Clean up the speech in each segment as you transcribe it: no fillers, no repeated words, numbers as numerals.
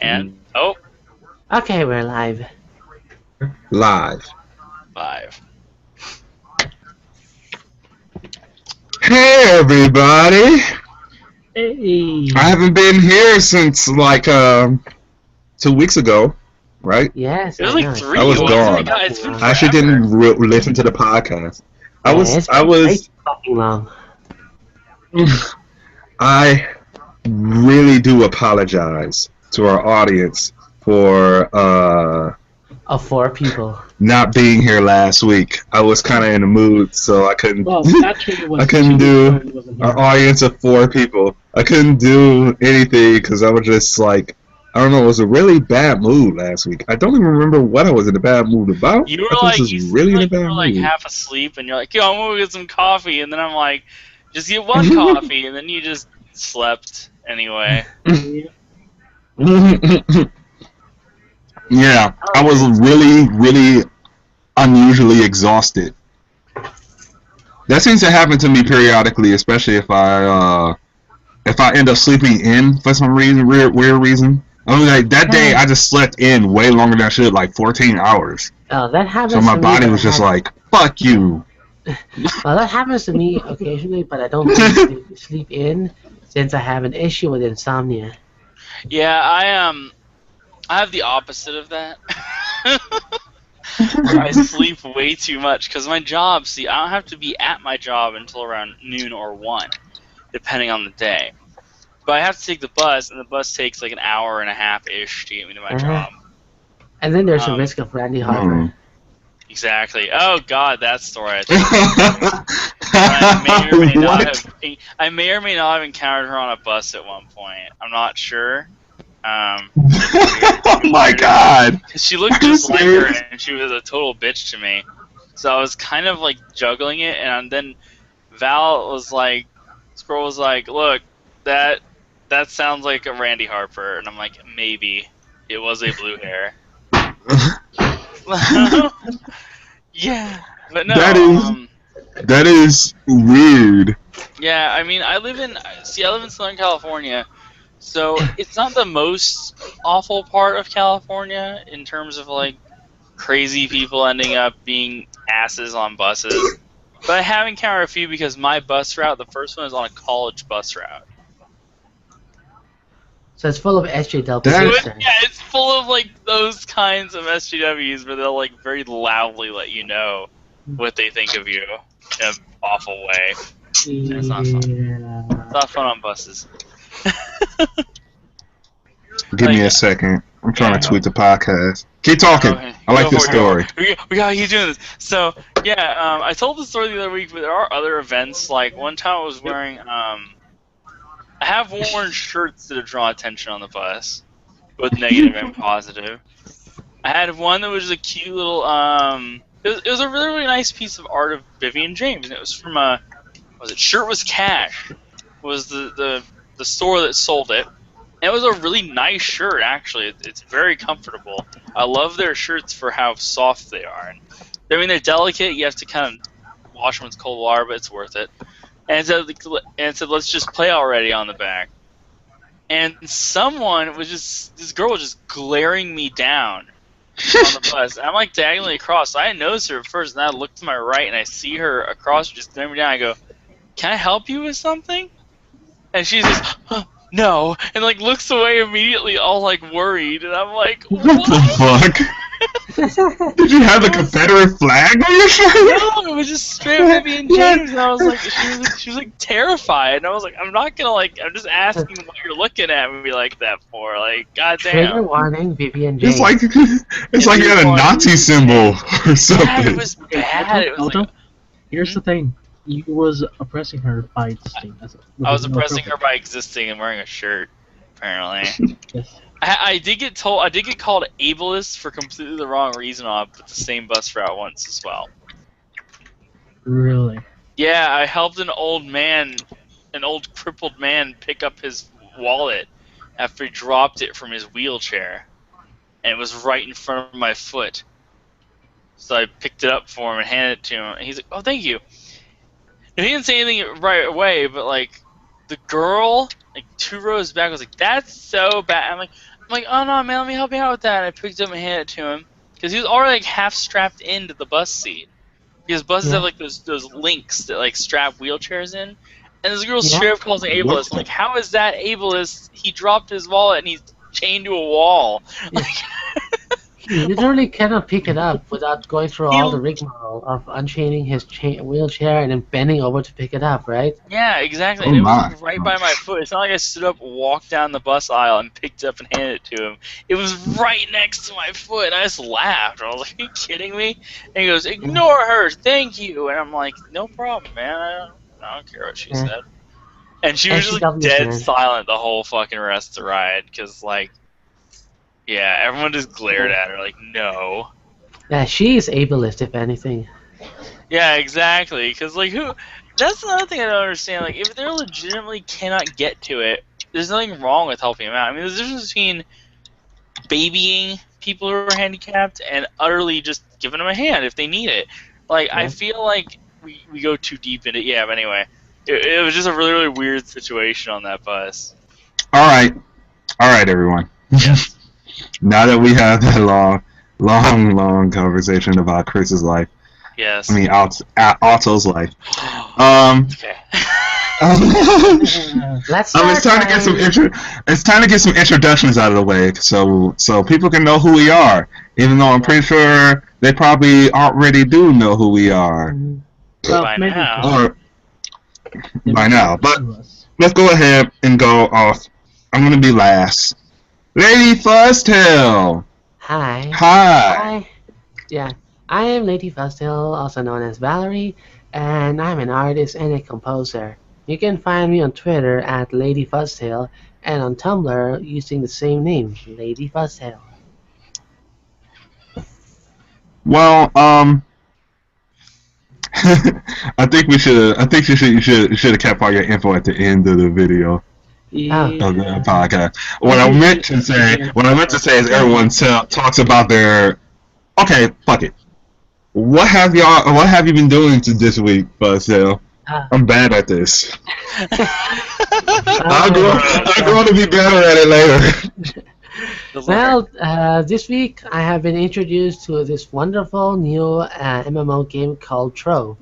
And oh, Okay, we're live. Live. live. Hey everybody! Hey. I haven't been here since like 2 weeks ago, right? Yes, It was I like know. 3. I was wasn't gone. it? It's been I actually forever. didn't listen to the podcast. I Yeah, was it's been way too fucking long. I really do apologize to our audience for Of 4 people. not being here last week. I was kind of in a mood, so I couldn't. Well, actually, it was I couldn't 2 do weeks ago he wasn't here. our audience of 4 people. I couldn't do anything because I was just like, I don't know. It was a really bad mood last week. I don't even remember what I was in a bad mood about. You I were like, just you was seemed really in a like you bad were like mood. half asleep, and you're like, yo, I'm gonna get some coffee, and then I'm like, just get one coffee, and then you just slept anyway. Yeah, I was really, really unusually exhausted. That seems to happen to me periodically, especially if I end up sleeping in for some reason, weird reason. I mean, like that day, I just slept in way longer than I should, like 14 hours. Oh, that happens So my to me, body but was I just had- like, "Fuck you." Well, that happens to me occasionally, but I don't really sleep in since I have an issue with insomnia. Yeah, I have the opposite of that. I sleep way too much because my job. See, I don't have to be at my job until around noon or 1, depending on the day. But I have to take the bus, and the bus takes like an hour and a half ish to get me to my job. And then there's a Um, risk of Randy Harper. Exactly. Oh God, that story. I may or may not have encountered her on a bus at one point. I'm not sure. Oh my god! She looked just like her, and she was a total bitch to me. So I was kind of like juggling it, and then Val was like, Squirrel was like, "Look, that sounds like a Randy Harper," and I'm like, "Maybe it was a blue hair." Yeah, but no. That is weird. Yeah, I mean, I live in Southern California, so it's not the most awful part of California in terms of like crazy people ending up being asses on buses. But I have encountered a few because my bus route, the first one is on a college bus route. So it's full of SJWs. So yeah, it's full of like those kinds of SGWs where they'll like very loudly let you know what they think of you in an awful way. It's not fun. It's not fun on buses. Give me a second. I'm trying to tweet the podcast. Keep talking. Okay. I like Go this for it, story. We gotta keep doing this. So yeah, I told the story the other week, but there are other events. Like one time I was wearing I have worn shirts that have drawn attention on the bus, both negative and positive. I had one that was a cute little it was a really, really nice piece of art of Vivian James, and it was from Shirt Was Cash was the store that sold it. And it was a really nice shirt, actually. It's very comfortable. I love their shirts for how soft they are. And, I mean, they're delicate. You have to kind of wash them with cold water, but it's worth it. And it said, let's just play already on the back. And this girl was just glaring me down on the bus. I'm like diagonally across. So I didn't notice her at first, and I look to my right, and I see her across, just glaring me down. I go, can I help you with something? And she's just, no, and like looks away immediately, all like worried, and I'm like, What the fuck? Did you have the Confederate flag on your shirt? No, it was just straight Vivian James, and I was like, she was like terrified, and I was like, I'm not gonna I'm just asking what you're looking at me like that for, like, goddamn. Trigger warning, Vivian James. It's like you had a Nazi symbol or something. Yeah, it was bad. It was like, Here's the thing. You was oppressing her by existing. I was oppressing her by existing and wearing a shirt, apparently. Yes. I did get called ableist for completely the wrong reason on the same bus route once as well. Really? Yeah, I helped an old crippled man pick up his wallet after he dropped it from his wheelchair, and it was right in front of my foot. So I picked it up for him and handed it to him, and he's like, "Oh, thank you." And he didn't say anything right away, but like the girl like 2 rows back. I was like, that's so bad. I'm like, oh no, man, let me help you out with that. And I picked it up and handed it to him because he was already like half strapped into the bus seat. Because buses Yeah. have like those links that like strap wheelchairs in. And this girl Yeah. straight up calls him ableist. I'm like, how is that ableist? He dropped his wallet and he's chained to a wall. Yeah. He literally cannot pick it up without going through all the He- rigmarole of unchaining his wheelchair and then bending over to pick it up, right? Yeah, exactly. Oh And it was my. like, right by my foot. It's not like I stood up, walked down the bus aisle, and picked it up and handed it to him. It was right next to my foot, and I just laughed. I was like, "Are you kidding me?" And he goes, "Ignore her, thank you." And I'm like, "No problem, man. I don't care what she Yeah. said." And she was just like, SCWs, dead man. silent the whole fucking rest of the ride, because like, yeah, everyone just glared at her like, "No." Yeah, she is ableist, if anything. Yeah, exactly. Because like, who? That's another thing I don't understand. Like, if they legitimately cannot get to it, there's nothing wrong with helping them out. I mean, there's a difference between babying people who are handicapped and utterly just giving them a hand if they need it. Like, I Yeah. feel like we go too deep into yeah. But anyway, it was just a really weird situation on that bus. All right, everyone. Yes. Now that we have that long conversation about Chris's life, Yes. I mean Otto's life. Okay. Let's start. It's time to get some It's time to get some introductions out of the way, so people can know who we are. Even though I'm pretty sure they probably already do know who we are, Well, By maybe now. or by now. But to us. let's go ahead and go off. I'm gonna be last. Lady Fuzztail. Hi. Hi. Yeah, I am Lady Fuzztail, also known as Valerie, and I'm an artist and a composer. You can find me on Twitter at Lady Fuzztail and on Tumblr using the same name, Lady Fuzztail. Well, I think you should have kept all your info at the end of the video Yeah. of the podcast. What I meant to say is everyone talks about their. Okay, fuck it. What have you been doing this week, Fuzztail? I'm bad at this. I'll grow to be better at it later. Well, this week I have been introduced to this wonderful new MMO game called Trove.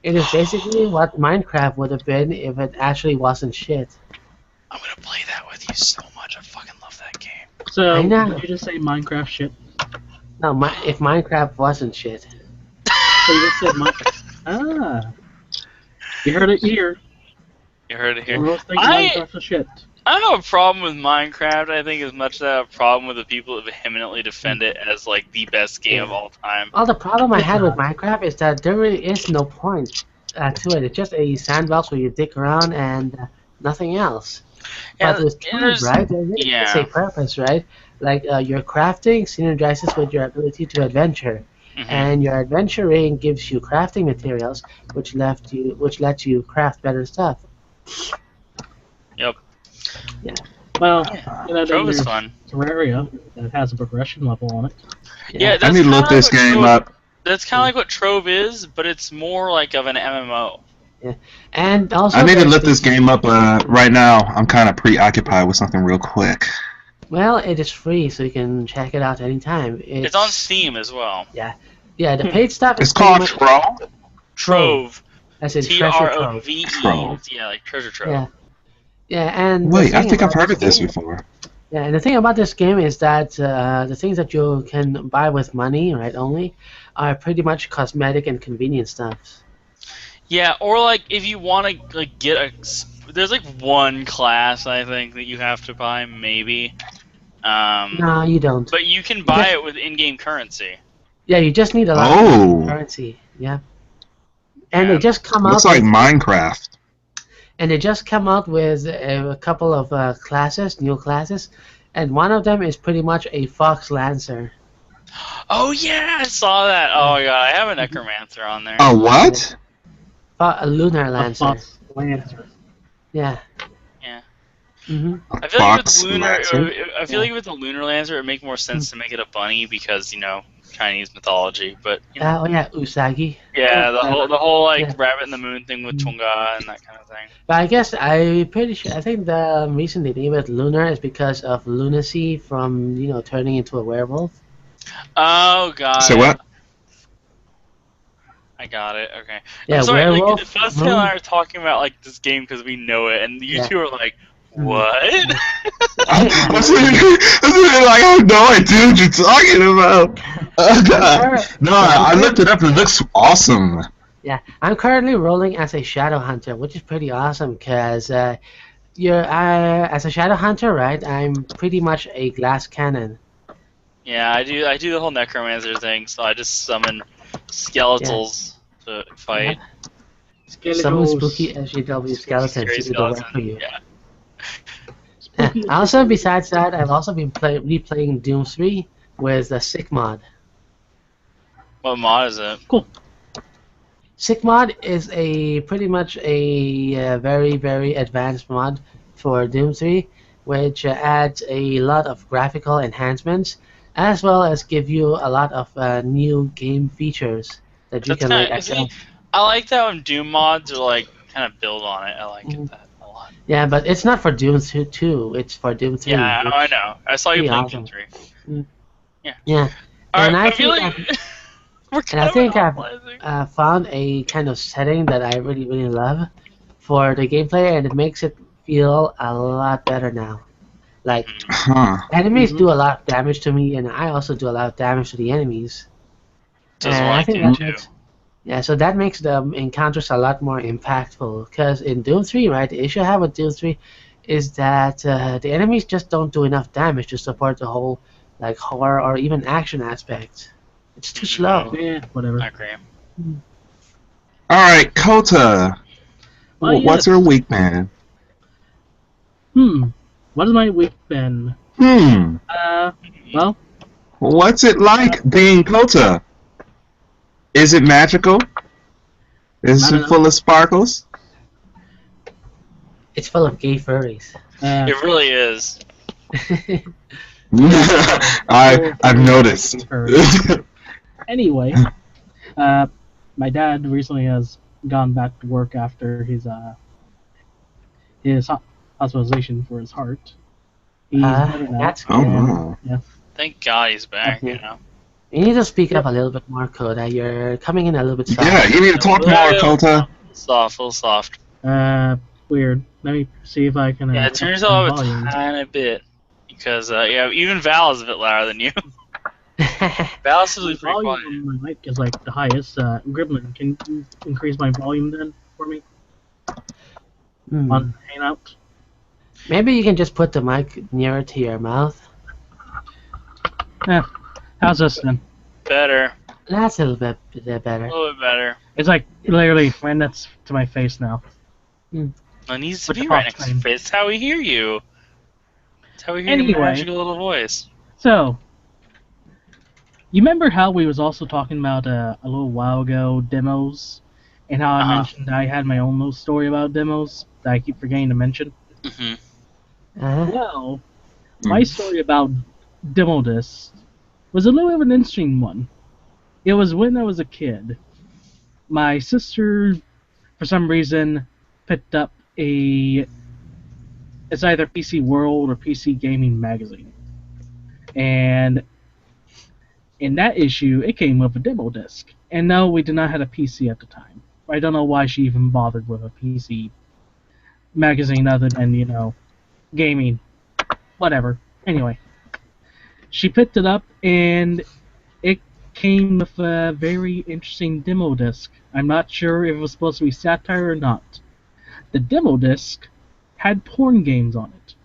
It is basically what Minecraft would have been if it actually wasn't shit. I'm gonna play that with you so much. I fucking love that game. So, I know. did you just say Minecraft shit? No, if Minecraft wasn't shit. So you just said Minecraft. Ah. You heard it here. You heard it We're here. both thinking I- Minecraft is shit. I don't have a problem with Minecraft. I think as much as I have a problem with the people that vehemently defend it as like the best game of all time. Well, the problem I had with Minecraft is that there really is no point to it. It's just a sandbox where you dick around and nothing else. Yeah, But with and Trove, there's- right, there really is a purpose, right? Like your crafting synergizes with your ability to adventure. Mhm. And your adventuring gives you crafting materials, which lets you craft better stuff. Yep. Well, Yeah. you know, Trove there's is fun. Terraria that has a progression level on it. Yeah, I that's need to look kinda this like what game Trove- up. That's kind of like what Trove is, but it's more like of an MMO. And also, I need to there's look the- this game up right now. I'm kind of preoccupied with something real quick. Well, it is free, so you can check it out anytime. It's on Steam as well. Yeah, the paid stuff is It's called pretty much Troll. Trove. as in treasure trove. Trove. Trove. Yeah, like treasure trove. Yeah. Yeah, and the Wait, I thing think I've about heard of this game- before. Yeah, and the thing about this game is that the things that you can buy with money, right, only, are pretty much cosmetic and convenience stuff. Yeah, or like if you want to like get there's like one class I think that you have to buy maybe. No, you don't. But you can buy it with in-game currency. Yeah, you just need a lot Oh. of currency. Yeah. And Yeah. they just come Looks out like with, Minecraft. and they just come out with a couple of classes, new classes, and one of them is pretty much a Fox Lancer. Oh yeah, I saw that. Oh my god, I have a necromancer on there. A what? A Lunar A Lancer. Fox Lancer. Yeah. Hmm. I feel like with Fox Lunar, Lancer. I feel like with the Lunar Lancer, it would make more sense to make it a bunny because Chinese mythology. But Oh yeah, Usagi. yeah, the whole like Yeah. rabbit in the moon thing with Chunga and that kind of thing. But I guess I'm pretty sure. I think the reason they named it Lunar is because of lunacy from turning into a werewolf. Oh, got So it. what? I got it. Okay. Yeah, I'm sorry. Like, werewolf. Fuzztail and I are talking about like this game because we know it, and you Yeah. two are like, "What?" I'm sitting here like I have no idea what you're talking about. No, I looked it up. It looks awesome. Yeah, I'm currently rolling as a shadow hunter, which is pretty awesome because you're as a shadow hunter, right? I'm pretty much a glass cannon. Yeah, I do. I do the whole necromancer thing, so I just summon skeletals to fight. Summon Skeletals. spooky SJW skeletons to Scary do the work skeleton. for you. Yeah. Yeah. Also, besides that, I've also been replaying Doom 3 with the Sick mod. What mod is it? Sick mod is a pretty much a very very advanced mod for Doom 3, which adds a lot of graphical enhancements, as well as give you a lot of new game features that you That's can like kinda, actually. see, I like that when Doom mods are like kind of build on it. I like Mhm. that a lot. Yeah, but it's not for Doom 2. It's for Doom 3. Yeah, I which- know. I saw you pretty playing awesome. Doom 3. Yeah, All And right, I I feel think like we're and kind I of think I've monopolizing. found a kind of setting that I really really love for the gameplay, and it makes it feel a lot better now. Like Huh. enemies Mhm. do a lot of damage to me, and I also do a lot of damage to the enemies. Does And I one think do that too. makes so that makes the encounters a lot more impactful. Because in Doom 3, right, the issue I have with Doom 3 is that the enemies just don't do enough damage to support the whole like horror or even action aspect. It's too slow. Yeah, whatever. I agree. All right, Kota. Well, What's yes. your week, man? What has my week been? Well, What's it like being Kota? Is it magical? Is I don't it know. full of sparkles? It's full of gay furries. It really is. I've noticed. Anyway, my dad recently has gone back to work after his hospitalization for his heart. He's better now. That's Oh, good. wow. Thank God he's back. Okay. You know. You need to speak up a little bit more, Coda. You're coming in a little bit soft. Yeah, you need to talk more, Kota. Soft, a little soft. Weird. Let me see if I can. Yeah, up turn the yourself up a volume. tiny bit. Because, yeah, even Val is a bit louder than you. Val's The usually pretty quiet. volume on my mic is like the highest. Gremlin, can you increase my volume then for me Hmm. on Hangout? Maybe you can just put the mic nearer to your mouth. How's this then? Better. That's a little bit A better. little bit better. It's like literally right next to my face now. It needs to With be the right pop next to your screen. face. That's how we hear you. That's how we hear Anyway. your magical little voice. So, you remember how we was also talking about a little while ago demos, and how I Uh-huh. mentioned I had my own little story about demos that I keep forgetting to mention? Hmm. Well, my story about demo discs was a little bit of an interesting one. It was when I was a kid. My sister, for some reason, picked up it's either PC World or PC Gaming magazine. And in that issue, it came with a demo disc. And no, we did not have a PC at the time. I don't know why she even bothered with a PC magazine other than, gaming. Whatever. Anyway. She picked it up, and it came with a very interesting demo disc. I'm not sure if it was supposed to be satire or not. The demo disc had porn games on it.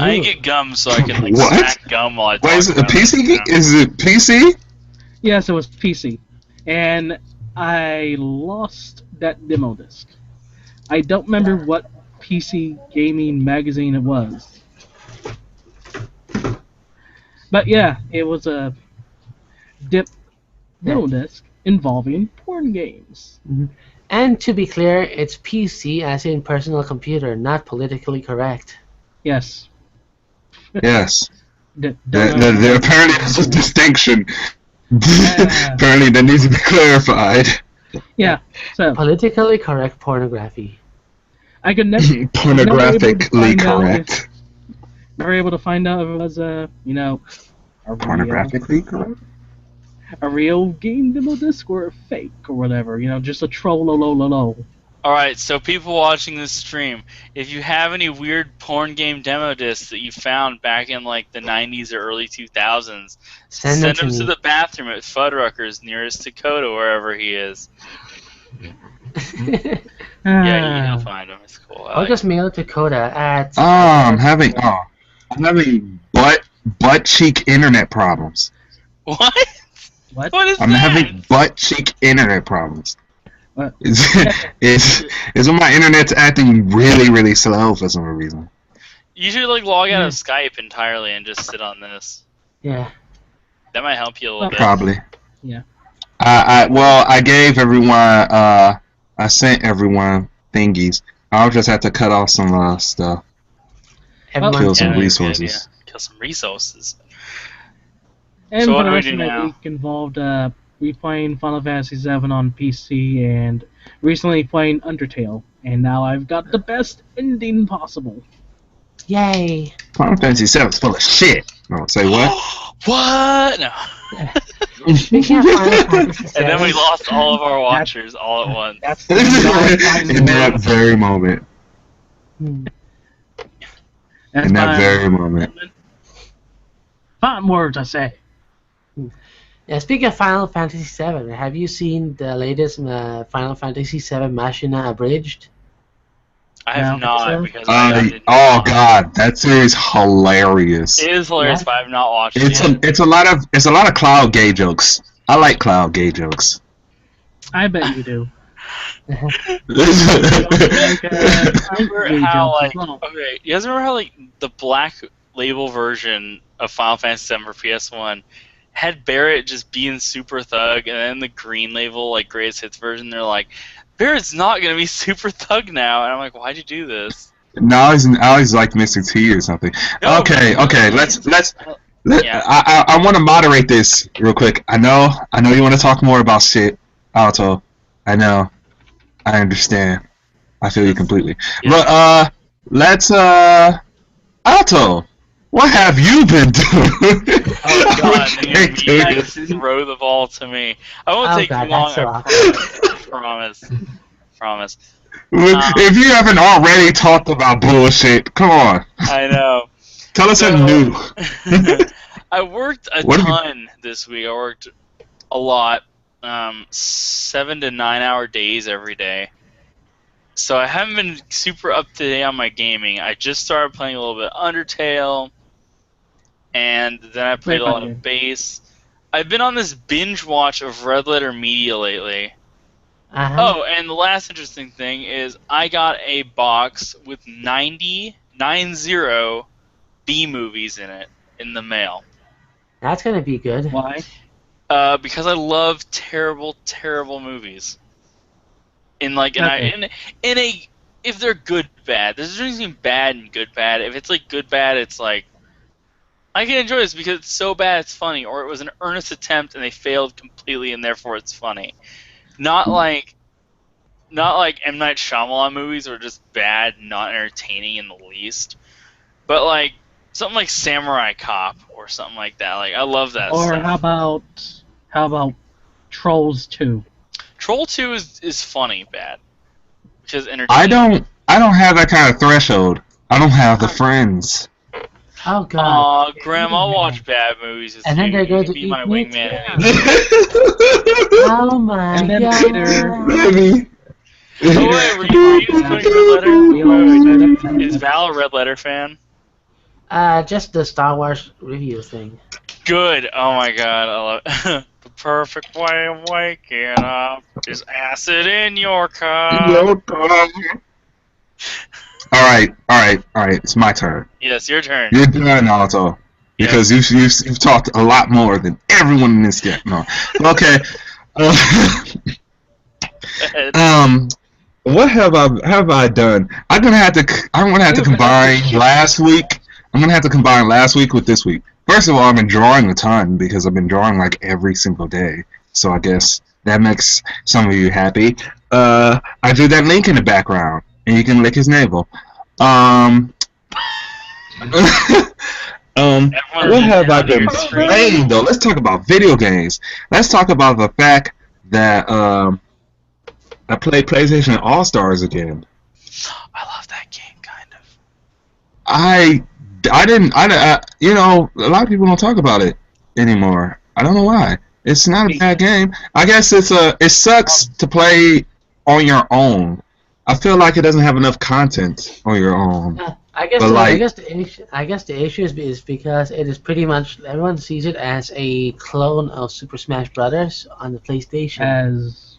I get gum so I can like What? smack gum while I talk Wait, is it a about PC? you know? Is it PC? Yes, it was PC. And I lost that demo disc. I don't remember what PC gaming magazine it was. But yeah, it was a demo disc involving porn games. And to be clear, it's PC as in personal computer, not politically correct. Yes. Yes. Don't There apparently there's a distinction. Apparently that needs to be clarified. Yeah. So Politically correct pornography. I could never Pornographically correct. never able to find out if it was a Pornographically correct? a real game demo disc or a fake or whatever. Just a troll. Alright, so people watching this stream, if you have any weird porn game demo discs that you found back in like the 90s or early 2000s, send them to me. the bathroom at Fuddruckers nearest Dakota, wherever he is. Yeah, you'll find him. It's cool. I'll just mail it to Coda at. I'm having butt cheek internet problems. What? What? What is I'm that? having butt cheek internet problems. What? It's when my internet's acting really, really slow for some reason. You should like log out of Skype entirely and just sit on this. Yeah. That might help you a little bit. Probably. Yeah. I gave everyone I sent everyone thingies. I'll just have to cut off some stuff. Everyone Kill some Yeah, resources. Kill some resources. And So what for the do we rest do of the now? week involved replaying Final Fantasy VII on PC and recently playing Undertale. And now I've got the best ending possible. Yay! Final Fantasy VII is full of shit. No, say what? What? No. Speaking of Final Fantasy And then we VII, lost all of our watchers all at once. That's In that very moment. That's In that my very moment. fine words, I say. yeah, speaking of Final Fantasy VII, have you seen the latest Final Fantasy VII Machina abridged? I have No. not because I didn't. Oh god, that series is hilarious. It is hilarious, Yeah. but I've not watched It's it. a lot of Cloud gay jokes. I like Cloud gay jokes. I bet you do. Remember how like okay, you guys remember how like the black label version of Final Fantasy VII for PS1 had Barrett just being super thug, and then the green label like greatest hits version, they're like, Barrett's not gonna be super thug now, and I'm like, why'd you do this? now he's like Mr. T or something. No. Okay, let's Yeah. I want to moderate this real quick. I know you want to talk more about shit, Alto. I know. I understand. I feel you completely. Yeah. But let's Alto, what have you been doing? Oh god, We then you can't do immediately this. throw the ball to me. I won't Oh, take God, too long, that's so I promise. Promise. If you haven't already talked about bullshit, come on. I know. Tell us something new. I worked a What have you- ton this week. I worked a lot, 7 to 9 hour days every day. So I haven't been super up to date on my gaming. I just started playing a little bit of Undertale, and then I played a lot of base. I've been on this binge watch of Red Letter Media lately. Uh-huh. Oh, and the last interesting thing is I got a box with 90 B movies in it in the mail. That's gonna be good. Why? Because I love terrible, terrible movies. In like, Okay. in a, if they're good, bad. There's a difference between bad and good, bad. If it's like good, bad, it's like I can enjoy this because it's so bad it's funny, or it was an earnest attempt and they failed completely and therefore it's funny. Not like M. Night Shyamalan movies are just bad, not entertaining in the least. But like something like Samurai Cop or something like that. Like I love that Or stuff. how about Trolls 2? Troll 2 is funny bad. Because entertaining. I don't have that kind of threshold. I don't have the friends. Oh god. Aw, Graham, I'll watch bad movies with And then you. they're going You to be eat my meat wingman. too. Oh my And then god. later- Maybe. Oh wait, were you just playing Red Letter? Is Val a Red Letter fan? Just the Star Wars review thing. Good. Oh my god, I love it. The perfect way of waking up is acid in your cup. Alright. It's my turn. Yes, your turn. You're done, Alto. Because you've talked a lot more than everyone in this game. No. Okay. What have I done? I'm gonna have to combine last week. I'm gonna have to combine last week with this week. First of all, I've been drawing a ton because I've been drawing like every single day. So I guess that makes some of you happy. I drew that Link in the background, and you can lick his navel. What have I been playing though? Let's talk about video games. Let's talk about the fact that I played PlayStation All Stars again. I love that game, kind of. You know, a lot of people don't talk about it anymore. I don't know why. It's not a bad game. I guess it sucks to play on your own. I feel like it doesn't have enough content on your own. I guess But, like- I guess the issue is because it is pretty much everyone sees it as a clone of Super Smash Brothers on the PlayStation. As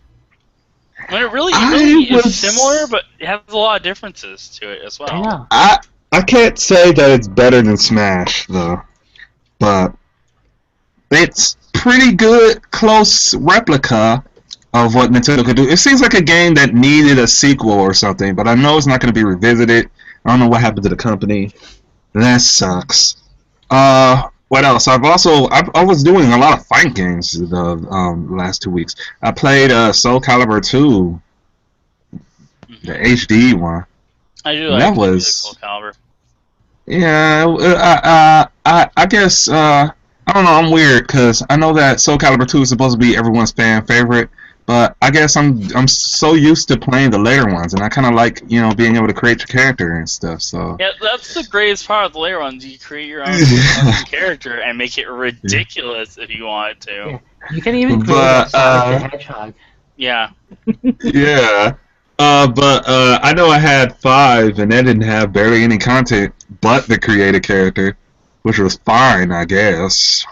I mean, it really I was- is similar, but it has a lot of differences to it as well. I know. I can't say that it's better than Smash though, but it's pretty good, close replica of what Nintendo could do. It seems like a game that needed a sequel or something, but I know it's not going to be revisited. I don't know what happened to the company. That sucks. What else? I was doing a lot of fight games the last 2 weeks. I played Soul Calibur 2, the HD one. I do That like was- Soul Calibur. Yeah, I guess I don't know. I'm weird because I know that Soul Calibur 2 is supposed to be everyone's fan favorite, but I guess I'm so used to playing the later ones, and I kind of like being able to create your character and stuff. So Yeah, that's the greatest part of the later ones. You create your own character and make it ridiculous if you want to. Yeah. You can even create But, a Sonic the Hedgehog. Yeah. yeah. But I know I had 5, and that didn't have barely any content but the created character, which was fine, I guess.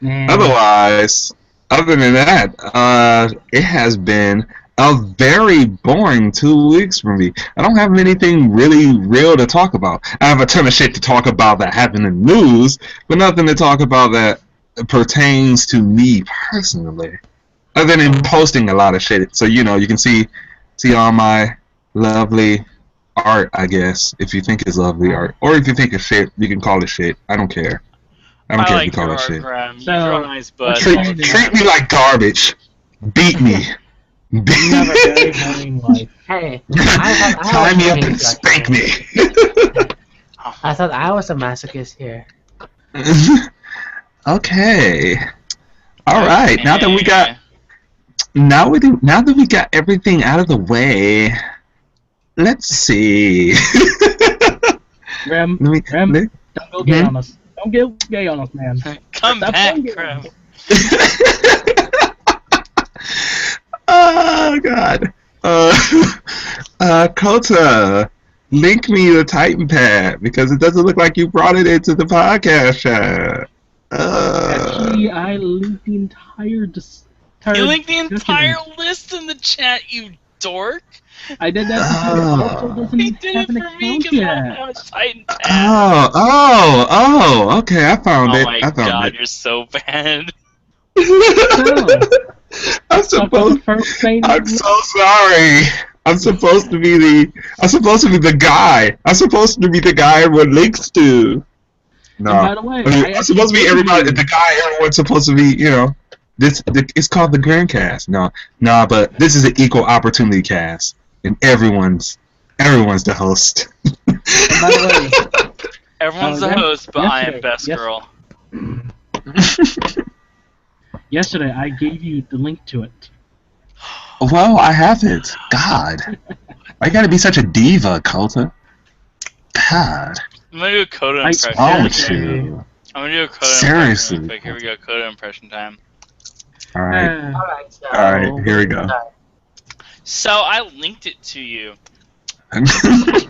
Otherwise, other than that, it has been a very boring 2 weeks for me. I don't have anything really real to talk about. I have a ton of shit to talk about that happened in the news, but nothing to talk about that pertains to me personally. Other than posting a lot of shit, so you can see all my lovely art, I guess, if you think it's lovely art, or if you think it's shit, you can call it shit. I don't care. I don't care if you call it shit. Graham. So, You draw nice, but Treat me like garbage. Beat me. you have a very boring life. Hey, Tie me up and spank me. I thought I was a masochist here. Okay. All right. Now that we got everything out of the way, let's see. Rem, Let me- Rem, let- don't go gay on us. Don't get gay on us, man. Come Stop back, playing Graham. Oh God. Kota, link me the Titan Pad because it doesn't look like you brought it into the podcast chat. Actually, I linked the entire. You linked the entire document. list in the chat, you dork. I did that. Oh. Also doesn't He did have it an for me account because I don't yet. have a Titan tab. Oh, okay, I found Oh it. my I found god, it. you're so bad. I'm supposed. I'm so sorry. I'm supposed to be the guy. I'm supposed to be the guy everyone links to. No, And by the way, I mean, I'm supposed to be everybody. The guy everyone's supposed to be. It's called the Grandcast. No, but this is an equal opportunity cast, and everyone's the host. And by the way, Everyone's the Rem, host, but I am yesterday- best yes- girl. yesterday I gave you the link to it. Well, I haven't. God, why you gotta be such a diva, Kota? God, I'm gonna do a Coda I- impression. wrong Yeah, with you? I'm gonna do a Coda Seriously. impression real quick. Here we go, Coda impression time. All right. Alright, so... Alright, here we go. So I linked it to you. I literally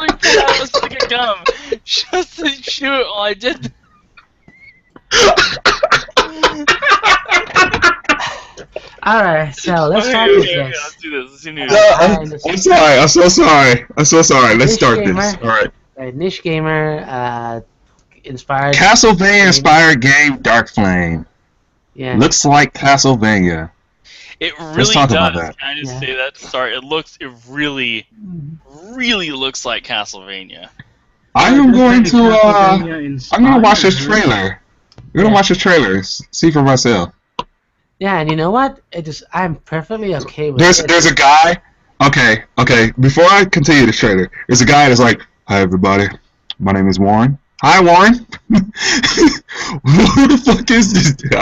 pulled out a stick of gum just to shoot it while I did. Alright, so let's start Okay, with okay, this. let's do this. Let's do No, this. I'm sorry. I'm so sorry. I'm so sorry. Let's Niche start this. gamer. All right. Niche Gamer inspired... Castlevania inspired game Dark Flame. Yeah. Looks like Castlevania. It Let's really talk does. about that. Can I just Yeah. say that? Sorry, it really looks like Castlevania. I am going to I'm gonna watch this trailer. trailer. I'm gonna Yeah. watch this trailer, see for myself. Yeah, and you know what? I'm perfectly okay with it. There's a guy. Okay. Before I continue the trailer, there's a guy that's like, "Hi everybody, my name is Warren." Hi Warren. Who the fuck is this guy?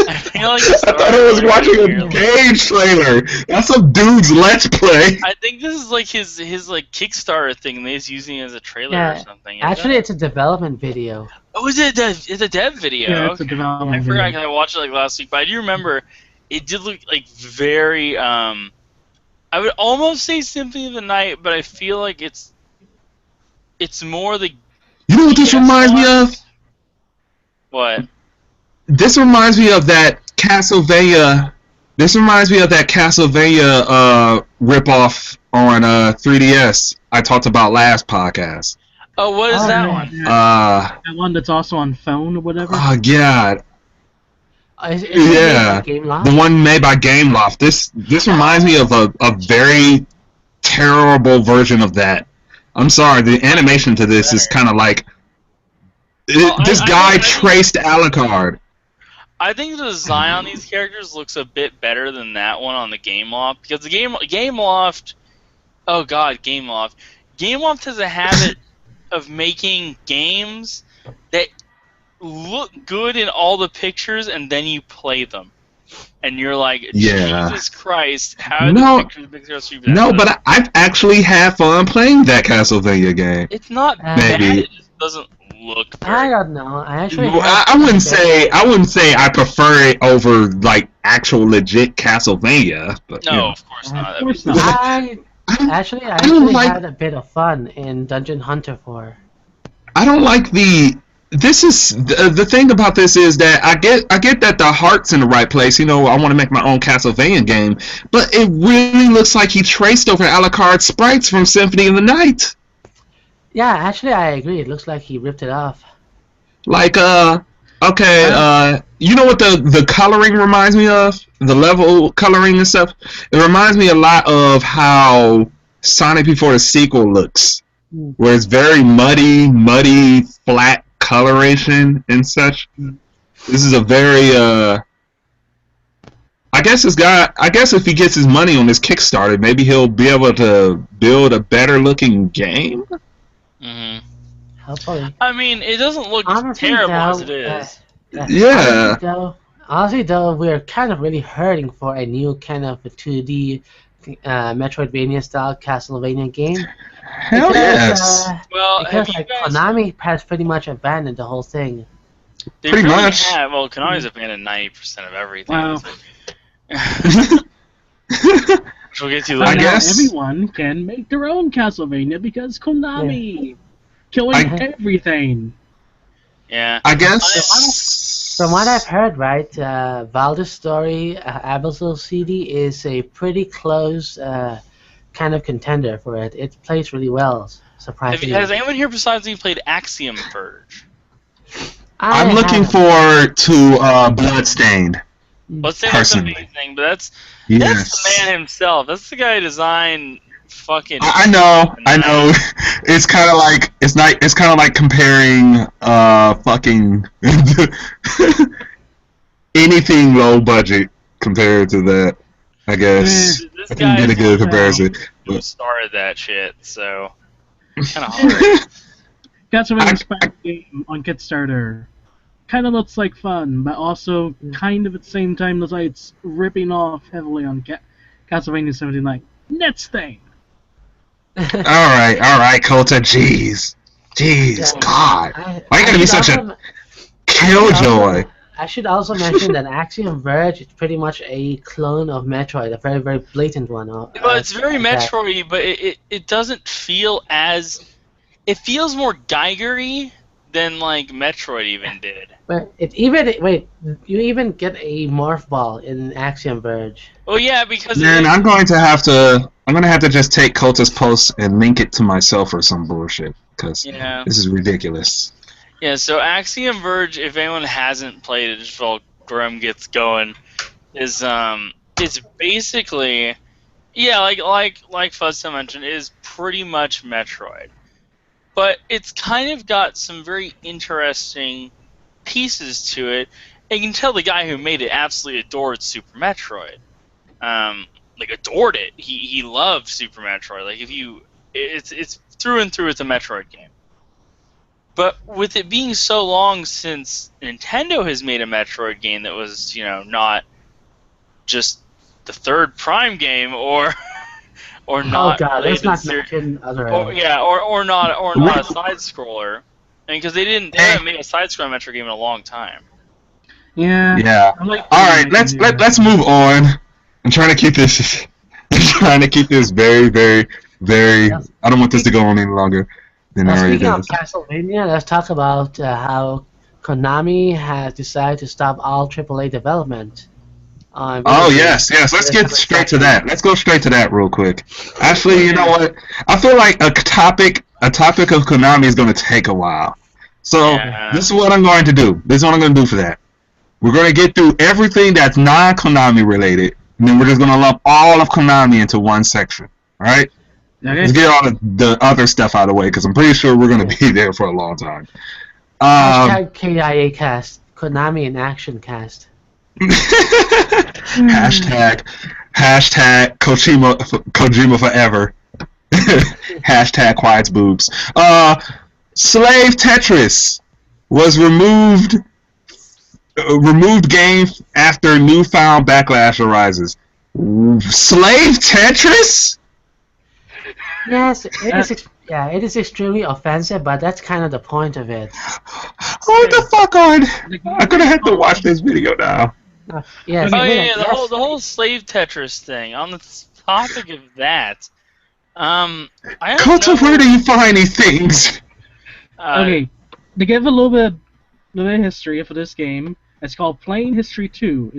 I feel like I thought I was watching a game trailer. That's some dude's let's play. I think this is like his like Kickstarter thing that he's using as a trailer or Yeah, something. Actually, it's a development video. Oh, is it it's a dev video? Yeah, it's a Okay. development I forgot video. 'cause I watched it like last week, but I do remember it did look like very I would almost say Symphony of the Night, but I feel like it's more the You know what this PS reminds me one. of? What? This reminds me of that Castlevania. This reminds me of that Castlevania ripoff on 3DS I talked about last podcast. Oh, what is Oh, that yeah. one? That one that's also on phone or whatever. Oh god, Is it Yeah. Game Loft? the one made by Gameloft. This reminds me of a very terrible version of that. I'm sorry, the animation to this is kind of like Well, this I guy think- traced Alucard. I think the design on these characters looks a bit better than that one on the Game Loft because the Game Loft. Oh God, Game Loft. Game Loft has a habit of making games that look good in all the pictures, and then you play them, and you're like, Yeah. Jesus Christ, how are No. the pictures make it so stupid? No, but I've actually had fun playing that Castlevania game. It's not Maybe. bad. It just doesn't look. I Very don't know. I actually. Well, have I wouldn't some say I prefer it over like actual legit Castlevania, but No, you know. of course not. Of course not. I I actually don't like- had a bit of fun in Dungeon Hunter 4. I don't like this is the thing about this is that I get that the heart's in the right place. You know, I want to make my own Castlevania game, but it really looks like he traced over Alucard sprites from Symphony of the Night. Yeah, actually, I agree. It looks like he ripped it off. Like you know what the coloring reminds me of? The level coloring and stuff. It reminds me a lot of how Sonic Before the Sequel looks, where it's very muddy, flat coloration and such. This is a very I guess if he gets his money on this Kickstarter, maybe he'll be able to build a better looking game. Mhm. Hopefully. I mean, it doesn't look Honestly, terrible though, as it is. Yeah. Honestly, though, we're kind of really hurting for a new kind of a 2D Metroidvania style Castlevania game. Hell yes. Well, have Because you like guys? Konami has pretty much abandoned the whole thing. They Pretty really much. Have, well, Konami's abandoned 90% of everything. Wow. Which we'll get to But later. I now guess- everyone can make their own Castlevania because Konami killing I- everything. Yeah. I guess. From what I've heard, right, Valda's Story, Abyssal CD is a pretty close kind of contender for it. It plays really well, surprisingly. Has anyone here besides me played Axiom Verge? I'm looking haven't. to Bloodstained. Let's say that's Personally. amazing, but that's Yes. the man himself. That's the guy who designed fucking. I know. It's kind of like it's kind of like comparing fucking anything low budget compared to that. I guess This I can get a guy's good comparison. who started that shit, so kind of hard. Castlevania I- Spider game on Kickstarter. Kind of looks like fun, but also kind of at the same time looks like it's ripping off heavily on Castlevania 79. Netstain! all right, Kota. Jeez, Yeah. God, why you gotta be should such a also- killjoy? I should also mention that Axiom Verge is pretty much a clone of Metroid, a very, very blatant one. Well, it's very Metroid-y, but it doesn't feel as. It feels more Geiger-y than like Metroid even did. But you even get a morph ball in Axiom Verge. Well, yeah, because Man, I'm gonna have to just take Kota's post and link it to myself or some bullshit because yeah. this is ridiculous. Yeah, so Axiom Verge, if anyone hasn't played it, just while Grim gets going, is it's basically, yeah, like Fuzztail mentioned, is pretty much Metroid, but it's kind of got some very interesting pieces to it. And you can tell the guy who made it absolutely adored Super Metroid. Like adored it. He loved Super Metroid. Like it's through and through. It's a Metroid game. But with it being so long since Nintendo has made a Metroid game that was, not just the third Prime game or not. Oh god, let's not series, mention other. or not a side scroller. I mean, because they haven't made a side scrolling Metroid game in a long time. Yeah. Yeah. All right, let's move on. I'm trying to keep this. Very, very, very. I don't want this to go on any longer than it already Speaking of does. Castlevania, let's talk about how Konami has decided to stop all AAA development. Oh yes. Let's get straight to that. Let's go straight to that real quick. Actually, you know what? I feel like a topic of Konami is going to take a while. So This is what I'm going to do. This is what I'm going to do for that. We're going to get through everything that's non-Konami related, and then we're just going to lump all of Konami into one section. All right? Okay. Let's get all the other stuff out of the way, because I'm pretty sure we're going to be there for a long time. Hashtag KIA cast. Konami in action cast. Hashtag Kojima forever. Hashtag quiet's boobs. Slave Tetris was removed game after newfound backlash arises. Slave Tetris? Yes, it is. Yeah, it is extremely offensive, but that's kind of the point of it. What the fuck I'm gonna have to watch this video now. Yes. Oh yeah, the whole Slave Tetris thing. On the topic of that, I don't Kota, know. where do you find these things? Okay, to give a little bit of history for this game, it's called Playing History 2.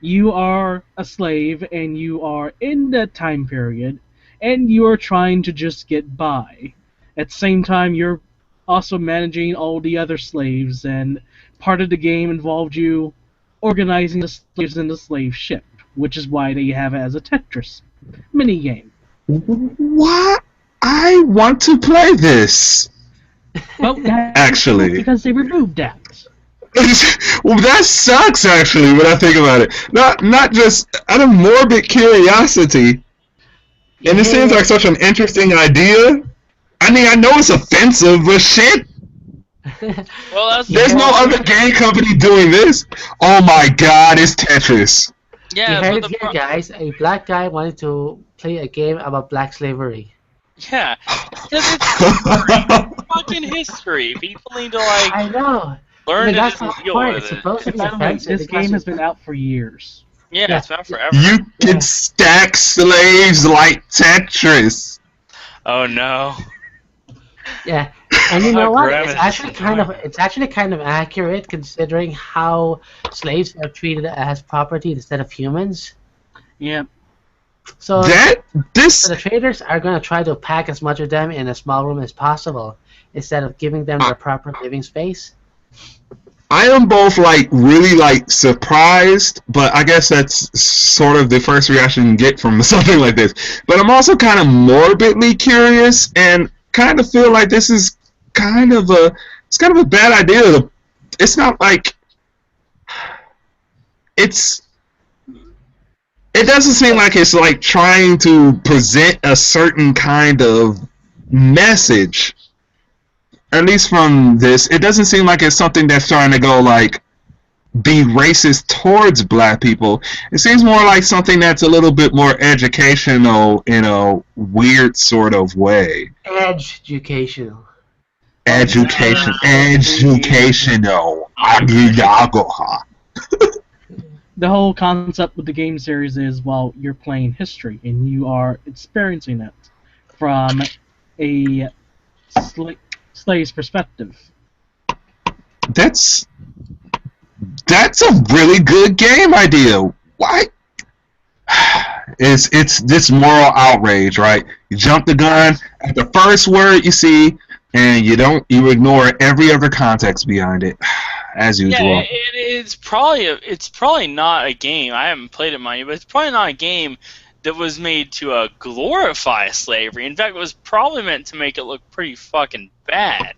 You are a slave and you are in that time period, and you are trying to just get by. At the same time, you're also managing all the other slaves, and part of the game involved you organizing the slaves in the slave ship, which is why they have it as a Tetris minigame. What? I want to play this. Well, Actually. because they removed that. Well, that sucks, actually, when I think about it. Not just out of morbid curiosity, and it seems like such an interesting idea. I mean, I know it's offensive, but shit, Well, there's no other game company doing this. Oh my god, it's Tetris. You heard it here, guys. A black guy wanted to play a game about black slavery. Yeah, because it's fucking history. People need to I know. learn But to that's just the deal point. with It's it. supposed to be By the way, offensive. this game has been out for years. Yeah, it's been forever. You can stack slaves like Tetris. Oh no. Yeah, and you know what? Grab It's it. actually kind of accurate considering how slaves are treated as property instead of humans. Yeah. So This the traders are going to try to pack as much of them in a small room as possible instead of giving them their proper living space. I am both really surprised, but I guess that's sort of the first reaction you get from something like this. But I'm also kind of morbidly curious and kind of feel like this is kind of a bad idea. It's not like it doesn't seem like it's like trying to present a certain kind of message. At least from this, it doesn't seem like it's something that's trying to go like be racist towards black people. It seems more like something that's a little bit more educational in a weird sort of way. Educational. Educational. The whole concept with the game series is, well, you're playing history and you are experiencing it from a slave's perspective. That's a really good game idea. Why? It's this moral outrage, right? You jump the gun at the first word you see, and you ignore every other context behind it. as Yeah, usual. it's probably not a game. I haven't played it, mind you, but it's probably not a game that was made to glorify slavery. In fact, it was probably meant to make it look pretty fucking bad.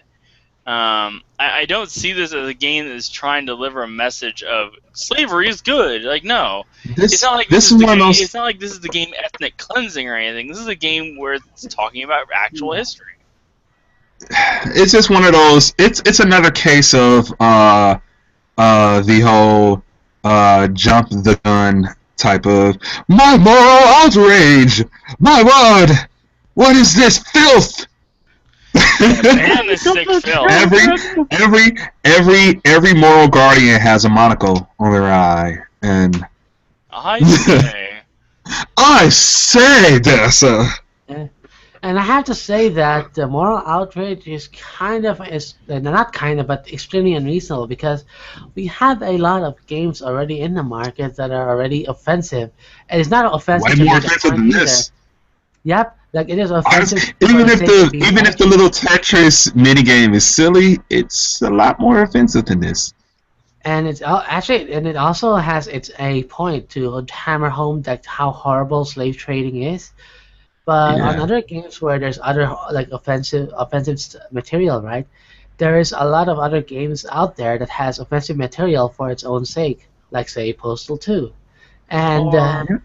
I don't see this as a game that is trying to deliver a message of slavery is good. Like, no, it's not like This is one of those. It's not like this is the game ethnic cleansing or anything. This is a game where it's talking about actual history. It's just one of those. It's another case of the whole jump the gun type of my moral outrage. My word, what is this filth? Man, this sick film. Every moral guardian has a monocle on their eye, and I say this. And I have to say that the moral outrage is but extremely unreasonable, because we have a lot of games already in the market that are already offensive, and it's not offensive. Way more offensive than this. Yep, like it is offensive. Even if the little Tetris minigame is silly, it's a lot more offensive than this. And it also has a point to hammer home that how horrible slave trading is. But on other games where there's other like offensive material, right? There is a lot of other games out there that has offensive material for its own sake, like say Postal 2, and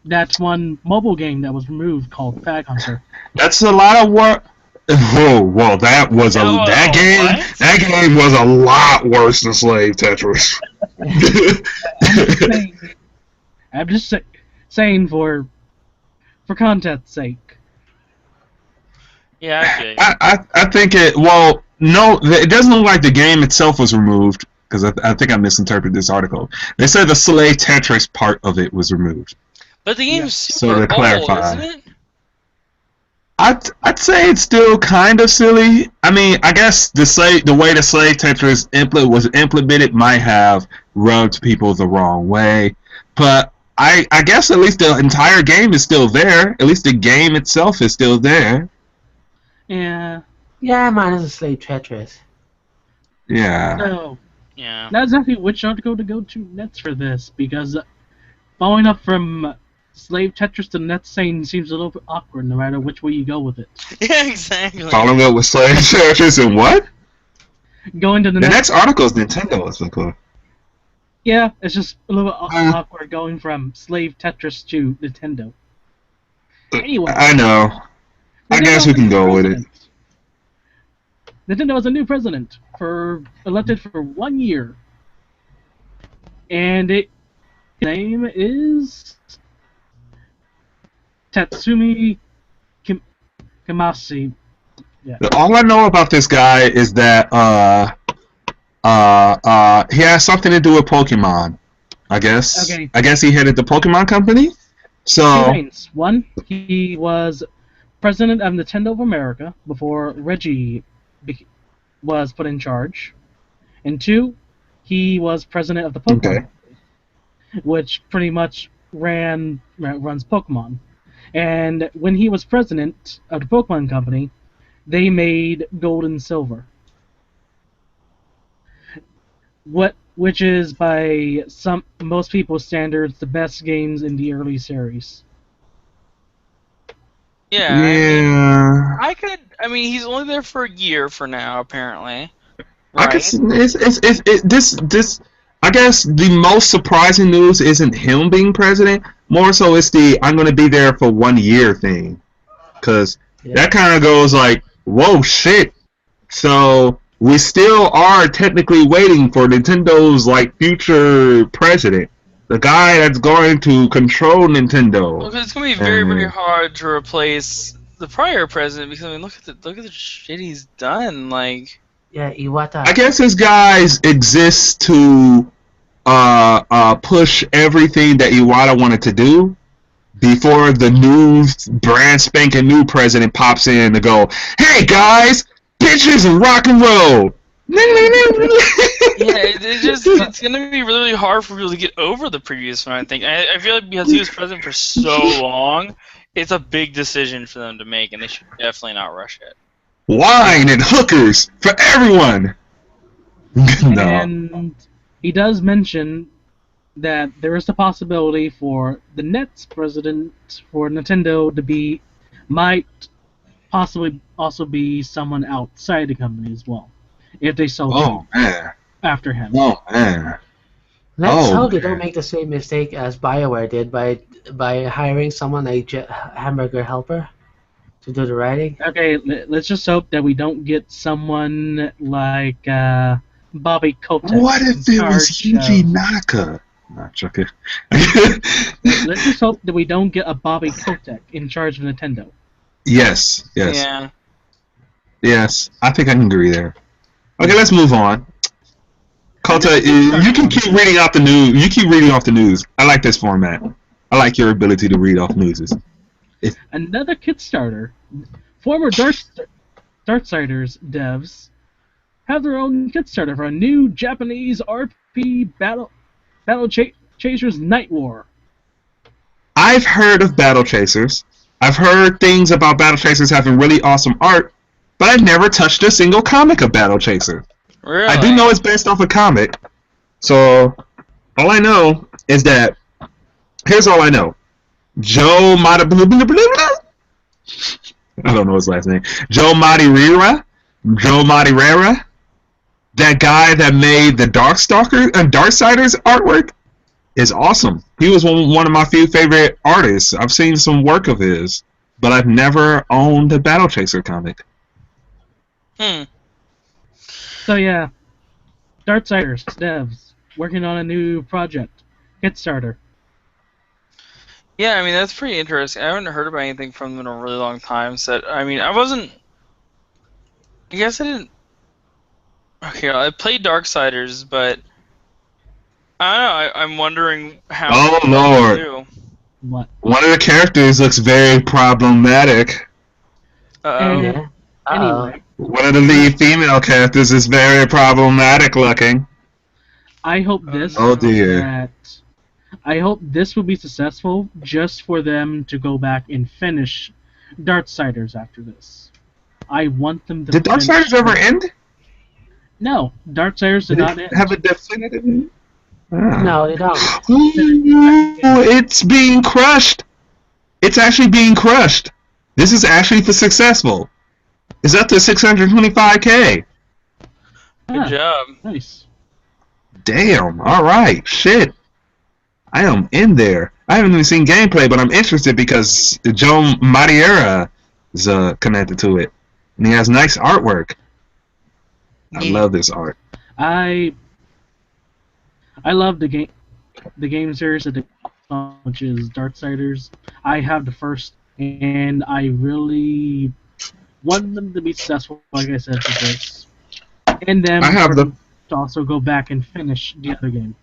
that's one mobile game that was removed called Fag Hunter. That's a lot of work. Whoa! That game was a lot worse than Slave Tetris. I'm just saying for content's sake. Yeah, okay. I think it. Well, no, it doesn't look like the game itself was removed, because I think I misinterpreted this article. They said the Slave Tetris part of it was removed. But the game's super to clarify, old, isn't it? I'd say it's still kind of silly. I mean, I guess the way the Slave Tetris was implemented might have rubbed people the wrong way, but I guess at least the entire game is still there. At least the game itself is still there. Yeah. Yeah, minus the Slave Tetris. Yeah. So, yeah. Not exactly which article to go to next for this, because following up from Slave Tetris to Net Sane seems a little bit awkward no matter which way you go with it. Yeah, exactly. Following up with Slave Tetris and what? Going to the next article is Nintendo. It's cool. Yeah, it's just a little bit awkward going from Slave Tetris to Nintendo. Anyway. I know. I guess we can go with it. Nintendo has a new president elected for 1 year. And his name is Tatsumi Kimasi. Yeah. All I know about this guy is that he has something to do with Pokemon, I guess. Okay. I guess he headed the Pokemon company. So. 2 things. 1, he was president of Nintendo of America before Reggie was put in charge. And 2, he was president of the Pokemon company, which pretty much runs Pokemon. And when he was president of the Pokemon company, they made Gold and Silver, which is by most people's standards the best games in the early series. Yeah. I mean, he's only there for a year for now, apparently. Right? I guess the most surprising news isn't him being president. More so, it's the I'm going to be there for 1 year thing, because that kind of goes like, whoa, shit. So we still are technically waiting for Nintendo's like future president, the guy that's going to control Nintendo. Well, it's going to be very, very hard to replace the prior president, because I mean, look at the shit he's done. Like, yeah, Iwata. I guess his guys exist to push everything that Iwata wanted to do before the new brand spanking new president pops in to go, hey guys, bitches and rock and roll. It's gonna be really hard for people to get over the previous one. I think. I feel like because he was president for so long, it's a big decision for them to make, and they should definitely not rush it. Wine and hookers for everyone. No. And he does mention that there is the possibility for the next president for Nintendo to be, might possibly also be someone outside the company as well, if they so Oh choose man. after him. Oh man. Let's Oh, hope they don't man. make the same mistake as BioWare did by hiring someone like Hamburger Helper to do the writing. Okay, let's just hope that we don't get someone like Bobby Kotick What in if it was charge Yuji of- Naka? Not joking. Let's just hope that we don't get a Bobby Kotick in charge of Nintendo. Yes. Yes. Yeah. Yes. I think I can agree there. Okay, let's move on. Kota, you can keep reading out the news. You keep reading off the news. I like this format. I like your ability to read off news. Another Kickstarter. Former Darksiders devs have their own Kickstarter for a new Japanese RP Battle Chasers Night War. I've heard of Battle Chasers. I've heard things about Battle Chasers having really awesome art, but I've never touched a single comic of Battle Chaser. Really? I do know it's based off a comic, so all I know is that here's all I know: Joe Mata. I don't know his last name. Joe Madirira, that guy that made the Darksiders artwork, is awesome. He was one of my few favorite artists. I've seen some work of his, but I've never owned a Battle Chaser comic. So yeah, Darksiders devs working on a new project, Kickstarter. Yeah, I mean, that's pretty interesting. I haven't heard about anything from them in a really long time. So, I mean, I guess I didn't. Okay, I played Darksiders, but I don't know. I'm wondering how. Oh, they Lord. do. What? One of the characters looks very problematic. Uh-oh. Yeah. Uh-oh. Anyway, One of the lead female characters is very problematic looking. I hope this. Oh, dear. I hope this will be successful, just for them to go back and finish Darksiders after this. I want them to. Did finish- Darksiders ever end? No, Darksiders did not end. Have a definitive end? Ah. No, they don't. Ooh, it's being crushed. It's actually being crushed. This is actually for successful. It's up to 625K. Good Ah, job. nice. Damn. All right. Shit. I am in there. I haven't even seen gameplay, but I'm interested because Joe Madureira is connected to it, and he has nice artwork. I Yeah. love this art. I love the game series that they which is Darksiders. I have the first, and I really want them to be successful, like I said, for this. And then I have to also go back and finish the other game.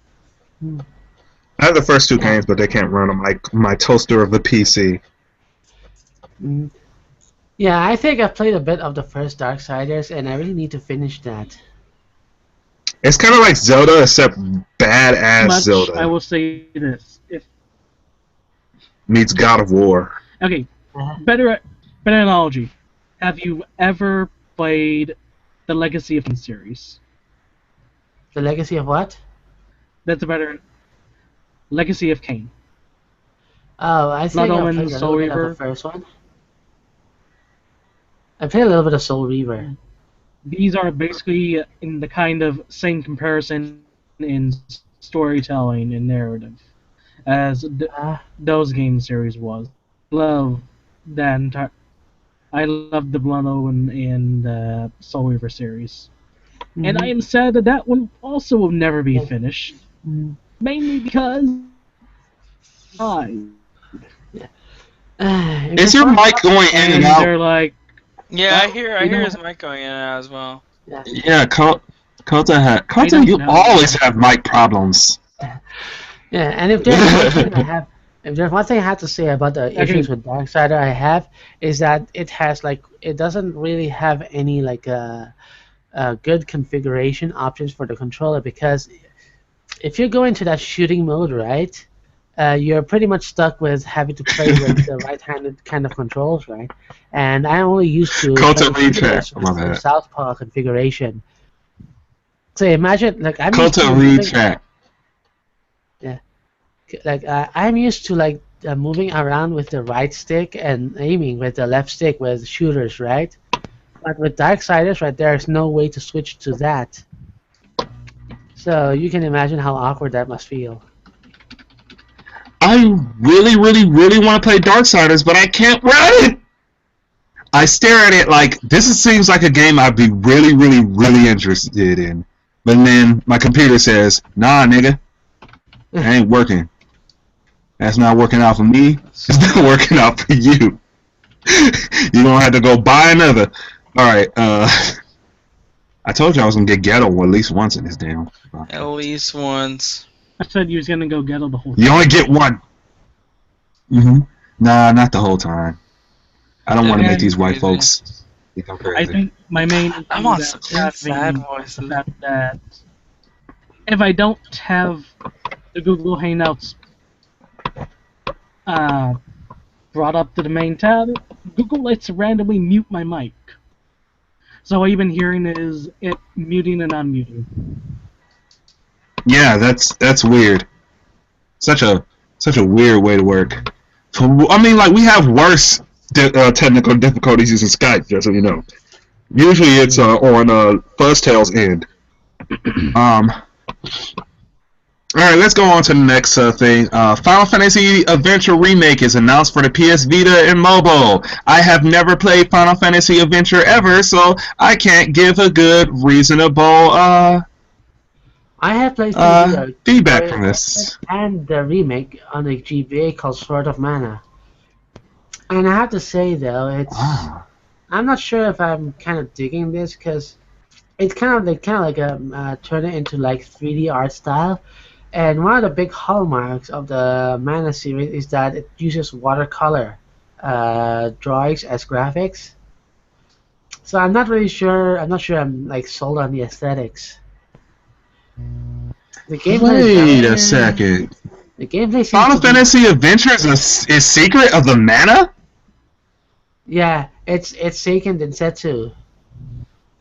I have the first two games, but they can't run on my toaster of the PC. Mm. Yeah, I think I've played a bit of the first Darksiders, and I really need to finish that. It's kind of like Zelda, except badass Much, Zelda I will say this: if meets God of War. okay, Uh-huh. better analogy. Have you ever played the Legacy of Kain series? The Legacy of what? That's a better Legacy of Kain. Oh, I think Blood I Omen, played a Soul little bit of Reaver. the first one. I played a little bit of Soul Reaver. These are basically in the kind of same comparison in storytelling and narrative as those game series was. Love that entire. I love the Blood Omen and the Soul Reaver series, and I am sad that that one also will never be finished, mainly because Is your mic going in and out? they're like, Yeah, I Well, hear you know- his mic going in and out as well. Yeah, Kota, don't you know. always have mic problems. Yeah, and if there's one thing I have, if there's one thing I have to say about the issues with Darksider I have, is that it has it doesn't really have any good configuration options for the controller, because if you're going to that shooting mode, right, you're pretty much stuck with having to play with the right-handed kind of controls, right? And I'm only used to Kota playing recheck. with the Southpaw configuration. So imagine, like I'm Go used to to rude moving, chat. like I'm used to like moving around with the right stick and aiming with the left stick with shooters, right? But with Darksiders, right, there's no way to switch to that. So you can imagine how awkward that must feel. I really, really, really want to play Darksiders, but I can't run it. I stare at it like seems like a game I'd be really, really, really interested in. But then my computer says, "Nah, nigga, it ain't working. That's not working out for me. It's not working out for you. You're gonna have to go buy another." All right. I told you I was gonna get ghetto at least once in this damn. At least once. I said you was gonna go ghetto the whole You time. only get one. Nah, not the whole time. I don't want to make these white folks think I'm I crazy. think my main I issue want with some that sad having voices. the fact that if I don't have the Google Hangouts brought up to the main tab, Google lets randomly mute my mic. So all you've been hearing is it muting and unmuting. Yeah, that's weird. Such a weird way to work. I mean, like we have worse technical difficulties using Skype, just so you know. Usually it's on Fuzztail's end. Alright, let's go on to the next thing. Final Fantasy Adventure Remake is announced for the PS Vita and mobile. I have never played Final Fantasy Adventure ever, so I can't give a good, reasonable I have played the feedback from this. and the remake on the GBA called Sword of Mana. And I have to say though, I'm not sure if I'm kind of digging this because it's kind of like turn it into like 3D art style. And one of the big hallmarks of the Mana series is that it uses watercolor drawings as graphics. So I'm not really sure. I'm not sure I'm like sold on the aesthetics. The gameplay. Wait a second. The gameplay seems Final to be- Fantasy Adventure is Secret of the Mana? Yeah, it's Seiken Densetsu.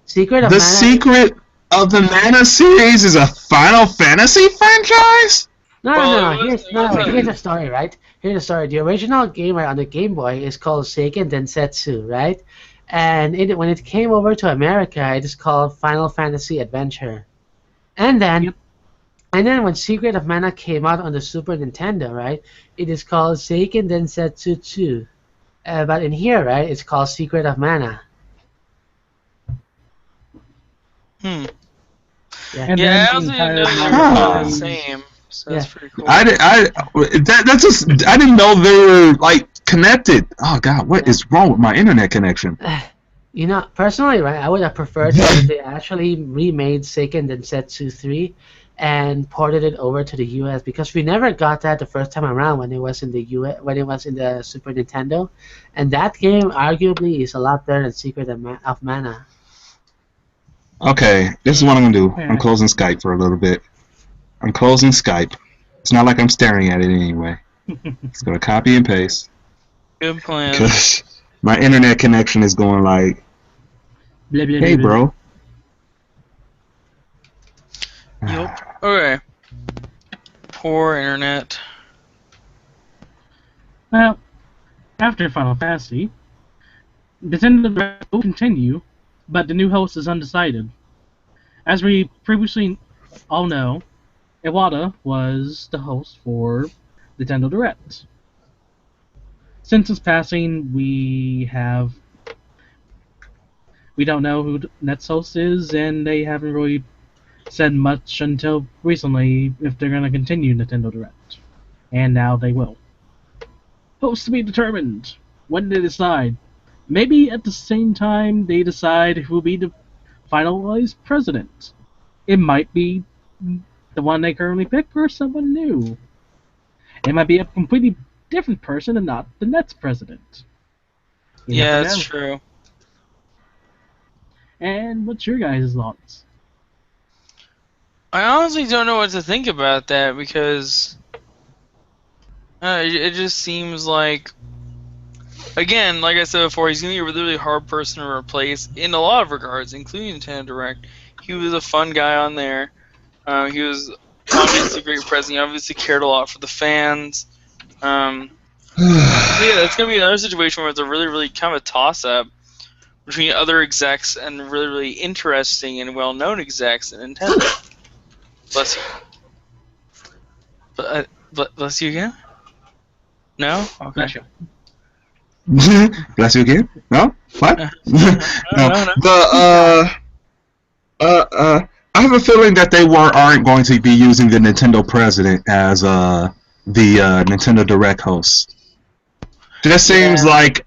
Secret of The Mana. Secret of the Mana series is a Final Fantasy franchise? Well, Here's the story, right? Here's the story. The original game on the Game Boy is called Seiken Densetsu, right? And when it came over to America, it is called Final Fantasy Adventure. And then when Secret of Mana came out on the Super Nintendo, right? It is called Seiken Densetsu 2. But in here, right, it's called Secret of Mana. Hmm. And Yeah, I then also the didn't know they entire were all the series- same. So that's pretty cool. I didn't know they were like connected. Oh god, what is wrong with my internet connection? You know, personally, right, I would have preferred if they actually remade Seiken Densetsu 3 and ported it over to the US because we never got that the first time around when it was in the the Super Nintendo, and that game arguably is a lot better than Secret of Mana. Okay, this is what I'm gonna do. Yeah. I'm closing Skype for a little bit. I'm closing Skype. It's not like I'm staring at it anyway. It's gonna copy and paste Good plan. because my internet connection is going like, Blah, blah, hey, blah, blah. bro. Yup. Okay. Poor internet. Well, after Final Fantasy, Nintendo Direct will continue, but the new host is undecided. As we previously all know, Iwata was the host for Nintendo Direct. Since his passing, we don't know who the next host is, and they haven't really said much until recently if they're going to continue Nintendo Direct. And now they will. Host to be determined. When they decide. Maybe at the same time they decide who will be the finalized president. It might be the one they currently pick or someone new. It might be a completely different person and not the next president. You Yeah, never that's know. true. And what's your guys' thoughts? I honestly don't know what to think about that because it just seems like, again, like I said before, he's going to be a really hard person to replace in a lot of regards, including Nintendo Direct. He was a fun guy on there. He was obviously a great president. He obviously cared a lot for the fans. Yeah, it's gonna be another situation where it's a really, really kind of a toss-up between other execs and really, really interesting and well-known execs at Nintendo. Bless you. Bless you again? No? Okay. Bless you. Bless you again? No? What? No. I have a feeling that they aren't going to be using the Nintendo president as the Nintendo Direct host. It just seems like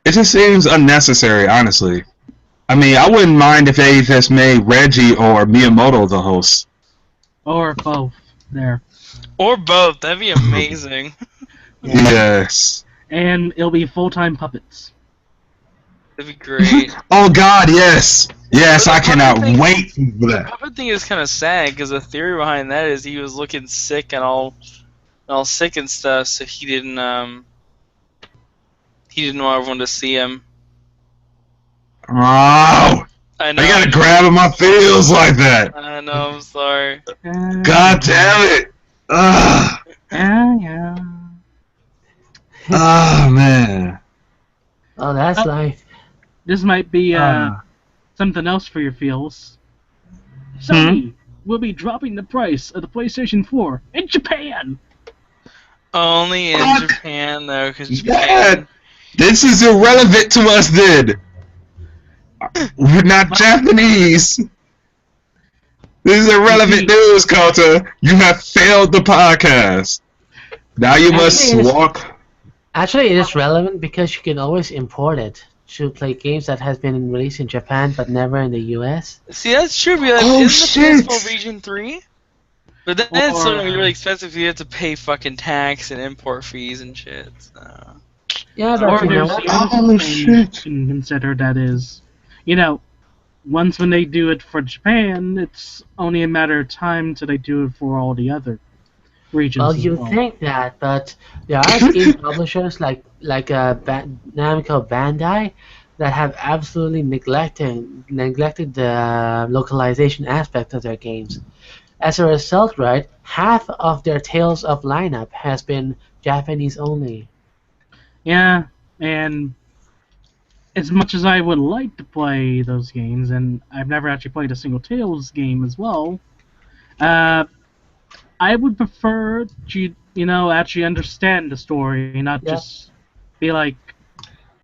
it just seems unnecessary, honestly. I mean, I wouldn't mind if they just made Reggie or Miyamoto the host. Or both. There. Or both. That'd be amazing. Yes. And it'll be full-time puppets. That'd be great. Oh God, yes. Yes, But the I cannot puppet thing- wait for The that. puppet thing is kind of sad because the theory behind that is he was looking sick and all sick and stuff, so he didn't want everyone to see him. Oh, I know. I gotta grab at my feels like that. I know. I'm sorry. God damn it. Ugh. Yeah. Oh man. Oh, that's Oh. life. This might be something else for your feels. Hmm? Sony will be dropping the price of the PlayStation 4 in Japan. Only in What? Japan though, because Yeah. Japan. This is irrelevant to us then. We're not Japanese. This is irrelevant news, Kota. You have failed the podcast. Now you must Actually, it's- walk. Actually, it is relevant because you can always import it to play games that has been released in Japan but never in the US. See, that's true. But like, Oh, isn't shit. the PS4 Region 3? But then it's still gonna be really expensive if you have to pay fucking tax and import fees and shit. So. Yeah, Or but you know there's what? the other Holy thing shit. you can consider that is, once when they do it for Japan, it's only a matter of time till they do it for all the other regions. Well, as you well. think that, but there are game publishers like Namco Bandai that have absolutely neglected the localization aspect of their games. As a result, right, half of their Tales of lineup has been Japanese only. Yeah, and as much as I would like to play those games, and I've never actually played a single Tales game as well, I would prefer to, actually understand the story, not Yeah. just be like,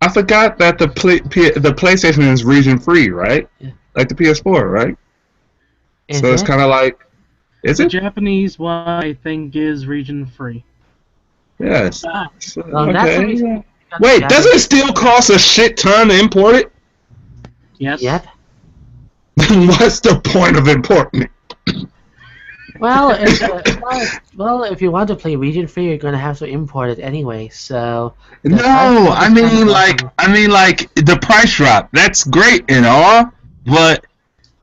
I forgot that the PlayStation is region free, right? Yeah. Like the PS4, right? Is So it's it? kind of like, is the it? Japanese one, I think, is region free. Yes. Ah, So, Well, that's the okay. reason. Wait, doesn't it still cost a shit ton to import it? yes. Yep. Then what's the point of importing it? Well, if you want to play region free, you're gonna have to import it anyway. So No, I mean like the price drop. That's great and all, but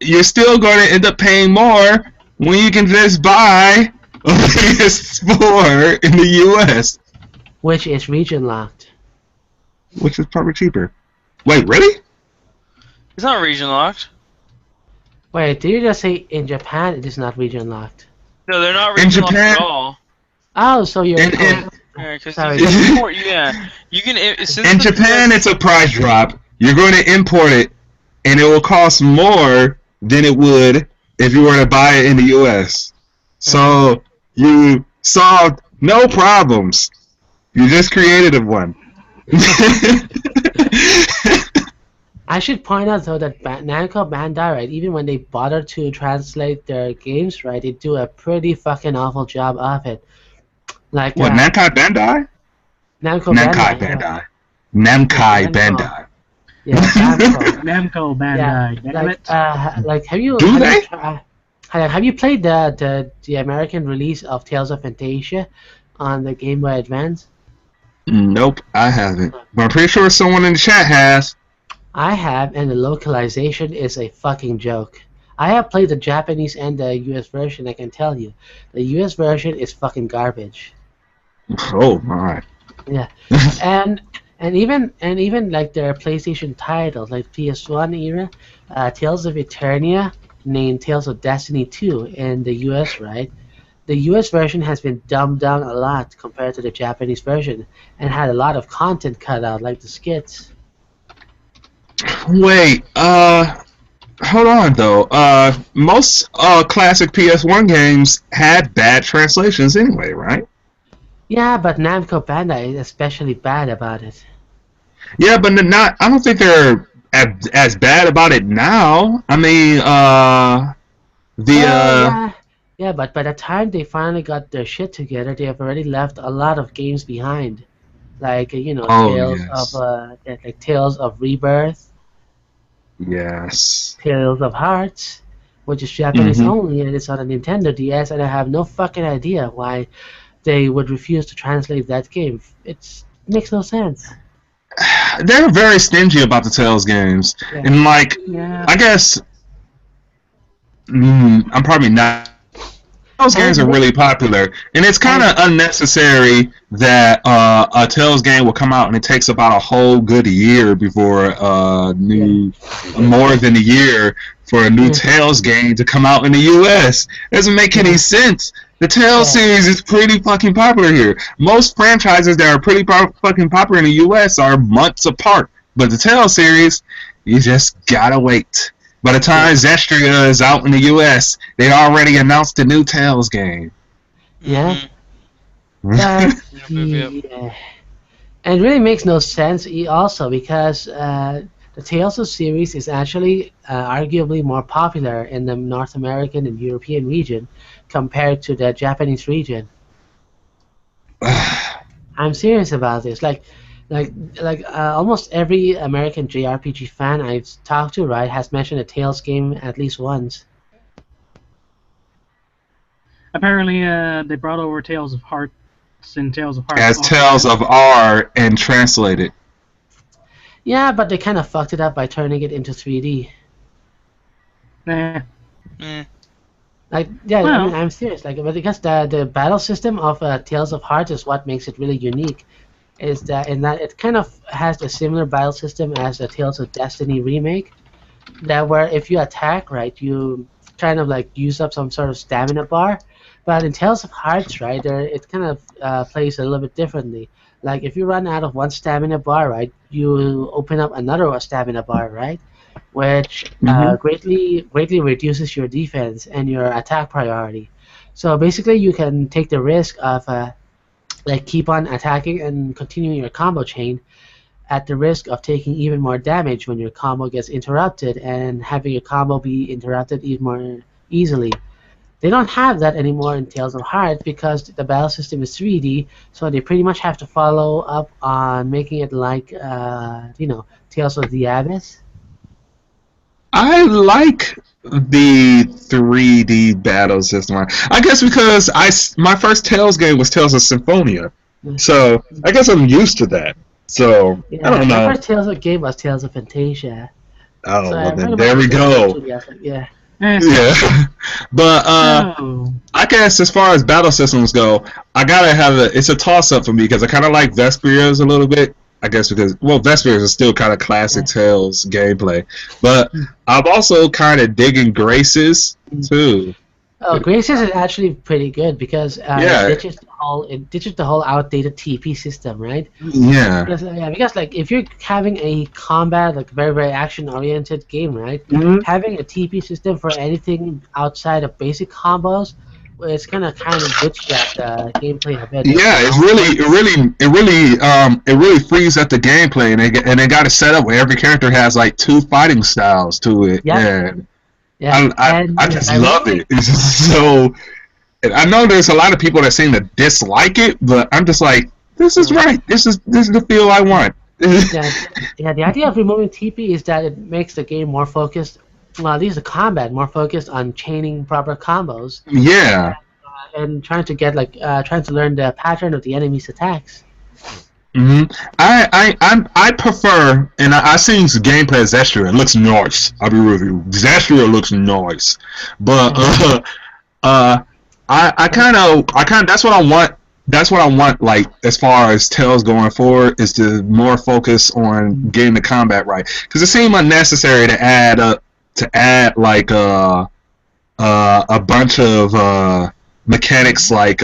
you're still going to end up paying more when you can just buy a PS4 in the US, which is region locked. which is probably cheaper. Wait, really? It's not region locked. Wait, did you just say in Japan it is not region locked? No, they're not In region locked Japan- at all. Oh, so you're. In- Yeah, because Sorry. you can import. Yeah, you can. Since In the Japan, PS it's a price drop. You're going to import it, and it will cost more than it would if you were to buy it in the US. So you solved no problems. You just created a one. I should point out though that Namco Bandai, right, even when they bother to translate their games, right, they do a pretty fucking awful job of it. Like What, Namkai Bandai? Namco Namkai Bandai. Bandai. Namkai Namco. Bandai. Yeah, Namco. Namco Yeah, Bandai. Damn it. like have you Do have they? you have you played the American release of Tales of Fantasia on the Game Boy Advance? Nope, I haven't. But I'm pretty sure someone in the chat has. I have, and the localization is a fucking joke. I have played the Japanese and the US version, I can tell you. The US version is fucking garbage. Oh my. And And even like their PlayStation titles, like PS1 era, Tales of Eternia, named Tales of Destiny 2 in the US, right? The US version has been dumbed down a lot compared to the Japanese version, and had a lot of content cut out, like the skits. Wait, hold on though. Most classic PS1 games had bad translations anyway, right? Yeah, but Namco Bandai is especially bad about it. Yeah, but not. I don't think they're as bad about it now. I mean, the Yeah, but by the time they finally got their shit together, they have already left a lot of games behind, like oh Tales of yes, Tales of Rebirth, yes. Tales of Hearts, which is Japanese Hmm. only, and it's on a Nintendo DS, and I have no fucking idea why they would refuse to translate that game. It makes no sense. They're very stingy about the Tales games, Yeah, and like, Yeah. I guess I'm probably not. Those and games are really popular, and it's kind and of unnecessary that a Tales game will come out and it takes about a whole good year before yeah, more than a year for a new yeah, Tales game to come out in the U.S. Doesn't make any yeah, sense. The Tales yeah, series is pretty fucking popular here. Most franchises that are pretty fucking popular in the U.S. are months apart, but the Tales series, you just gotta wait. By the yeah, time Zestria is out in the US, they already announced a new Tales game. yeah. Mm-hmm. But Yep, yep, yep. yeah. And it really makes no sense also because the Tales of series is actually arguably more popular in the North American and European region compared to the Japanese region. I'm serious about this. Like, almost every American JRPG fan I've talked to, right, has mentioned a Tales game at least once. Apparently, they brought over Tales of Hearts and Tales of Hearts. As Tales of R and translated. Yeah, but they kind of fucked it up by turning it into 3D. Nah. Mm. Like, yeah, I Well, mean, I'm serious. Like, but because the battle system of Tales of Hearts is what makes it really unique. Is that in that it kind of has a similar battle system as the Tales of Destiny remake. That where if you attack, right, you kind of like use up some sort of stamina bar. But in Tales of Hearts, right, it kind of plays a little bit differently. Like if you run out of one stamina bar, right, you open up another stamina bar, right, which Hmm. greatly reduces your defense and your attack priority. So basically, you can take the risk of like keep on attacking and continuing your combo chain at the risk of taking even more damage when your combo gets interrupted and having your combo be interrupted even more easily. They don't have that anymore in Tales of Hearts because the battle system is 3D, so they pretty much have to follow up on making it like, Tales of the Abyss. I like the 3D battle system. I guess because my first Tales game was Tales of Symphonia, so I guess I'm used to that. So I Yeah, don't my know. first Tales of game was Tales of Fantasia. Oh So well, I then pretty there much we played those go. two together. Yeah. eh. Yeah, but Oh. I guess as far as battle systems go, I gotta have it's a toss up for me because I kind of like Vesperia's a little bit. I guess because Vesperia's is still kind of classic Yeah. Tales gameplay, but I'm also kind of digging Grace's too. Oh, Gracious is actually pretty good because Yeah, it ditches the whole outdated TP system, right? yeah. Because like if you're having a combat like very action oriented game, right? Mhm. Having a TP system for anything outside of basic combos, well, it's gonna kind of ditch that gameplay a bit. Yeah, it really frees up the gameplay, and they got it set up where every character has like two fighting styles to it. Yeah, And yeah, I just I love really it. It's just so. And I know there's a lot of people that seem to dislike it, but I'm just like, this is right. This is the feel I want. yeah, yeah. The idea of removing TP is that it makes the game more focused. Well, at least the combat more focused on chaining proper combos Yeah. and trying to learn the pattern of the enemy's attacks. hmm I prefer, and I've seen some gameplay of Zestria. It looks nice. I'll be real with you. Zestria looks nice, but I kind of that's what I want that's what I want. Like as far as Tales going forward, is to more focus on getting the combat right. Because it seemed unnecessary to add like a bunch of mechanics like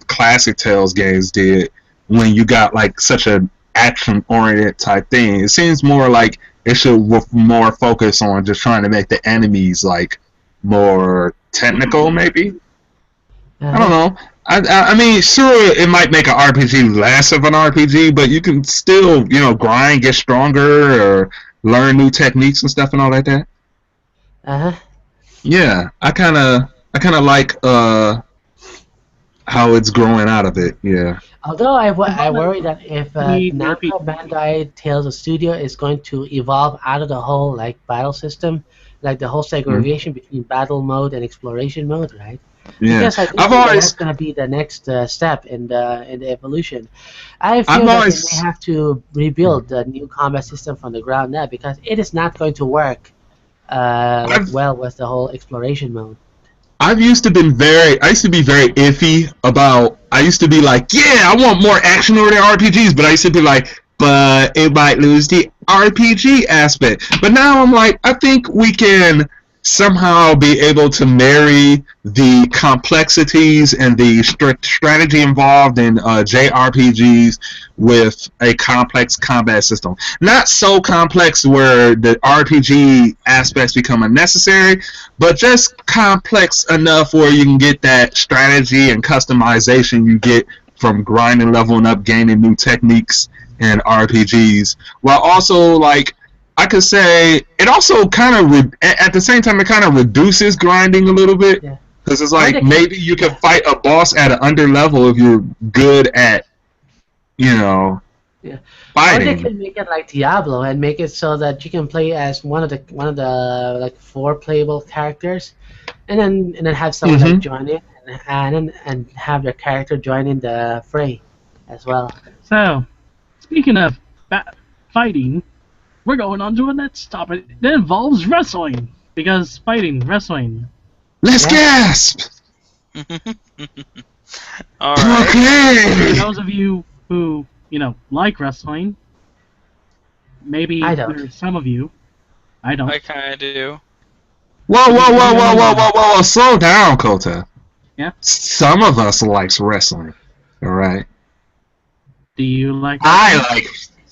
classic Tales games did when you got like such an action oriented type thing. It seems more like it should more focus on just trying to make the enemies like more technical, maybe. I don't know. I mean, sure, it might make an RPG less of an RPG, but you can still, grind, get stronger, or learn new techniques and stuff and all like that. Yeah, I kind of like how it's growing out of it. Yeah. Although I worry that if Namco Bandai Tales of Studio is going to evolve out of the whole like battle system, like the whole segregation between battle mode and exploration mode, right? Yeah. Because I think that's going to be the next step in the evolution. I feel that they may have to rebuild the new combat system from the ground up because it is not going to work well with the whole exploration mode. I used to be very iffy about. I used to be like, yeah, I want more action-oriented RPGs, but I used to be like, but it might lose the RPG aspect. But now I'm like, I think we can somehow be able to marry the complexities and the strategy involved in JRPGs with a complex combat system. Not so complex where the RPG aspects become unnecessary, but just complex enough where you can get that strategy and customization you get from grinding, leveling up, gaining new techniques in RPGs, while also like I could say it also kind of at the same time it kind of reduces grinding a little bit because it's like maybe you can fight a boss at an under level if you're good at fighting. Or they can make it like Diablo and make it so that you can play as one of the like 4 playable characters, and then have someone like join in and have their character join in the fray as well. So, speaking of fighting. We're going on to a next topic that involves wrestling. Because wrestling. Let's gasp! Alright. Okay! For those of you who, like wrestling, maybe there's some of you. I don't. I kinda do. Whoa, slow down, Kota. Yeah? Some of us likes wrestling. Alright? Do you like wrestling? I like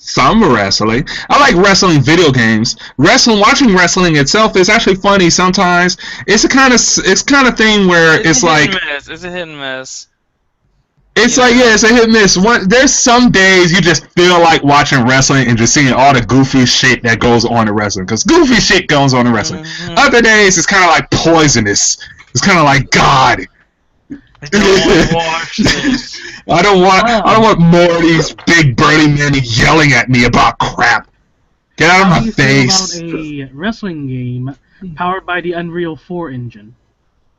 some wrestling. I like wrestling video games. Watching wrestling itself is actually funny sometimes. It's kind of thing where it's like it's a hit and miss. It's like it's a hit and miss. There's some days you just feel like watching wrestling and just seeing all the goofy shit that goes on in wrestling because goofy shit goes on in wrestling. Other days it's kind of like poisonous. It's kind of like God. I don't want to watch this. I don't want more of these big burly men yelling at me about crap. Get out of my face. How do you feel about a wrestling game powered by the Unreal 4 engine?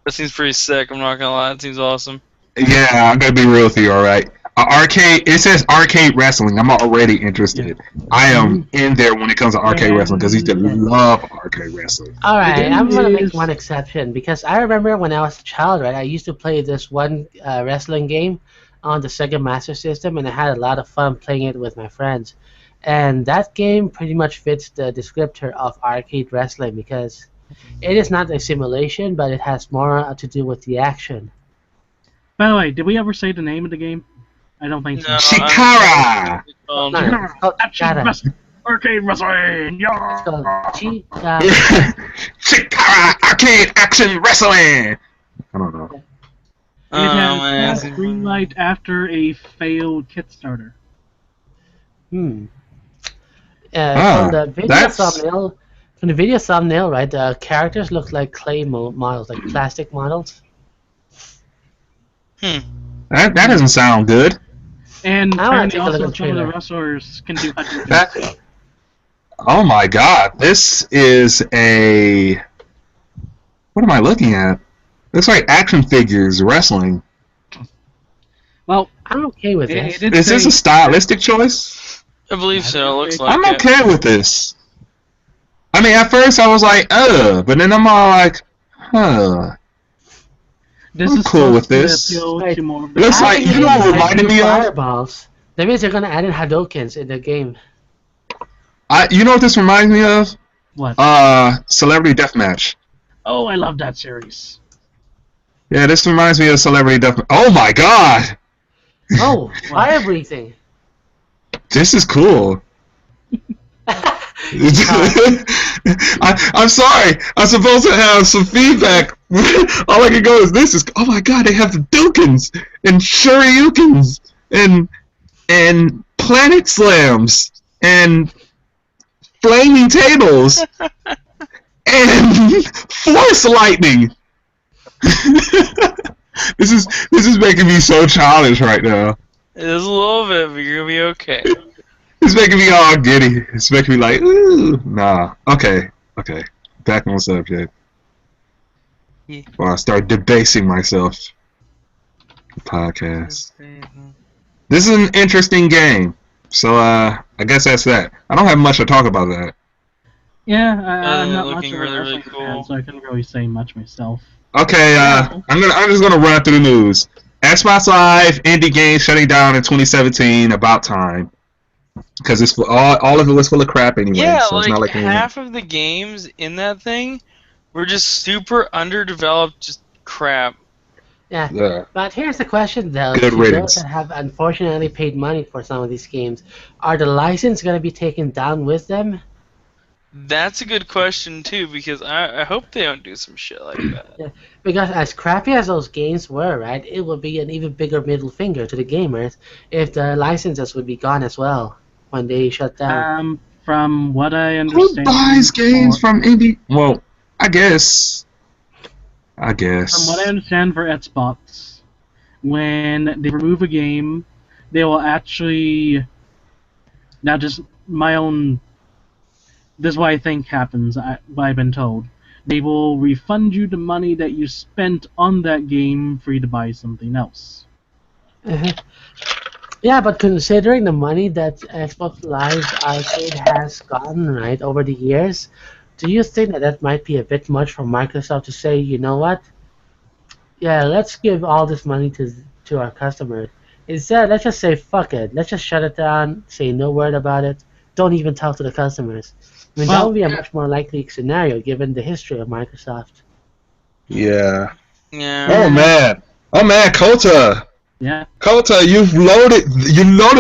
That seems pretty sick. I'm not gonna lie. It seems awesome. Yeah, I'm gonna be real with you. All right. It says arcade wrestling. I'm already interested. Yeah. I am in there when it comes to arcade wrestling because I used to love arcade wrestling. All right, I'm gonna make one exception because I remember when I was a child, right? I used to play this one wrestling game on the Sega Master System, and I had a lot of fun playing it with my friends. And that game pretty much fits the descriptor of arcade wrestling because it is not a simulation, but it has more to do with the action. By the way, did we ever say the name of the game? I don't think so. No, Chikara! Arcade wrestling! Yeah! Chikara! Arcade action wrestling! I don't know. It has green light after a failed Kickstarter. From the video thumbnail, right? The characters look like clay models, like plastic models. That doesn't sound good. And apparently also some of the wrestlers can do that. Oh my God! This is a. What am I looking at? Looks like action figures wrestling. Well, I'm okay with this. Is this a stylistic choice? I believe so. It looks like I'm okay with this. I mean, at first I was like, but then I'm all like, huh. This I'm is cool with supposed to this. appeal Right. to more. Looks like, Adding you know what in reminded me of? fireballs. That means they're gonna add in Hadokens in the game. You know what this reminds me of? What? Celebrity Deathmatch. Oh, I love that series. Yeah, this reminds me of Celebrity Deathmatch. Oh my god! Oh, fire breathing. This is cool. I'm sorry. I'm supposed to have some feedback. All I can go is this is. Oh my god! They have the Dukins and Shoryukens and Planet Slams and flaming tables and Force Lightning. This is making me so childish right now. It is a little bit, but you're gonna be okay. It's making me all giddy. It's making me like, ooh, nah. Okay. Back on subject. Yeah. Before I start debasing myself. Podcast. This is an interesting game. So, I guess that's that. I don't have much to talk about that. Yeah, I'm not much looking of a really, wrestling really fan, cool. so I couldn't really say much myself. Okay, I'm just gonna run through the news. Xbox Live indie games shutting down in 2017. About time. Because it's all of it was full of crap anyway. Yeah, so it's not like half of the games in that thing were just super underdeveloped, just crap. Yeah. Yeah. But here's the question though. Good To ratings. those that have unfortunately paid money for some of these games, are the license gonna be taken down with them? That's a good question too, because I hope they don't do some shit like that. Because as crappy as those games were, right, it would be an even bigger middle finger to the gamers if the licenses would be gone as well when they shut down. From what I Who understand, buys games from indie? Well, I guess. From what I understand for Xbox, when they remove a game, they will actually. Now, just my own. This is what I think happens. What I've been told. They will refund you the money that you spent on that game for you to buy something else. Yeah, but considering the money that Xbox Live Arcade has gotten, right, over the years, do you think that might be a bit much for Microsoft to say, you know what? Yeah, let's give all this money to our customers. Instead, let's just say, fuck it. Let's just shut it down, say no word about it, don't even talk to the customers. I mean, that Well, would be a much more likely scenario given the history of Microsoft. Yeah. Yeah. Oh man, Kota. Yeah. Kota, you loaded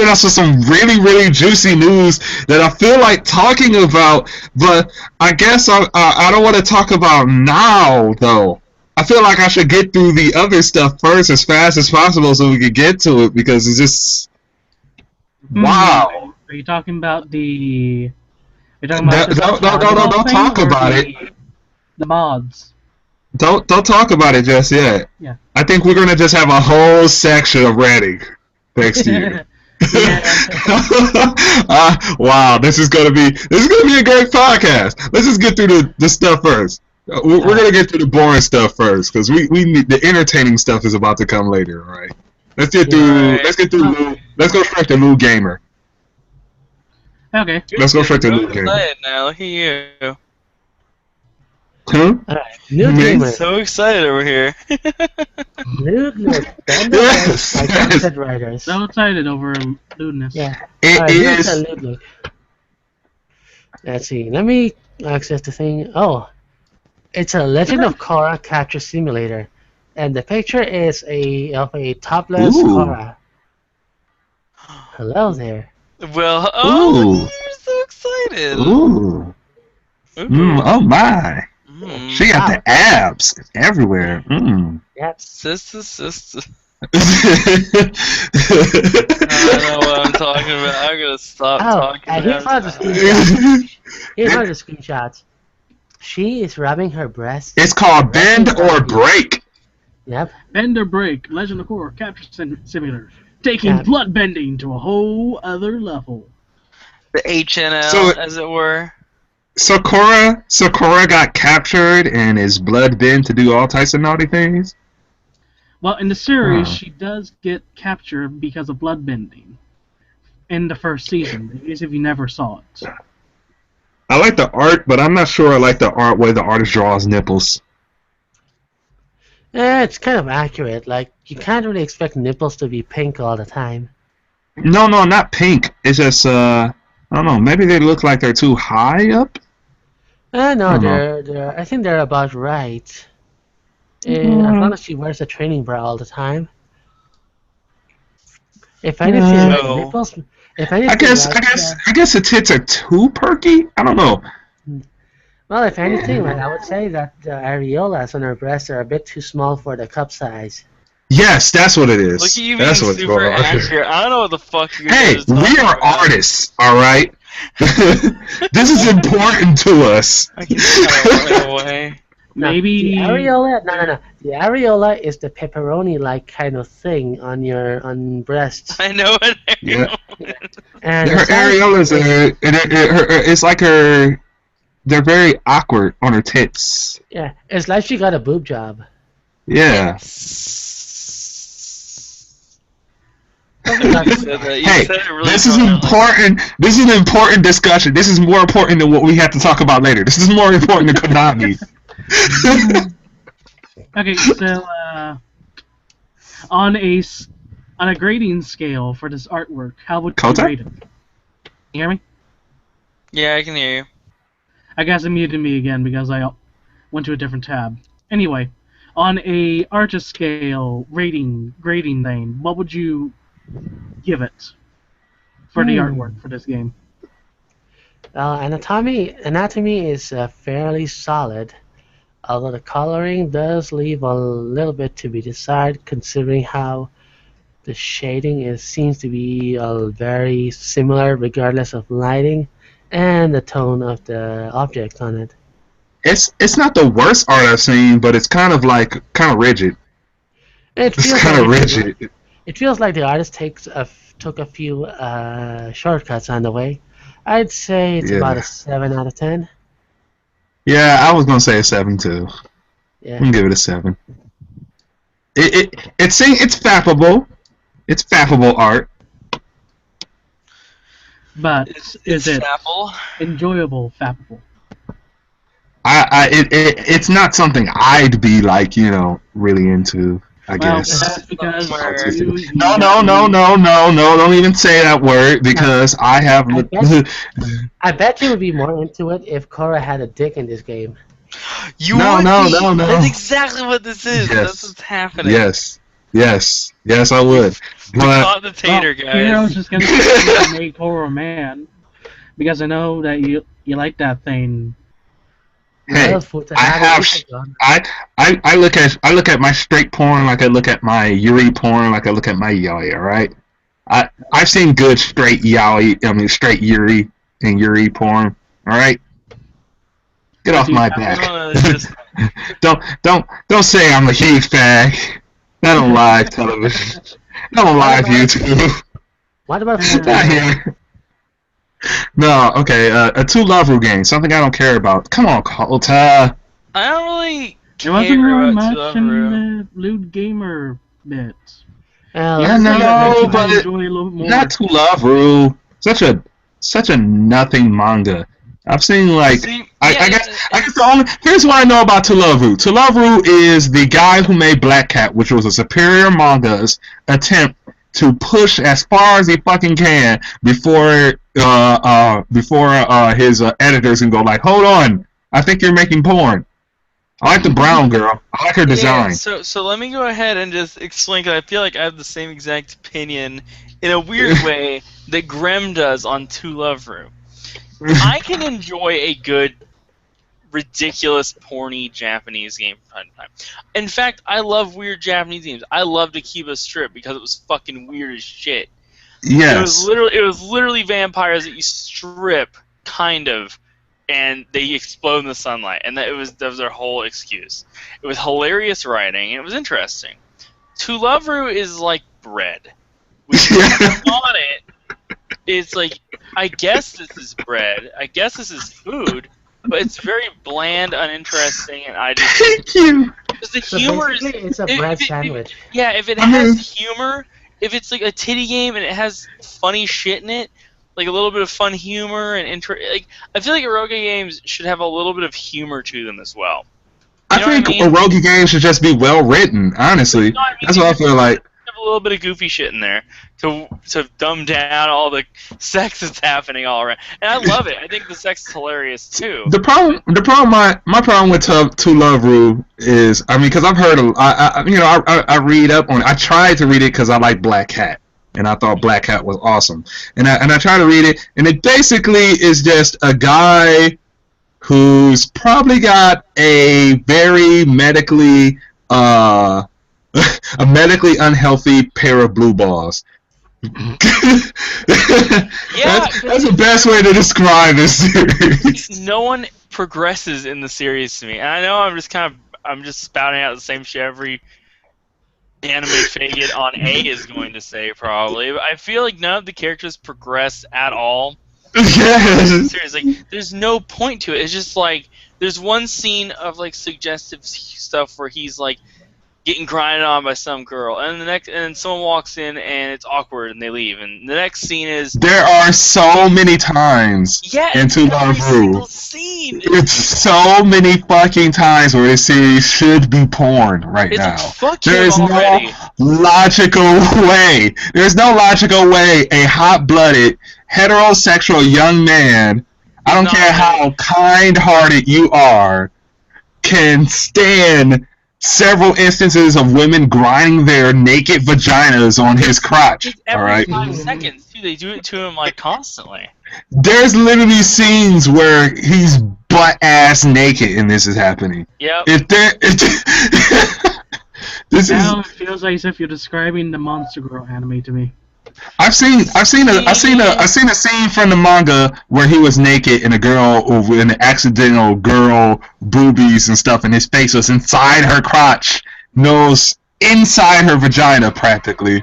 us with some really, really juicy news that I feel like talking about, but I guess I don't want to talk about now, though. I feel like I should get through the other stuff first as fast as possible so we can get to it, because it's just... Wow. Are you talking about the... Don't talk about it. The mods. Don't talk about it just yet. Yeah. I think we're gonna just have a whole section of Reddit thanks to you. Wow, this is gonna be a great podcast. Let's just get through the stuff first. We're gonna get through the boring stuff first, because we need the entertaining stuff is about to come later. All right. Let's go straight to Lou Gamer. Okay. Let's go straight to You're Lou Gamer. excited now. Look at you. Huh? Alright, new Me? gamer. So excited over here. Nude look. Yes, Like yes. content writers. So excited over lewdness. Yeah. It Alright, here's a is. nude look. Let's see. Let me access the thing. Oh. It's a Legend of Korra capture simulator. And the picture is of a topless Ooh. Korra. Hello there. Well, Ooh. you're so excited. Ooh. Oh my. Mm. She got the abs everywhere. Mm. Yep. Sister. I don't know what I'm talking about. I'm gonna stop Oh, talking. and here's about one of the that. screenshots. Here's one of the screenshots. She is rubbing her breast. It's called Bend or Break. Yep. Bend or Break, Legend of Korra Capture Simulator. Taking Yeah. blood bending to a whole other level. The HNL, So- as it were. Sakura got captured and is blood bent to do all types of naughty things. Well, in the series, Huh. she does get captured because of blood bending. In the first season, as if you never saw it. I like the art, but I'm not sure I like the art where the artist draws nipples. It's kind of accurate. Like, you can't really expect nipples to be pink all the time. No, not pink. It's just I don't know. Maybe they look like they're too high up. No, Uh-huh. they're. I think they're about right. As long as she wears a training bra all the time. If anything, like No. nipples. If anything, I guess like, the tits are too perky. I don't know. well, if anything, like I would say that the areolas on her breasts are a bit too small for the cup size. Yes, that's what it is. Look at you That's being what's super going on. accurate. I don't know what the fuck you're Hey, just we talking are about. artists, all right. This is important to us. I can tell right away. No, Maybe the areola. No. The areola is the pepperoni-like kind of thing on your breasts. I know it. Yeah. And Her the size areolas is- are. It's like her. They're very awkward on her tits. Yeah, it's like she got a boob job. Yeah. Something like You said that. You Hey, said it really this is confidently. important. This is an important discussion. This is more important than what we have to talk about later. This is more important than Konami. okay. So on a grading scale for this artwork, how would you Kota? rate it? You hear me? Yeah, I can hear you. I guess it muted me again because I went to a different tab. Anyway, on a artist scale grading thing, what would you give it for the artwork for this game? Anatomy is fairly solid, although the coloring does leave a little bit to be desired, considering how the shading seems to be very similar regardless of lighting and the tone of the objects on it. It's not the worst art I've seen, but it's kind of rigid. It It's feels kind of like rigid. It feels like the artist took a few shortcuts on the way. I'd say it's Yeah. about a 7 out of 10. Yeah, I was gonna say a 7 too. Yeah. I'm gonna give it a 7. It's fappable. It's fappable art. But is it Apple? enjoyable, fappable? It's not something I'd be like, really into. I Well, guess. that's because Somewhere- you No, don't even say that word because I have. I bet you would be more into it if Korra had a dick in this game. You No, would no, be. no, no. That's exactly what this is. Yes. That's what's happening. Yes, I would. But Caught the tater, Well, here I was guys. just gonna say you make horror man because I know that you like that thing. hey, Well, for to I have have. it on. I look at my straight porn like I look at my Yuri porn like I look at my yaoi. All right. I've seen good straight yaoi. I mean straight Yuri and Yuri porn. All right. Get off my back. Just, Don't say I'm a huge fag. Not on live television. Not on live YouTube. What about Not here. No, okay. A two Lovru game. Something I don't care about. Come on, Kota. I don't really There wasn't care really about much in Subaru. the lewd gamer bit. Well, Yeah, let's no, say I that- but enjoy a little more. Not to Lovru. Such a nothing manga. I've seen like. See, I yeah, guess the only here's what I know about Tulovru. Tulovru is the guy who made Black Cat, which was a superior manga's attempt to push as far as he fucking can before his editors can go like, hold on, I think you're making porn. I like the brown girl. I like her design. Yeah, so let me go ahead and just explain, because I feel like I have the same exact opinion in a weird way that Grem does on To Love Room. I can enjoy a good, ridiculous, porny Japanese game from time to time. In fact, I love weird Japanese games. I loved Akiba Strip because it was fucking weird as shit. Yes. It was literally vampires that you strip, kind of, and they explode in the sunlight, and that was their whole excuse. It was hilarious writing, and it was interesting. To Loveru is like bread. When you on it, it's like, I guess this is bread, I guess this is food, but it's very bland, uninteresting, and I just Thank you. because the So humor is basically, it's a bread sandwich. yeah, if it I mean- has humor, if it's like a titty game and it has funny shit in it, like a little bit of fun humor and like I feel like eroge games should have a little bit of humor to them as well. I You know think what I mean? a Rogi game should just be well written. Honestly, No, I mean, that's what I feel like. have a little bit of goofy shit in there to dumb down all the sex that's happening all around, and I love it. I think the sex is hilarious too. The problem, my problem with To Love Ru is, I mean, because I've heard, I read up on it. I tried to read it because I like Black Cat, and I thought Black Cat was awesome, and I tried to read it, and it basically is just a guy who's probably got a very medically a medically unhealthy pair of blue balls. That's the best way to describe this series. No one progresses in the series to me, and I know I'm just spouting out the same shit every anime faggot on A is going to say probably, but I feel like none of the characters progress at all. Yes. Seriously, there's no point to it. It's just like there's one scene of like suggestive stuff where he's like getting grinded on by some girl, and and someone walks in and it's awkward and they leave, and the next scene is There are so many times in To Love Ru. Scene. It's so many fucking times where this series should be porn right It's now. fuck There him is already. no logical way. There's no logical way a hot-blooded, heterosexual young man, I don't care how kind-hearted you are, can stand several instances of women grinding their naked vaginas on his crotch. It's every Alright? 5 seconds too. They do it to him like constantly. There's literally scenes where he's butt-ass naked and this is happening. Yep. This is... Now it feels like as if you're describing the Monster Girl anime to me. I've seen a scene from the manga where he was naked and a girl with an accidental girl boobies and stuff, and his face was inside her crotch, nose inside her vagina practically.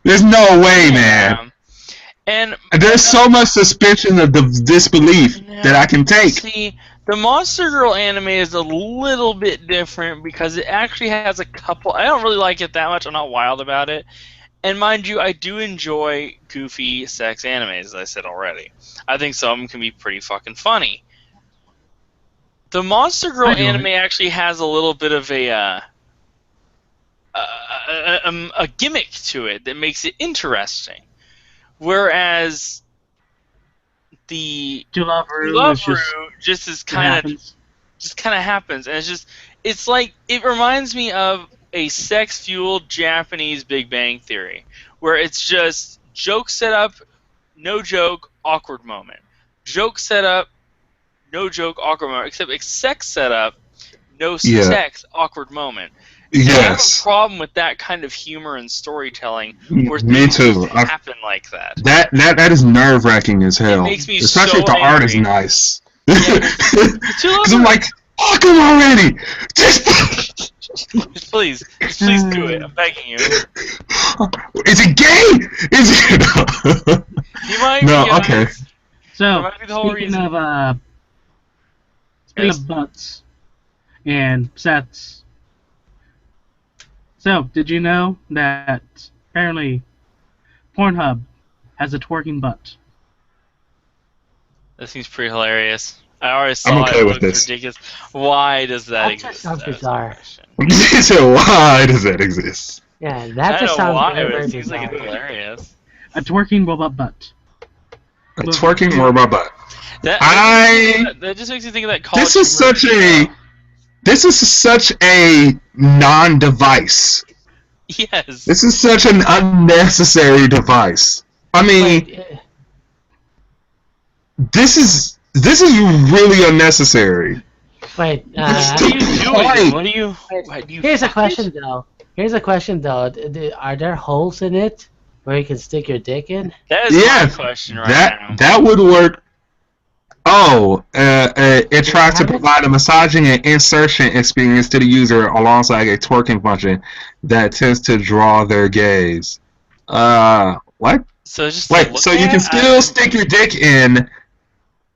There's no way, man. And there's so much suspension of disbelief that I can take. See, the Monster Girl anime is a little bit different because it actually has a couple. I don't really like it that much. I'm not wild about it. And mind you, I do enjoy goofy sex animes, as I said already. I think some of them can be pretty fucking funny. The Monster Girl anime actually has a little bit of a gimmick to it that makes it interesting. Whereas the To Love Ru just is kind of happens, and it's like it reminds me of a sex-fueled Japanese Big Bang Theory, where it's just joke set up, no joke, awkward moment. Joke set up, no joke, awkward moment. Except sex set up, no sex, awkward moment. Yes. I have a problem with that kind of humor and storytelling. Where Me too. Happen like that. That is nerve-wracking as hell. It makes me especially so if the art is angry. nice. Yeah, Because I'm like, fuck him already. Just please do it. I'm begging you. Is it gay? Is it? You might No, be, okay. So, might be the whole speaking reason. of butts and sets. So, did you know that apparently Pornhub has a twerking butt? That seems pretty hilarious. I already saw I'm okay it. with It looks this. ridiculous. Why does that That just exist? sounds That's bizarre. the question. So why does that exist? Yeah, I that don't just know sounds why, very, but very it seems like bizarre. it's hilarious. A twerking robot butt. A twerking or my butt? That just makes me think of that college. This is such a non-device. Yes. This is such an unnecessary device. I mean, Wait, this is really unnecessary. wait, What are you doing? What do you? here's a fuck question it? though. Are there holes in it where you can stick your dick in? That is Yeah, my question right now. that would work. Oh, it tries to provide a massaging and insertion experience to the user alongside a twerking function that tends to draw their gaze. What? So just Wait, so you can still stick your dick in.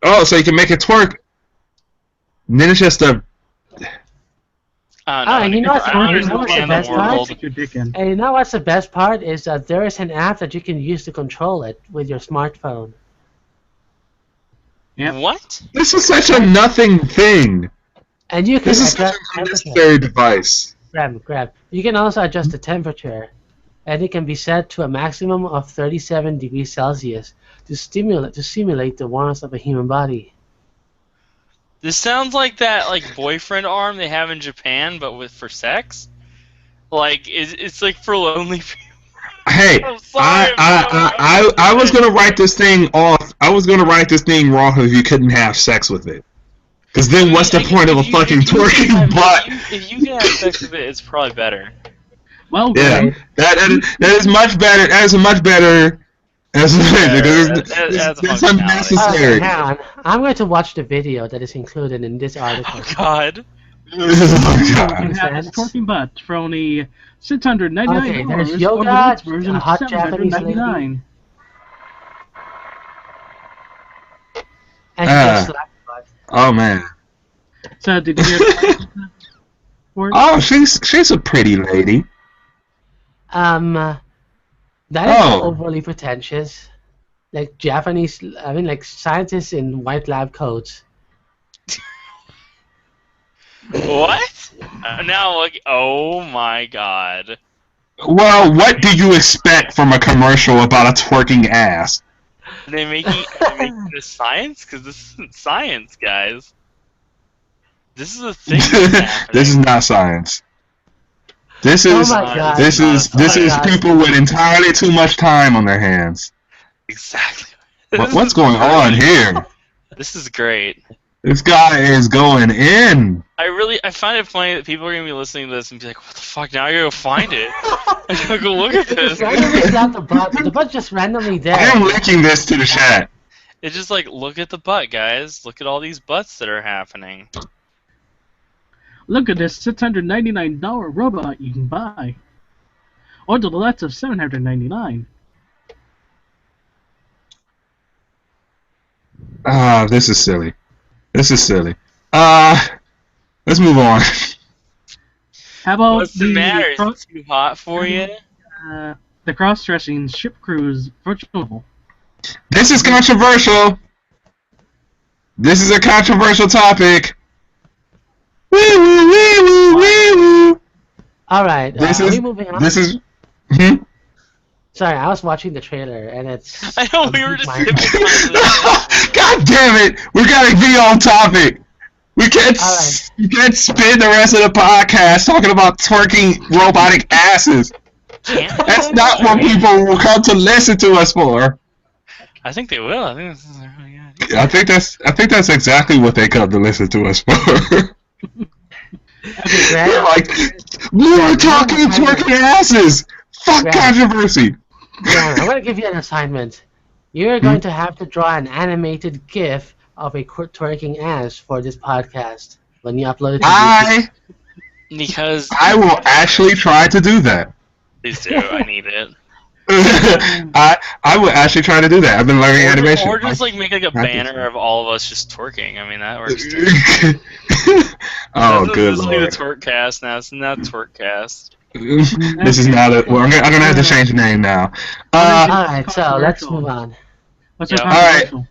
Oh, so you can make it twerk. And then it's just a. You know what's the best part? Stick your dick in. And you know what's the best part is that there is an app that you can use to control it with your smartphone. Yep. What? This is such a nothing thing. And you can This is such adjust an temperature. unnecessary device. Grab. You can also adjust the temperature, and it can be set to a maximum of 37 degrees Celsius to simulate the warmth of a human body. This sounds like that boyfriend arm they have in Japan, but for sex. Like it's like for lonely people. Hey, I'm sorry, I was gonna write this thing off. I was gonna write this thing wrong if you couldn't have sex with it. Because then what's the point of a fucking twerking butt? If you can have sex with it, it's probably better. Well, Yeah, Greg, that is much better. That is much better. That's That's unnecessary. Hang on. I'm going to watch the video that is included in this article. Oh God. Oh, you God. can have this twerking butt for only $699 Okay, there's or yoga, the deluxe version a of hot Japanese lady. $799. And Ah. just slap the butt. Oh man. So did you get for it? Oh, she's a pretty lady. That is Oh. overly pretentious. Like Japanese, I mean, like scientists in white lab coats. What? Now look. Oh my God. Well, what do you expect from a commercial about a twerking ass? Are they making this science? Because this isn't science, guys. This is a thing. That's happening. This is not science. This Oh is my God. this is Oh my God. people with entirely too much time on their hands. Exactly. What's going on here? This is great. This guy is going in. I find it funny that people are gonna be listening to this and be like, "What the fuck? Now I gotta go find it. I gotta go look at this." Just randomly slap the butt. The butt's just randomly there. I am linking this to the chat. It's just like, look at the butt, guys. Look at all these butts that are happening. Look at this $699 robot you can buy. Or the deluxe of $799. Ah, this is silly. This is silly. Let's move on. How about What's the matter? Is it too hot for you? the cross-dressing ship cruise virtual? This is controversial. This is a controversial topic. Woo woo woo woo woo woo. All right. This are is we moving on? this is. Hmm? Sorry, I was watching the trailer and it's. I know we were just. God damn it! We gotta be on topic. We can't. All right. You can't spend the rest of the podcast talking about twerking robotic asses. That's not what people will come to listen to us for. I think they will. I think this is a really good idea. I think that's exactly what they come to listen to us for. Okay, Greg. They're like, we're talking twerking asses. Fuck Greg. controversy. Yeah, I'm gonna give you an assignment. You're going to have to draw an animated GIF of a twerking ass for this podcast when you upload it to YouTube. Because I will actually try to do that. please do. I need it. I will actually try to do that. I've been learning animation. Or just like make like a Practice. banner of all of us just twerking. I mean that works too. Oh, good This will be lord. the twerkcast now. It's not twerkcast. This is not a. Well, I'm gonna have to change the name now. Alright, so let's move on. What's Yeah. our Alright. controversial?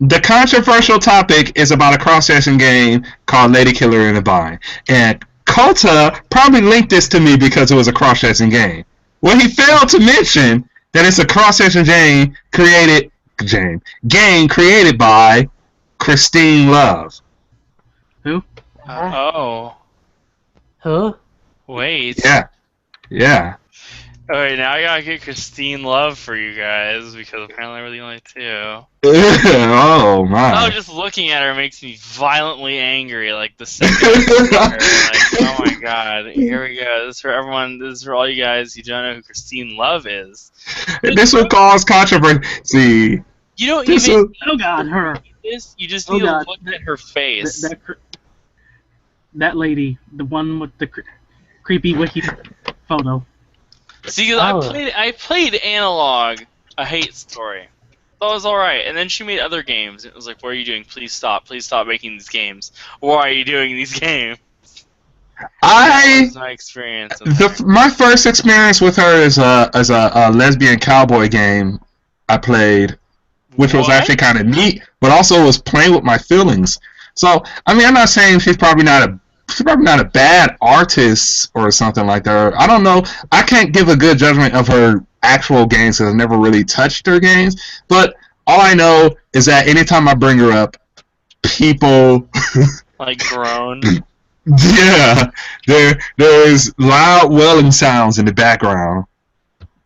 The controversial topic is about a cross-dressing game called Lady Killer in the Bind. And Kota probably linked this to me because it was a cross-dressing game. Well, he failed to mention that it's a cross-dressing game created by Christine Love. Who? Oh, Who? wait. Yeah. Alright, now I gotta get Christine Love for you guys because apparently we're the only two. Oh my. Oh, just looking at her makes me violently angry. Like the second I see her, like, oh my god, here we go. This is for everyone. This is for all you guys who don't know who Christine Love is. This will cause controversy. You don't This even will- need Oh God, her. this. You just Oh, need God. to look at her face. That lady, the one with the creepy wiki photo. See, 'cause Oh. I played Analog, A Hate Story. That was alright. And then she made other games. It was like, what are you doing? Please stop making these games. Why are you doing these games? That was my experience with her. My first experience with her is a lesbian cowboy game I played, which was What? actually kind of neat, but also was playing with my feelings. So I mean, I'm not saying she's probably not a bad artist or something like that. I don't know. I can't give a good judgment of her actual games because I've never really touched her games. But all I know is that anytime I bring her up, people Like groan. yeah, there's loud wailing sounds in the background.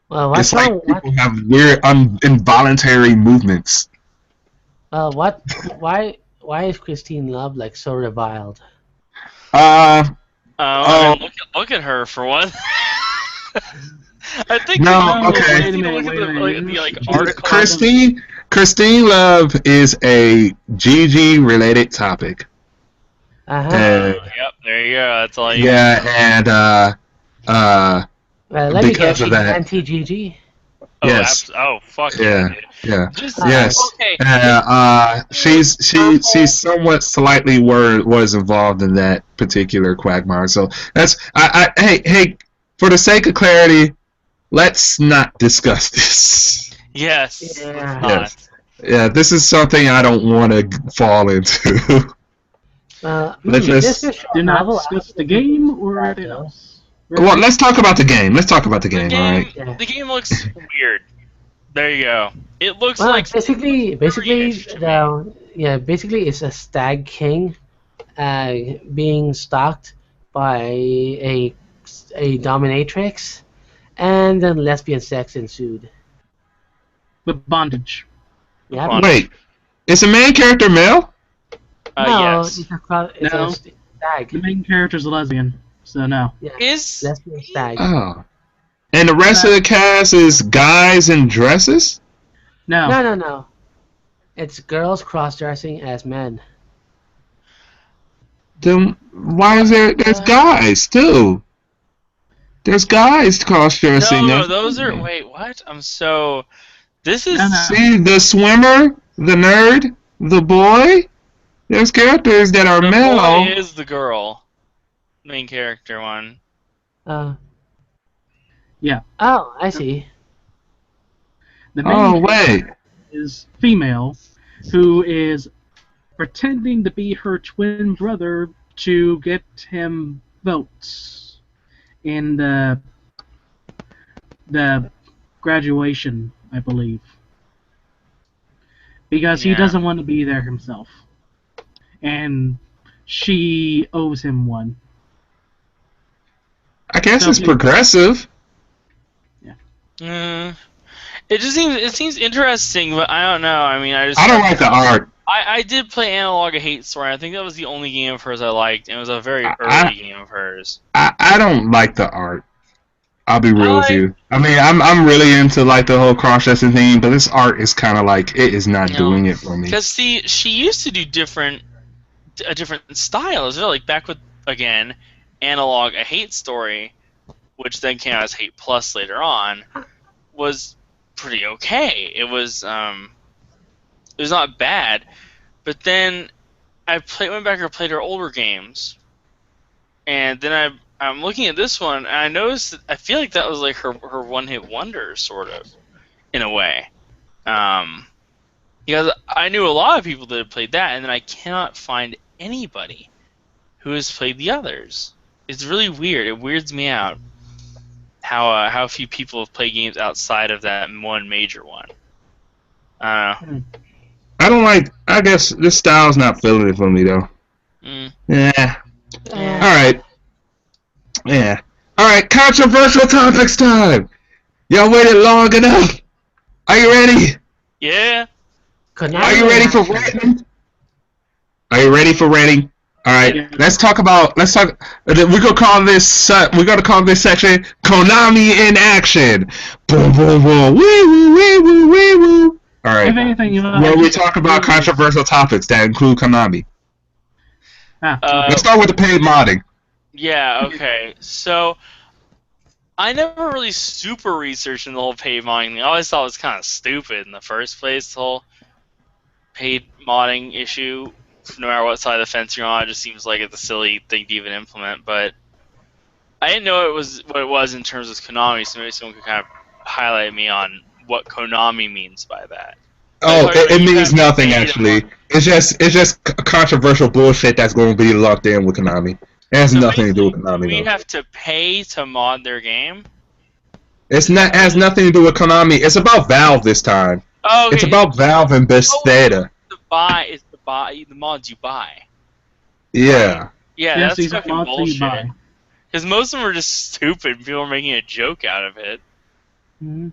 Well, what's It's like wrong? people have weird involuntary movements. Why is Christine Love like so reviled? Uh, I mean, look at her for one. I think No, okay. Look at the article. Christine Love is a GG related topic. Uh-huh. Yep, there you go. That's all you Yeah, and Well, let me because guess, of she's that. anti-GG. Oh, Yes. Fuck Yeah. dude. Yeah. Just Yes. okay. She's somewhat slightly was involved in that particular quagmire. So that's hey, for the sake of clarity, let's not discuss this. Yes. Yeah. let's not. Yes. Yeah, this is something I don't want to fall into. Let's this just- is Do not novel discuss the game or anything though. else. Well, let's talk about the game. Let's talk about the game. All right. Yeah. The game looks weird. There you go. It looks Well, like basically, furry-ish. basically, it's a stag king, being stalked by a dominatrix, and then lesbian sex ensued. With bondage. Yeah. Bondage. Wait, is the main character male? No, Yes. it's No. a stag. The main character's a lesbian, so no. Yeah. Is Lesbian stag. Oh. And the rest of the cast is guys in dresses? No. No. It's girls cross-dressing as men. Then why is there's guys too? There's guys cross-dressing. no, as those are women. wait, what? This is No. See, the swimmer, the nerd, the boy. There's characters that are the male. boy is the girl. Main character one. Yeah. Oh, I see. The main Oh wait. is female, who is pretending to be her twin brother to get him votes in the graduation, I believe, because he Yeah. doesn't want to be there himself, and she owes him one. I guess So it's progressive. It seems interesting, but I don't know. I mean, I don't like the art. I did play Analog: A Hate Story. I think that was the only game of hers I liked, and it was a very I- early game of hers. I don't like the art. I'll be real with like- you. I mean, I'm really into like the whole cross-dressing thing, but this art is kind of like it is not No. doing it for me. Because see, she used to do a different style as well. Like back with again, Analog: A Hate Story, which then came out as Hate Plus later on, was pretty okay. It was not bad, but then I went back and played her older games, and then I'm looking at this one and I noticed that I feel like that was like her one-hit wonder sort of in a way. Because I knew a lot of people that had played that, and then I cannot find anybody who has played the others. It's really weird. It weirds me out how few people have played games outside of that one major one. I don't know. I don't like. I guess this style's not feeling it for me though. Yeah. All right. Yeah. All right. Controversial topics time. Y'all waited long enough. Are you ready? Yeah. Are you ready for ranting? Are you ready for ranting? All right. Yeah. Let's talk. We're gonna call this. We're gonna call this section Konami in action. Boom, boom, boom. Wee woo, wee woo, wee woo. All If right. anything, Where we talk about controversial topics that include Konami. Let's start with the paid modding. Yeah, okay. So, I never really super researched in the whole paid modding thing. I always thought it was kind of stupid in the first place, the whole paid modding issue. No matter what side of the fence you're on, it just seems like it's a silly thing to even implement. But I didn't know what it was in terms of Konami, so maybe someone could kind of highlight me on what Konami means by that. Oh, Like, it you means have nothing paid actually. It's just controversial bullshit that's going to be lumped in with Konami. It has So nothing to do with basically, Konami we though. have to pay to mod their game. It's not has nothing to do with Konami. It's about Valve this time. Oh, okay. It's about Valve and Bethesda. It's the mods you buy. Yeah. Yeah, Yes, that's these are fucking mods that you buy. bullshit. Because most of them are just stupid. People are making a joke out of it. Mhm.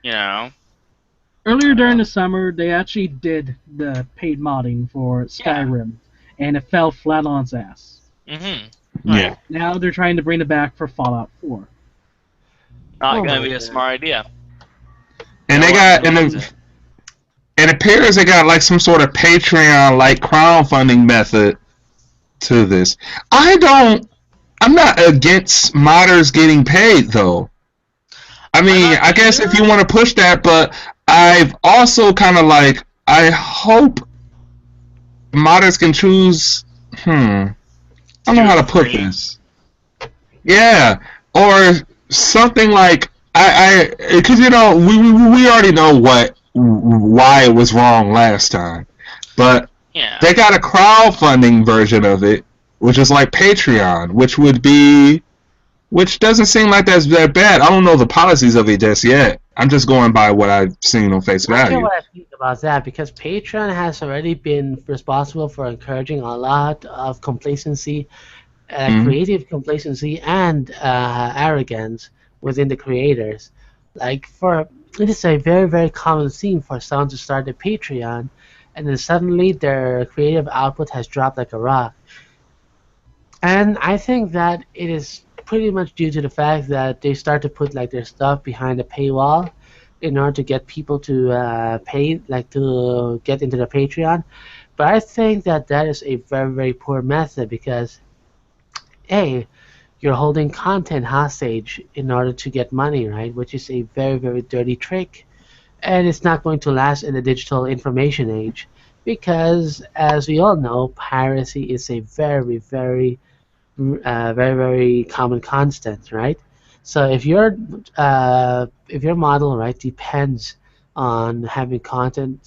You know. Earlier during the summer, they actually did the paid modding for Skyrim, and it fell flat on its ass. Mm-hmm. Yeah. Now they're trying to bring it back for Fallout 4. Not Oh gonna my be a God. smart idea. And No they one got believes and it. it appears they got like some sort of Patreon like crowdfunding method to this. I'm not against modders getting paid though. I mean, not I guess if either. you want to push that, but I've also kind of like I hope modders can choose. I don't know how to put free. this. Yeah, or something like because we already know why it was wrong last time, but Yeah. they got a crowdfunding version of it, which is like Patreon, which doesn't seem like that's that bad. I don't know the policies of it just yet. I'm just going by what I've seen on face Not sure value. what I think about that because Patreon has already been responsible for encouraging a lot of complacency, creative complacency, and arrogance within the creators. Like it is a very very common theme for someone to start a Patreon, and then suddenly their creative output has dropped like a rock. And I think that it is pretty much due to the fact that they start to put like their stuff behind a paywall in order to get people to pay, like to get into the Patreon. But I think that that is a very, very poor method because, A, you're holding content hostage in order to get money, right? Which is a very, very dirty trick. And it's not going to last in the digital information age because, as we all know, piracy is a very, very very very common constant, right? So if your model right depends on having content,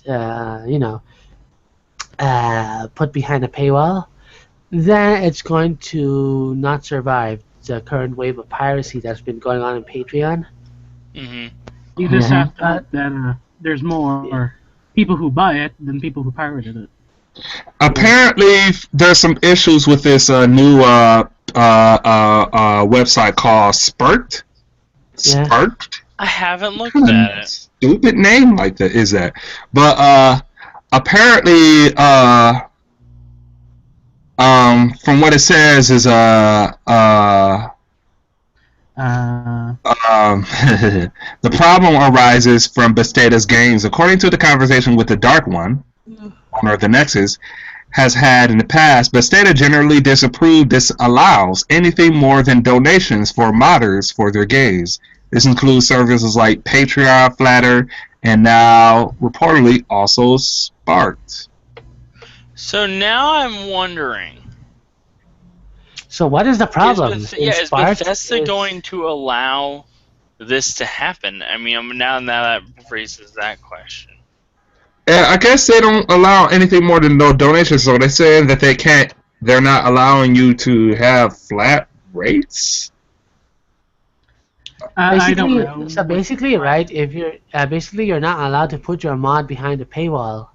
put behind a paywall, then it's going to not survive the current wave of piracy that's been going on in Patreon. Mm-hmm. You just Mhm. have to hope that there's more people who buy it than people who pirated it. Apparently, there's some issues with this new website called Spurt. Yeah. Spurt. I haven't looked What at kind of it. stupid name like that is that? But apparently, from what it says is the problem arises from Bethesda's games. According to the conversation with the Dark One, owner of the Nexus, has had in the past, Bethesda generally disallows anything more than donations for modders for their games. This includes services like Patreon, Flatter, and now reportedly also Sparked. So now I'm wondering. So what is the problem? Is In Spark, Bethesda it's- going to allow this to happen? I mean, now that raises that question. Yeah, I guess they don't allow anything more than no donations, so they're saying that they're not allowing you to have flat rates? I don't know. So basically, right? If you're not allowed to put your mod behind a paywall.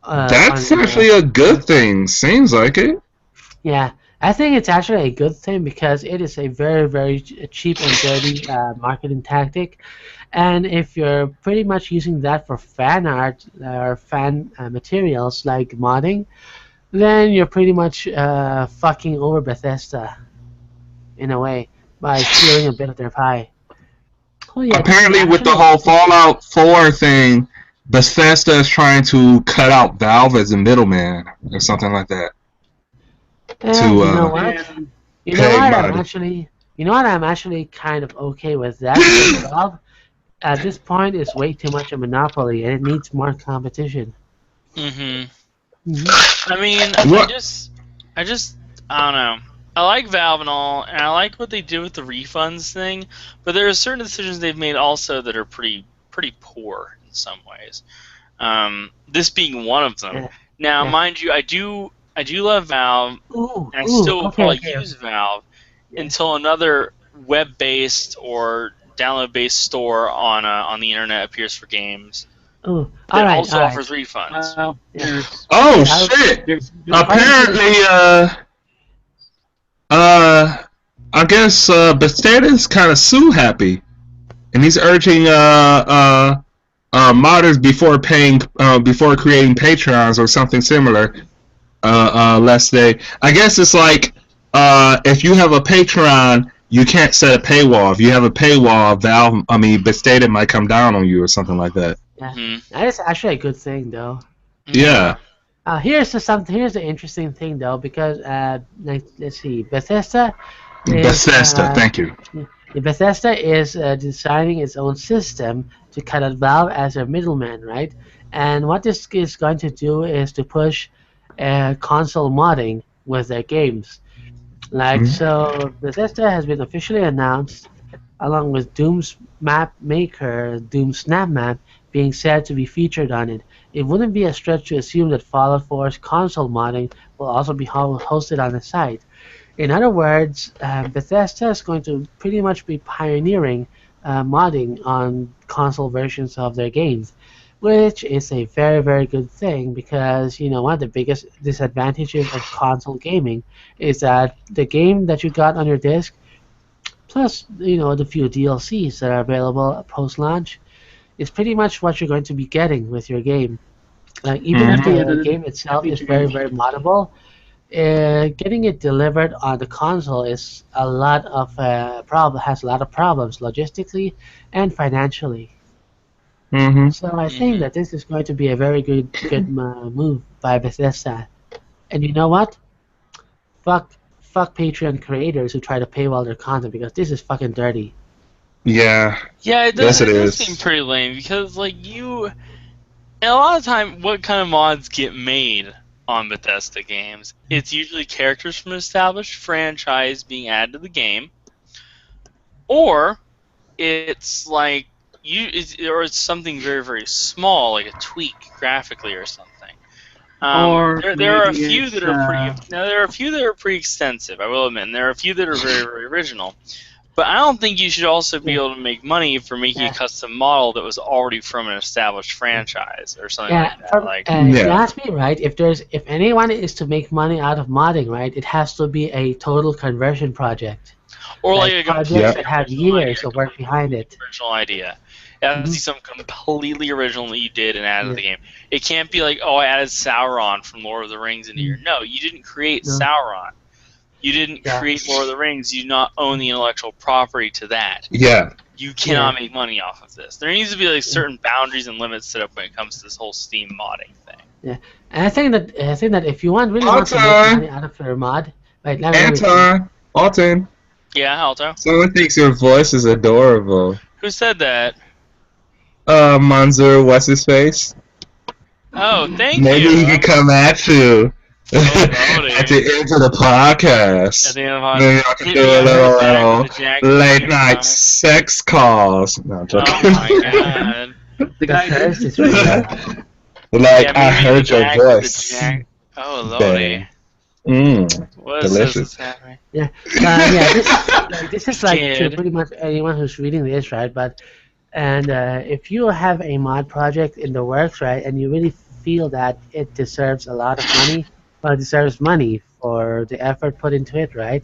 That's on, actually a good thing. Seems like it. Yeah, I think it's actually a good thing because it is a very, very cheap and dirty marketing tactic. And if you're pretty much using that for fan art or fan materials like modding, then you're pretty much fucking over Bethesda in a way by stealing a bit of their pie. Oh, yeah, Apparently, with the actually- whole Fallout 4 thing, Bethesda is trying to cut out Valve as a middleman or something like that. Yeah, to, you know what? And You know pay what? money. I'm actually kind of okay with that. Because Valve, at this point, is way too much a monopoly, and it needs more competition. Mm-hmm. Mhm. I mean, What- I don't know. I like Valve and all, and I like what they do with the refunds thing, but there are certain decisions they've made also that are pretty poor in some ways. This being one of them. Yeah. Now, Yeah. mind you, I do love Valve, Ooh, and I still will okay, probably okay. use Valve Yeah. until another web-based or download-based store on the internet appears for games Ooh, that all right, also all right. offers refunds. Well, Yeah. there's Oh Okay, shit! there's Apparently, I guess Bethesda's kind of sue happy, and he's urging modders before creating Patreons or something similar. Lest they, I guess it's like if you have a Patreon, you can't set a paywall. If you have a paywall, Bethesda might come down on you or something like that. Mhm. That is actually a good thing, though. Yeah. Here's the interesting thing, though, because let's see, Bethesda is Bethesda, thank you. Bethesda is designing its own system to cut out Valve as a middleman, right? And what this is going to do is to push console modding with their games. Like, so Bethesda has been officially announced, along with Doom's map maker, Doom Snap Map, being said to be featured on it. It wouldn't be a stretch to assume that Fallout 4's console modding will also be hosted on the site. In other words, Bethesda is going to pretty much be pioneering modding on console versions of their games, which is a very, very good thing because, one of the biggest disadvantages of console gaming is that the game that you got on your disc, plus, the few DLCs that are available post-launch, is pretty much what you're going to be getting with your game. Like, even if the game itself is very, very moddable, getting it delivered on the console is has a lot of problems logistically and financially. Mm-hmm. So I think that this is going to be a very good move by Bethesda. And you know what? Fuck Patreon creators who try to paywall their content because this is fucking dirty. Yeah. Yeah, it does, Yes, it does is. seem pretty lame because, like, and a lot of time, what kind of mods get made on Bethesda games? It's usually characters from an established franchise being added to the game, or it's like it's something very, very small, like a tweak graphically or something. Or there are a maybe few it's, that are pretty. Now there are a few that are pretty extensive. I will admit, and there are a few that are very, very original. But I don't think you should also be able to make money for making a custom model that was already from an established franchise or something like that. If you ask me, right, if anyone is to make money out of modding, right, it has to be a total conversion project. Or like a project that have years of work behind it. Original idea. It has to be something completely original that you did and added to the game. It can't be like, oh, I added Sauron from Lord of the Rings into your. No, you didn't create Sauron. You didn't create Lord of the Rings. You do not own the intellectual property to that. Yeah. You cannot make money off of this. There needs to be like certain boundaries and limits set up when it comes to this whole Steam modding thing. Yeah, and I think that if you want to make money out of your mod, right? Alton. Yeah, Alto. Someone thinks your voice is adorable. Who said that? Manzur, what's his face? Oh, thank you. Maybe he can come at you. Oh, at the end of the podcast. At the end of Maybe I can do a little late night sex calls. No, I'm joking. Oh my god. The guy is really like, I heard your voice. Oh, lordy. What is delicious. this happening? Yeah, this is like to pretty much anyone who's reading this, right? And if you have a mod project in the works, right, and you really feel that it deserves a lot of money, well, it deserves money for the effort put into it, right?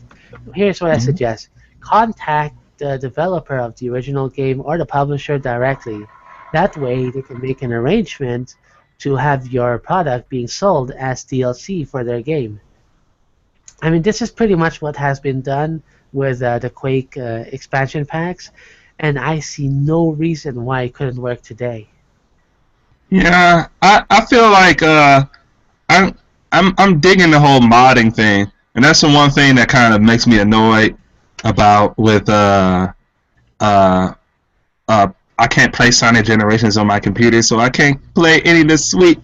Here's what I suggest. Contact the developer of the original game or the publisher directly. That way they can make an arrangement to have your product being sold as DLC for their game. I mean, this is pretty much what has been done with the Quake expansion packs, and I see no reason why it couldn't work today. Yeah, I feel like I'm digging the whole modding thing, and that's the one thing that kind of makes me annoyed about with I can't play Sonic Generations on my computer, so I can't play any of the sweet,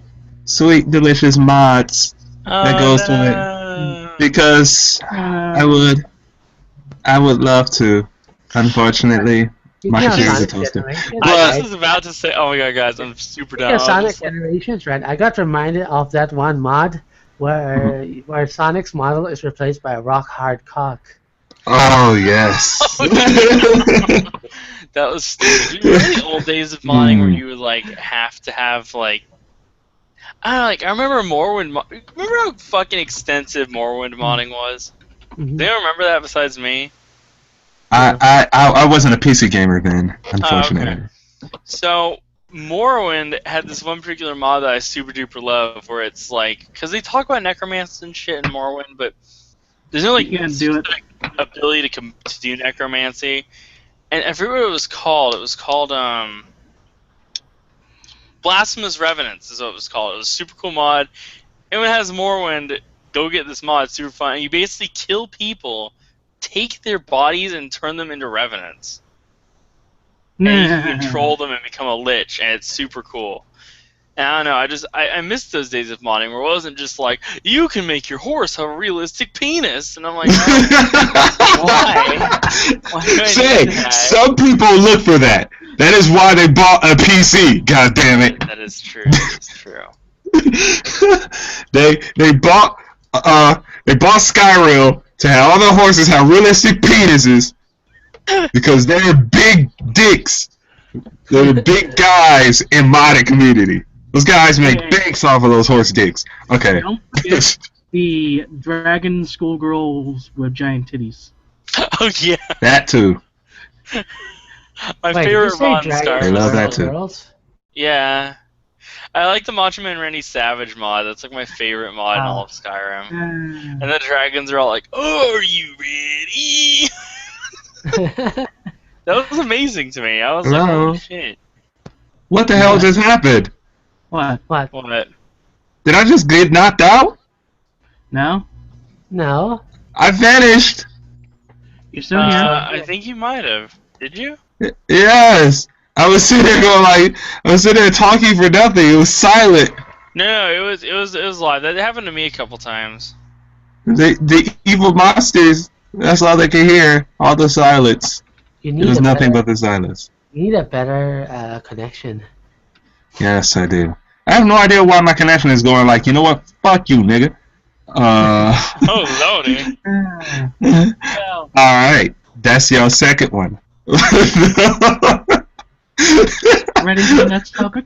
delicious mods that goes to it. Because I would love to, unfortunately. Michael of J is a Sonic toaster. Generations, I right? just was about to say, oh my god, guys, I'm super down. Yeah, I was Sonic just like, Generations, right? I got reminded of that one mod where Sonic's model is replaced by a rock hard cock. Oh yes. that was stupid. You remember the old days of modding where you would like have to have like I don't know, like I remember Morrowind. Remember how fucking extensive Morrowind modding was? Mhm. They don't remember that besides me. I wasn't a PC gamer then, Oh, unfortunately. okay. So Morrowind had this one particular mod that I super duper love, where it's like, because they talk about necromancy and shit in Morrowind, but there's no like You can't do it. specific ability to do necromancy. And I forget what it was called. It was called Blasphemous Revenants is what it was called. It was a super cool mod. Anyone has Morrowind, go get this mod. It's super fun. And you basically kill people, take their bodies, and turn them into revenants. And you can control them and become a lich, and it's super cool. And I don't know, I missed those days of modding where it wasn't just like, you can make your horse have a realistic penis. And I'm like, oh, why? Why do I Say, need that? some people look for that. That is why they bought a PC. God damn it. That is true. That is true. they bought Skyrim to have all the horses have realistic penises because they're big dicks. They're the big guys in modding community. Those guys make banks off of those horse dicks. Okay. Don't forget the dragon schoolgirls with giant titties. Oh yeah, That too. my Wait, did you favorite say mod in Dragon I Skyrim. love that Girls? too. Girls? Yeah, I like the Macho Man Randy Savage mod. That's like my favorite mod in Oh. all of Skyrim. Uh, And the dragons are all like, "Oh, are you ready?" That was amazing to me. I was like, Hello? "Holy shit!" What the hell just happened? what? What? What? Did I just get knocked out? No? No. I vanished. You're still here? I think you might have. Did you? Yes. I was sitting there talking for nothing. It was silent. No, it was live. That happened to me a couple times. The evil monsters. That's all they can hear. All the silence. You It need was a nothing better, but the silence. you need a better connection. Yes, I do. I have no idea why my connection is going like, you know what? Fuck you, nigga. Oh lordy. Well, Alright. That's your second one. ready for the next topic?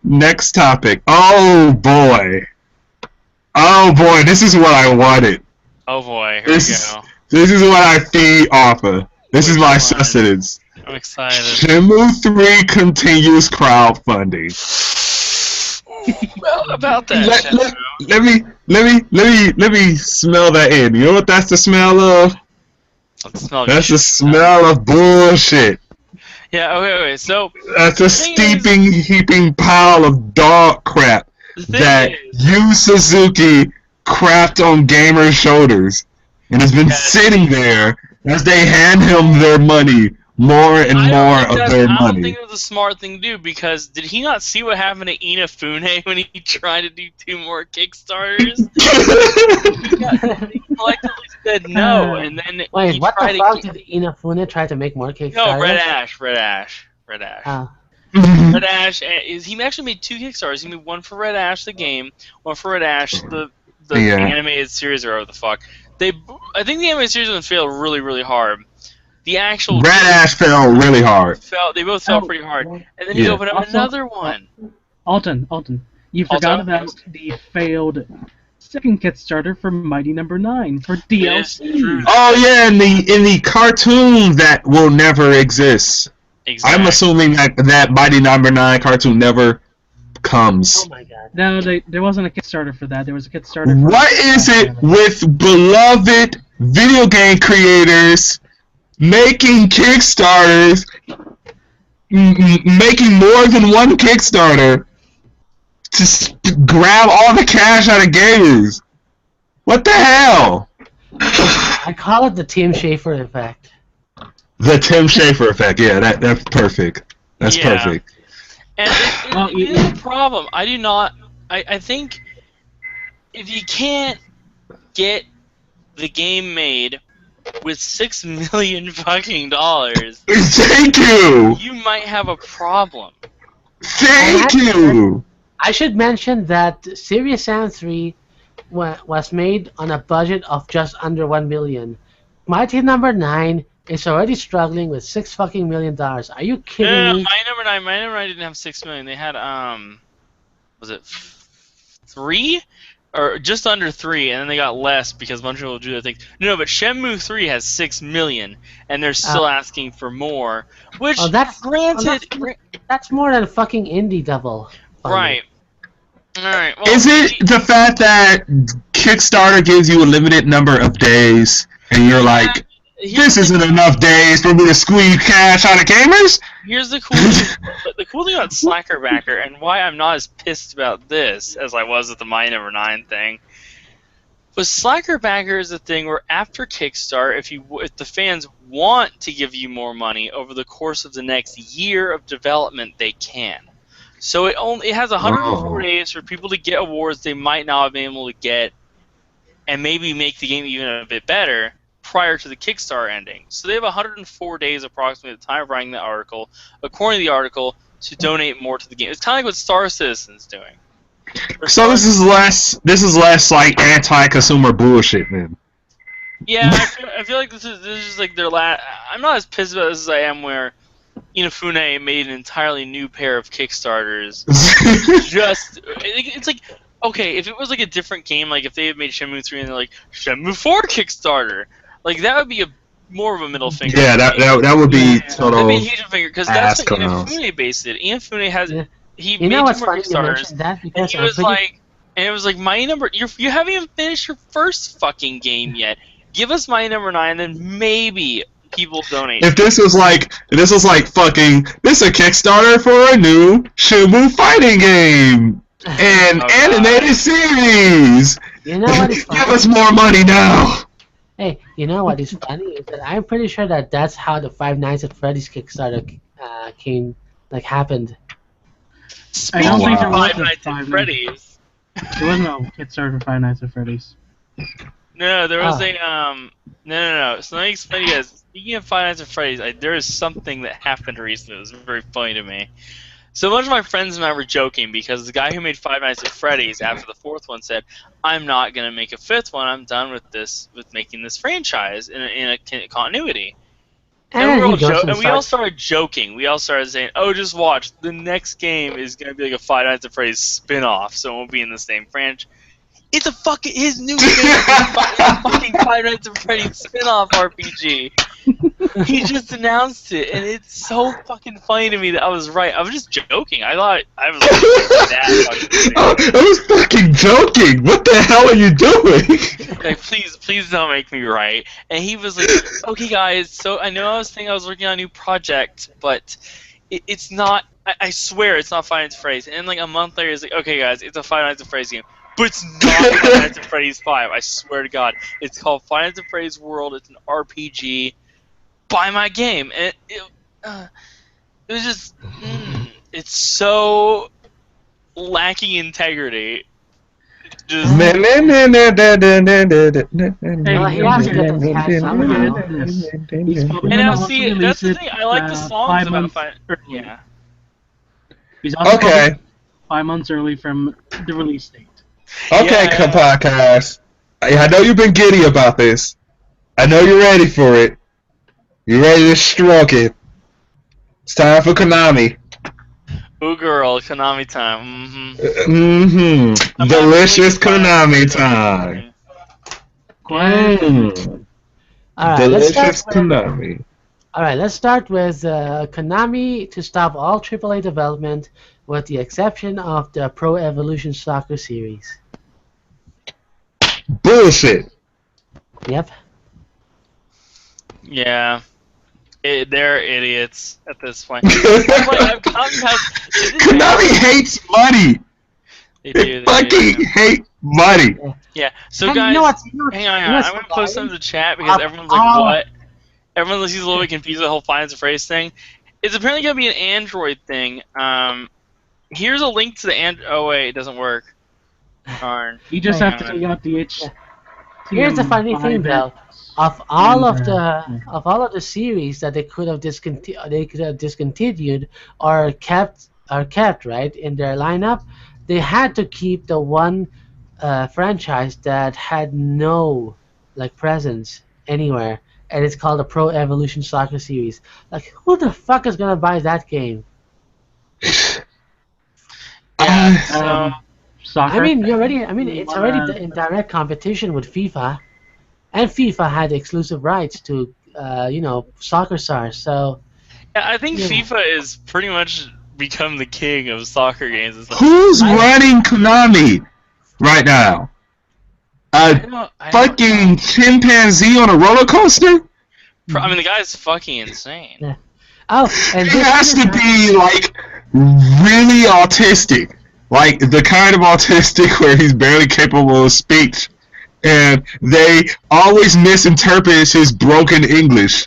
Next topic. Oh boy. Oh boy, this is what I wanted. Oh boy, here This- we go. This is what I feed off of. This is Which my one? sustenance. I'm excited. Shenmue 3 continuous crowdfunding. Well, about that. Let, Shenmue. let me smell that in. You know what that's the smell of? Let's smell That's shit. the smell of bullshit. Yeah. Okay. So That's a thing is- steeping, heaping pile of dog crap the thing that is, Yu Suzuki crapped on gamers' shoulders and has been Yeah. sitting there as they hand him their money, more and I don't more think of that's- their I don't money. think it was a smart thing to do because did he not see what happened to Inafune when he tried to do 2 more Kickstarters? He collectively said no, and then Wait, he what tried the fuck to did Inafune try to make more Kickstarters? No, Red Ash. Oh. Red Ash is he actually made 2 Kickstarters. He made one for Red Ash the game, one for Red Ash the Yeah. animated series or whatever the fuck. I think the animated series one failed really really hard. The actual Red Ash fell really hard. they both fell Oh, pretty hard. And then he Yeah. opened up Also- another one. Alton, you forgot Alton? about the failed second Kickstarter for Mighty Number 9 for DLC. It is true. Oh yeah, in the cartoon that will never exist. Exactly. I'm assuming that Mighty Number 9 cartoon never comes. Oh my god. No, there wasn't a Kickstarter for that. There was a Kickstarter for... What is it with beloved video game creators making Kickstarters, making more than one Kickstarter to grab all the cash out of gamers? What the hell? I call it the Tim Schafer effect. The Tim Schafer effect. Yeah, that's perfect. That's Yeah. perfect. And Well, here's the problem. I do not. I think if you can't get the game made with $6 million fucking dollars, Thank you. you might have a problem. Thank you. I should mention that Serious Sam 3 was made on a budget of just under $1 million. Mighty Number 9 is already struggling with $6 fucking million. Are you kidding me? My number 9 didn't have $6 million. They had was it 3 or just under 3, and then they got less because a bunch of people do that thing. No, but Shenmue 3 has $6 million, and they're still asking for more. Which, granted, that's more than fucking Indie Devil. right. All right. Well, Is it the fact that Kickstarter gives you a limited number of days, and you're like, this isn't enough days for me to squeeze cash out of gamers? Here's the cool thing. The cool thing about Slacker Backer, and why I'm not as pissed about this as I was with the My Number 9 thing, was Slacker Backer is a thing where after Kickstarter, if the fans want to give you more money over the course of the next year of development, they can. So it has 104 days for people to get awards they might not have been able to get, and maybe make the game even a bit better prior to the Kickstarter ending. So they have 104 days approximately at the time of writing the article, according to the article, to donate more to the game. It's kind of like what Star Citizen's doing. So this is less like anti-consumer bullshit, man. Yeah, I feel like this is just like their last. I'm not as pissed about this as I am where Inafune made an entirely new pair of Kickstarters. It's like, okay, if it was like a different game, like if they had made Shenmue 3 and they're like, Shenmue 4 Kickstarter, like that would be more of a middle finger. Yeah, that would be total. That'd be a huge finger, because that's what ass Inafune based it. Inafune has, he You made know what's two more funny? You Kickstarters, mentioned that and because he I'm was pretty like, and it was like, My Number, you haven't even finished your first fucking game yet. Give us My Number 9, then maybe people donate. If this was like fucking, this is a Kickstarter for a new Shenmue fighting game and animated series. You know what is funny? Give us more money now. Hey, you know what is funny is that I'm pretty sure that that's how the Five Nights at Freddy's Kickstarter happened. I don't think there was Five a Nights at Freddy's. There was no Kickstarter for Five Nights at Freddy's. No, there was no. So let me explain to you guys. Speaking of Five Nights at Freddy's, there is something that happened recently that was very funny to me. So a bunch of my friends and I were joking because the guy who made Five Nights at Freddy's after the fourth one said, "I'm not gonna make a fifth one. I'm done with making this franchise in a continuity." And we all started joking. We all started saying, "Oh, just watch. The next game is gonna be like a Five Nights at Freddy's spin-off, so it won't be in the same franchise." It's his new game is a fucking Five Nights at Freddy's spin-off RPG. He just announced it, and it's so fucking funny to me that I was right. I was just joking. I thought I was like, that I was fucking joking. What the hell are you doing? like, please don't make me right. And he was like, okay, guys. So I know I was thinking I was working on a new project, but it's not. I swear it's not Five Nights at Freddy's. And then, like a month later, he's like, okay, guys, it's a Five Nights at Freddy's game. But it's not Five Nights at Freddy's 5. I swear to God. It's called Five Nights at Freddy's World. It's an RPG. Buy my game. And it was just... it's so lacking integrity. Just... He has to get this cash somehow. And now, see, that's the thing. I like the songs about Five... Yeah. He's also Okay. 5 months early from the release date. Okay, podcast. I know you've been giddy about this. I know you're ready for it. You're ready to stroke it. It's time for Konami. Ooh, girl, Konami time. Delicious Konami time. Delicious Konami. Alright, let's start with Konami to stop all AAA development with the exception of the Pro Evolution Soccer series. Bullshit. Yep. Yeah. They're idiots at this point. Konami hates money. They fucking hate money. Yeah. So And guys, you know what's hang on. I'm gonna post some in the chat because everyone's like, "What?" Everyone seems a little bit confused with the whole Five Nights at Freddy's thing. It's apparently gonna be an Android thing. Here's a link to the Oh wait, it doesn't work. Darn. You just have to take out the HTML5 Here's the funny thing, though. of all And, of yeah. the series that they could have discontinued or kept right in their lineup, they had to keep the one franchise that had no like presence anywhere, and it's called the Pro Evolution Soccer series. Like, who the fuck is gonna buy that game? Yeah. Uh, So Soccer. It's already in direct competition with FIFA, and FIFA had exclusive rights to Soccer Stars. So yeah, I think yeah. FIFA is pretty much become the king of soccer games. And stuff. who's running Konami right now? I A don't know. fucking chimpanzee on a roller coaster? I mean, the guy's fucking insane. Yeah. Oh, and He has to be like really autistic, like the kind of autistic where he's barely capable of speech, and they always misinterpret his broken English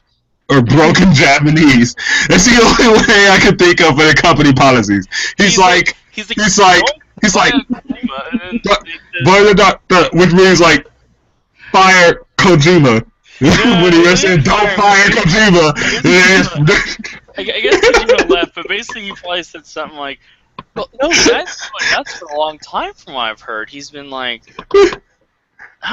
or broken Japanese. That's the only way I can think of for the company policies. He's like, he's but the doctor, which means like fire Kojima. When he was saying don't fire Kojima. I guess Kojima left, but basically he probably said something like, "Well, no, that's for a long time from what I've heard. He's been like, I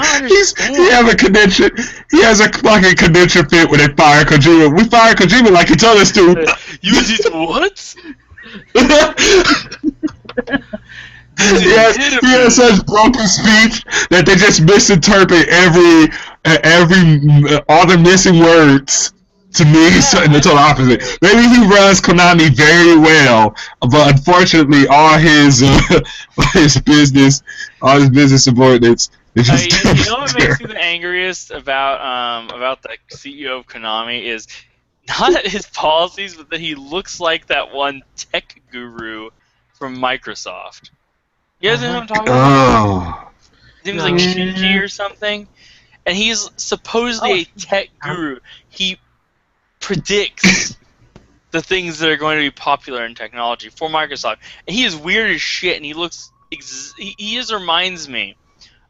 don't understand." He has a connection. He has a fucking connection fit when they fire Kojima. We fire Kojima like he told us to. You did what? He has such broken speech that they just misinterpret all the missing words to mean something the total opposite. Maybe he runs Konami very well, but unfortunately, all his business subordinates. You know what makes me the angriest about the CEO of Konami is not his policies, but that he looks like that one tech guru from Microsoft. You guys know what I'm talking about? Oh. His name was like Shinji or something, and he's supposedly a tech guru. He predicts the things that are going to be popular in technology for Microsoft, and he is weird as shit. And he looks he just reminds me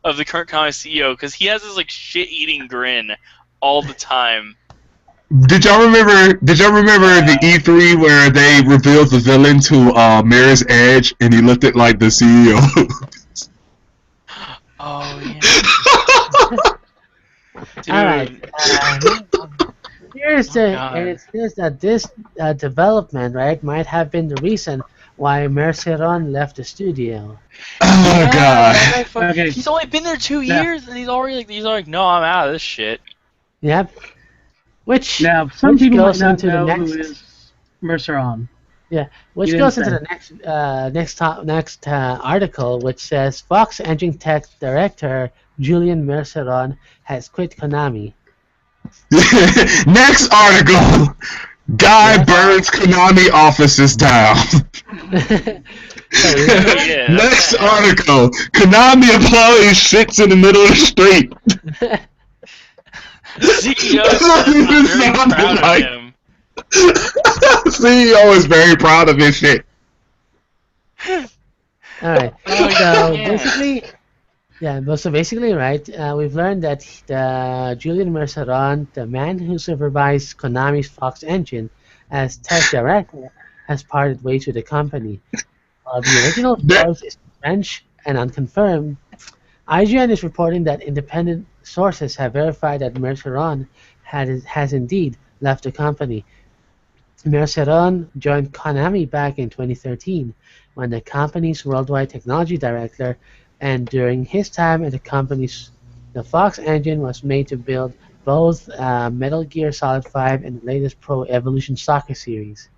of the current Konami CEO because he has this like shit-eating grin all the time. Did y'all remember the E3 where they revealed the villain to Mirror's Edge and he looked at like the CEO? Oh yeah. Dude. all right. Here's that this development right might have been the reason why Merceron left the studio. Oh god. Okay. He's only been there 2 years and he's already like, no, I'm out of this shit. Yep. Which Now, some which people might goes not into know the who next. is Merceron. Which You goes didn't into the next article, which says Fox Engine Tech director Julian Merceron has quit Konami. Next article. Guy burns Konami offices down. Yeah, Next article. Konami employee shits in the middle of the street. CEO is very proud of him. CEO is very proud of his shit. All right. So basically, right, we've learned that Julian Merceron, the man who supervised Konami's Fox Engine as tech director, has parted ways with the company. The original source is French and unconfirmed. IGN is reporting that independent sources have verified that Merceron has indeed left the company. Merceron joined Konami back in 2013 when the company's worldwide technology director, and during his time at the company, the Fox Engine was made to build both Metal Gear Solid 5 and the latest Pro Evolution Soccer series.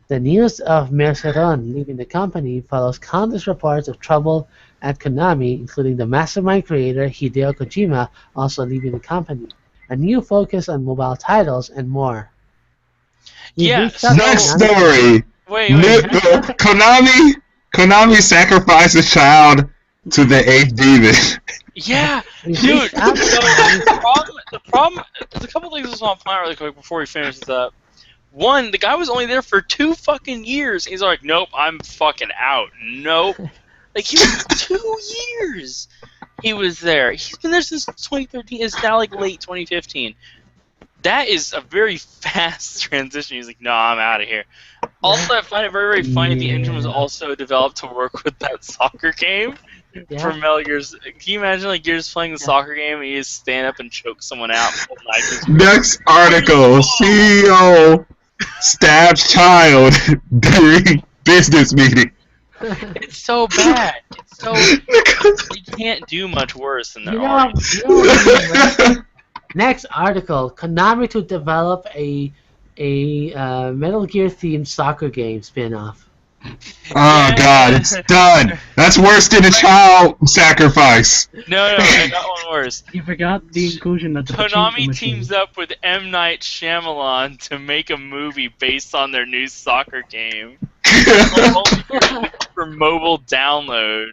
The news of Merceron leaving the company follows countless reports of trouble at Konami, including the mastermind creator Hideo Kojima also leaving the company, a new focus on mobile titles, and more. Next story. Wait. Konami sacrificed a child to the 8th demon. Yeah, dude. The problem. There's a couple things I just want to point out really quick before we finish this up. One, the guy was only there for 2 fucking years. He's like, nope, I'm fucking out. Nope. Like, he was 2 years. he was there. He's been there since 2013. It's now like late 2015. That is a very fast transition. He's like, no, I'm out of here. Also, I find it very, very funny. The engine was also developed to work with that soccer game for Metal Gear's. Can you imagine, like, you're just playing the soccer game and you just stand up and choke someone out? Next article: CEO stabs child during business meeting. It's so bad. It's so you can't do much worse than that. Next article: Konami to develop a Metal Gear themed soccer game spin-off. Oh God, it's done. That's worse than a child sacrifice. No, I got one worse. You forgot the inclusion of the Konami teams up with M. Night Shyamalan to make a movie based on their new soccer game. For mobile download.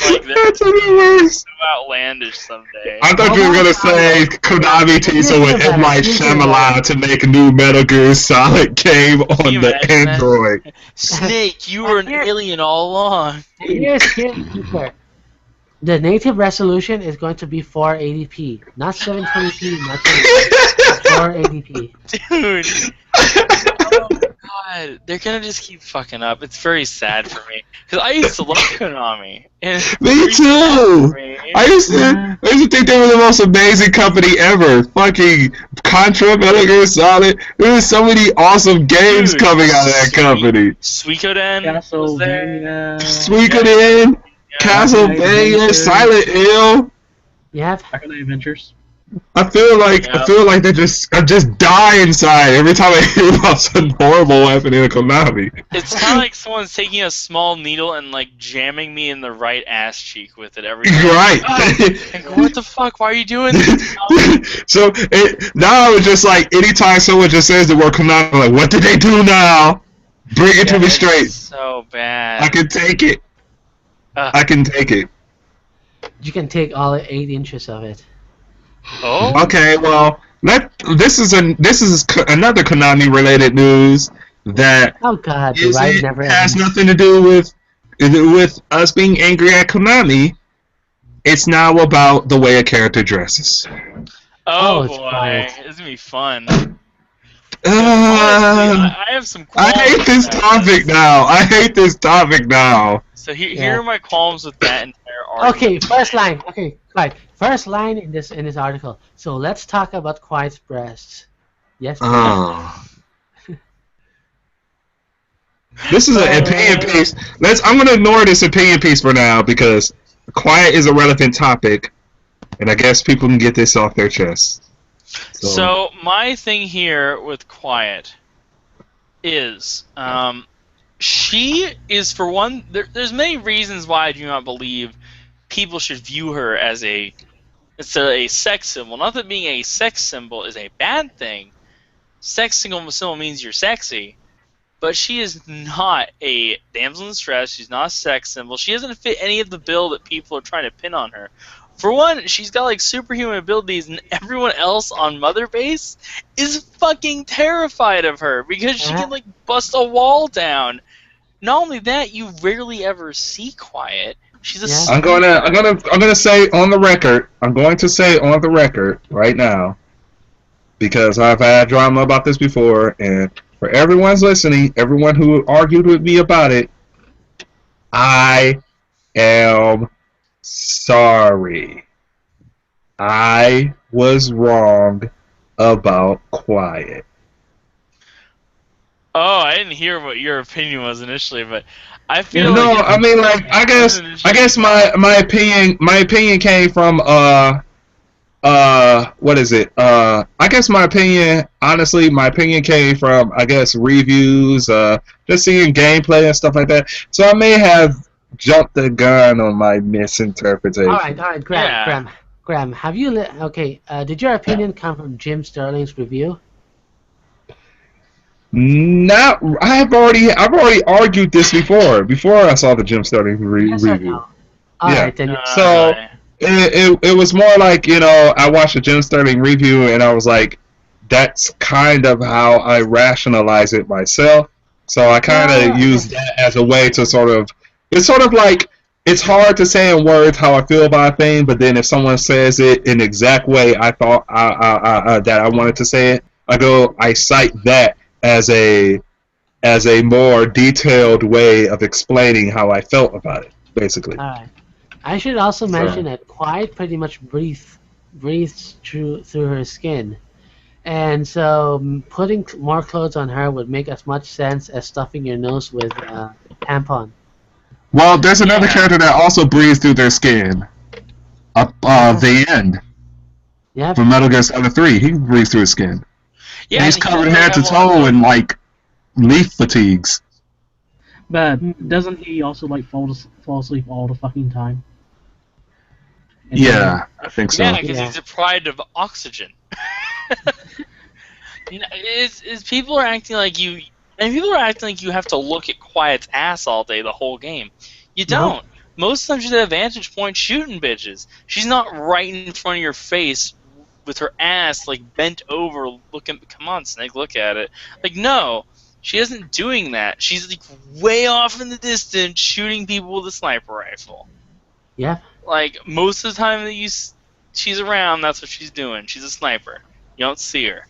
Like, That's worse. So outlandish someday. I thought you were gonna say Konami teams up with M. Night Shyamalan to make a new Metal Gear Solid game on the Android. Snake, you were an alien all along. Here's the the native resolution is going to be 480p, not 720p, not 480p. Dude. Oh God, they're gonna just keep fucking up. It's very sad for me because I used to love Konami. And Me too. I used to think they were the most amazing company ever. Fucking Contra, Metal Gear Solid. There was so many awesome games coming out of that company. Suikoden was there. Suikoden, Castlevania, Silent Hill. Yeah. Saturday Adventures. I feel like I just die inside every time I hear about something horrible happening to Konami. It's kind of like someone's taking a small needle and like jamming me in the right ass cheek with it every time. Right. Like, what the fuck? Why are you doing this? So now it's just like anytime someone just says the word Konami, I'm like, what did they do now? Bring it to me straight. So bad. I can take it. I can take it. You can take all 8 inches of it. Oh. Okay, well, this is another Konami related news that has nothing to do with us being angry at Konami. It's now about the way a character dresses. Oh boy, it's gonna be fun. I have some qualms. I hate this topic now. So here are my qualms with that entire article. Okay, first line. Okay, right. First line in this article. So let's talk about Quiet's breasts. Yes. This is an opinion piece. I'm gonna ignore this opinion piece for now because Quiet is a relevant topic, and I guess people can get this off their chest. So my thing here with Quiet is, she is, for one, there's many reasons why I do not believe people should view her as a sex symbol. Not that being a sex symbol is a bad thing. Sex symbol means you're sexy. But she is not a damsel in distress. She's not a sex symbol. She doesn't fit any of the bill that people are trying to pin on her. For one, she's got like superhuman abilities, and everyone else on Mother Base is fucking terrified of her because she can like bust a wall down. Not only that, you rarely ever see Quiet. She's a. I'm gonna say on the record. I'm going to say on the record right now, because I've had drama about this before, and for everyone's listening, everyone who argued with me about it, I am sorry. I was wrong about Quiet. Oh, I didn't hear what your opinion was initially, but I feel I mean, like, I guess my opinion came from what is it? I guess my opinion came from, I guess, reviews, just seeing gameplay and stuff like that. So I may have jumped the gun on my misinterpretation. All right, Graham, have you did your opinion come from Jim Sterling's review? I've already argued this before I saw the Jim Sterling review. All right, then. So it was more like, I watched a Jim Sterling review and I was like, that's kind of how I rationalize it myself. So I kind of use that as a way to it's sort of like it's hard to say in words how I feel about a thing, but then if someone says it in the exact way I thought that I wanted to say it, I cite that as a more detailed way of explaining how I felt about it, basically. Alright. I should also mention that Quiet pretty much breathes through her skin. And so putting more clothes on her would make as much sense as stuffing your nose with a tampon. Well, there's another character that also breathes through their skin. The End. Yeah. From Metal Gear Solid 3, he breathes through his skin. Yeah, And he's and covered doesn't head to have a lot toe of- in like leaf fatigues. But doesn't he also like fall asleep all the fucking time? And Yeah, I think so. Yeah, because Yeah. he's deprived of oxygen. You know, is people are acting like you, and people are acting like you have to look at Quiet's ass all day the whole game. You No. don't. Most of the time she's at a vantage point shooting bitches. She's not right in front of your face with her ass like bent over looking. Come on, Snake, look at it. Like, no, she isn't doing that. She's like way off in the distance shooting people with a sniper rifle. Yeah. Like, most of the time that she's around, that's what she's doing. She's a sniper. You don't see her.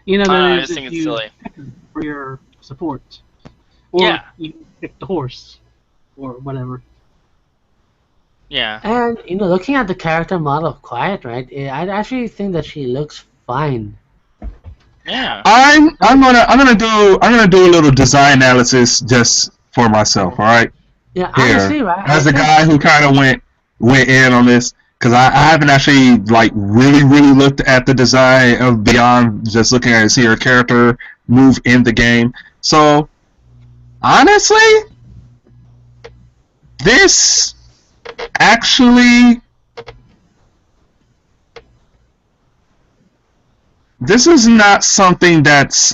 You know, I that just is think if it's you silly. pick for your support. Or Yeah. you pick the horse. Or whatever. Yeah. And looking at the character model of Quiet, right? I actually think that she looks fine. Yeah. I'm gonna do a little design analysis just for myself. All right. Yeah, Here, honestly, right? as I a think- guy who kind of went in on this, because I haven't actually like really looked at the design of beyond just looking at see her character move in the game. So honestly, this actually this is not something that's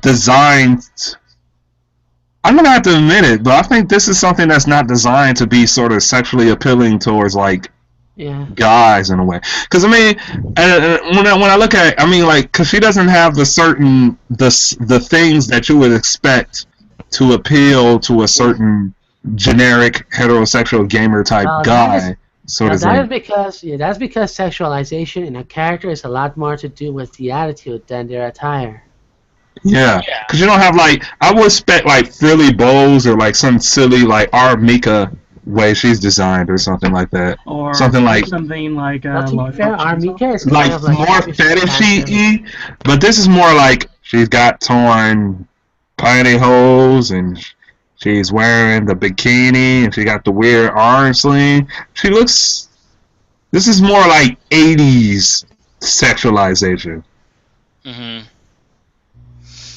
designed. I'm gonna have to admit it, but I think this is something that's not designed to be sort of sexually appealing towards like Yeah. guys in a way. Because I mean, when I look at it, I mean like, because she doesn't have the things that you would expect to appeal to a certain generic heterosexual gamer type Well, that guy sort Now, of that is thing. because that's because sexualization in a character is a lot more to do with the attitude than their attire. Yeah, Yeah. because you don't have like, I would expect like frilly bows or like some silly like Mika way she's designed or something like that. Or Something like Well, to be like fair, Armika is like kind of like more fetishy-y, but this is more like she's got torn pantyhose and she's wearing the bikini and she got the weird arm sling. This is more like 80s sexualization. Mm-hmm.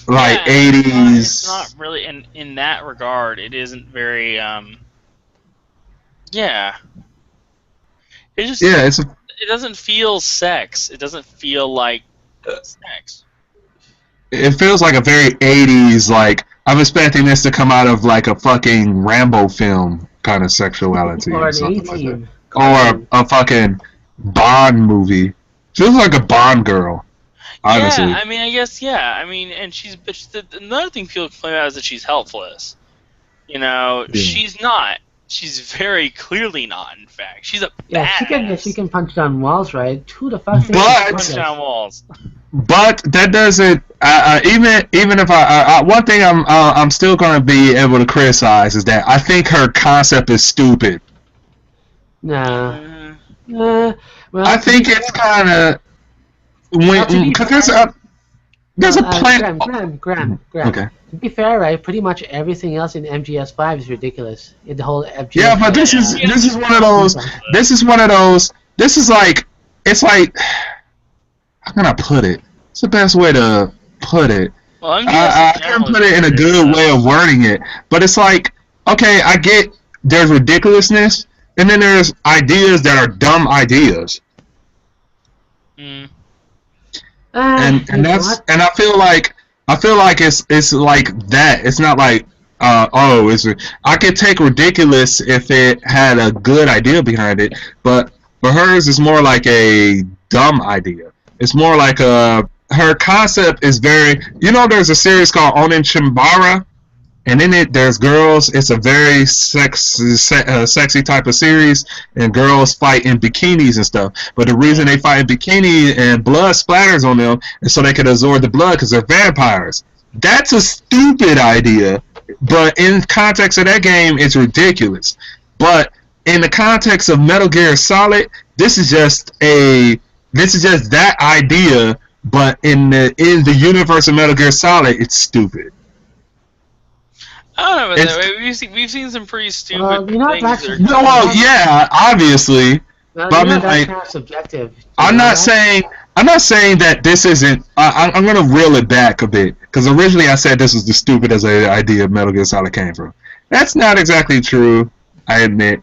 Like yeah, 80s. It's not really in that regard. It isn't very. Yeah. It just. Yeah, it's It doesn't feel sex. It doesn't feel like sex. it feels like a very 80s, like I'm expecting this to come out of like a fucking Rambo film kind of sexuality or or an something like that. 18. Or a fucking Bond movie. She looks like a Bond girl, honestly. Yeah, I mean, I guess, yeah. I mean, and another thing people complain about is that she's helpless. You know, Yeah. she's not. She's very clearly not, in fact. She's a Yeah, badass. she can punch down walls, right? Who the fuck thinks But- she's Punch down walls. But that doesn't. Even if one thing I'm still gonna be able to criticize is that I think her concept is stupid. Nah. Uh, Well, I think it's kind of Well, to be because fair- there's a plan. Graham. Okay. To be fair, right? Pretty much everything else in MGS5 is ridiculous. The whole MGS. Yeah, but this is one of those. This is one of those. This is like, it's like, how can I put it? It's the best way to put it. well, MGS I in can't general put is it in a pretty good way of wording it, but it's like, okay, I get there's ridiculousness, and then there's ideas that are dumb ideas, Mm. and you know that's what? and I feel like it's like that. It's not like I could take ridiculous if it had a good idea behind it, but for hers it's more like a dumb idea. It's more like her concept is very, there's a series called Onin Chimbara, and in it there's girls. It's a very sexy type of series, and girls fight in bikinis and stuff. But the reason they fight in bikini and blood splatters on them is so they can absorb the blood because they're vampires. That's a stupid idea, but in context of that game, it's ridiculous. But in the context of Metal Gear Solid, this is just that idea. But in the universe of Metal Gear Solid, it's stupid. I don't know about that. We've seen some pretty stupid things. No, well, yeah, obviously. Well, but I mean, that's like, kind of subjective. I'm not saying that this isn't. I'm gonna reel it back a bit because originally I said this was the stupidest idea Metal Gear Solid came from. That's not exactly true, I admit,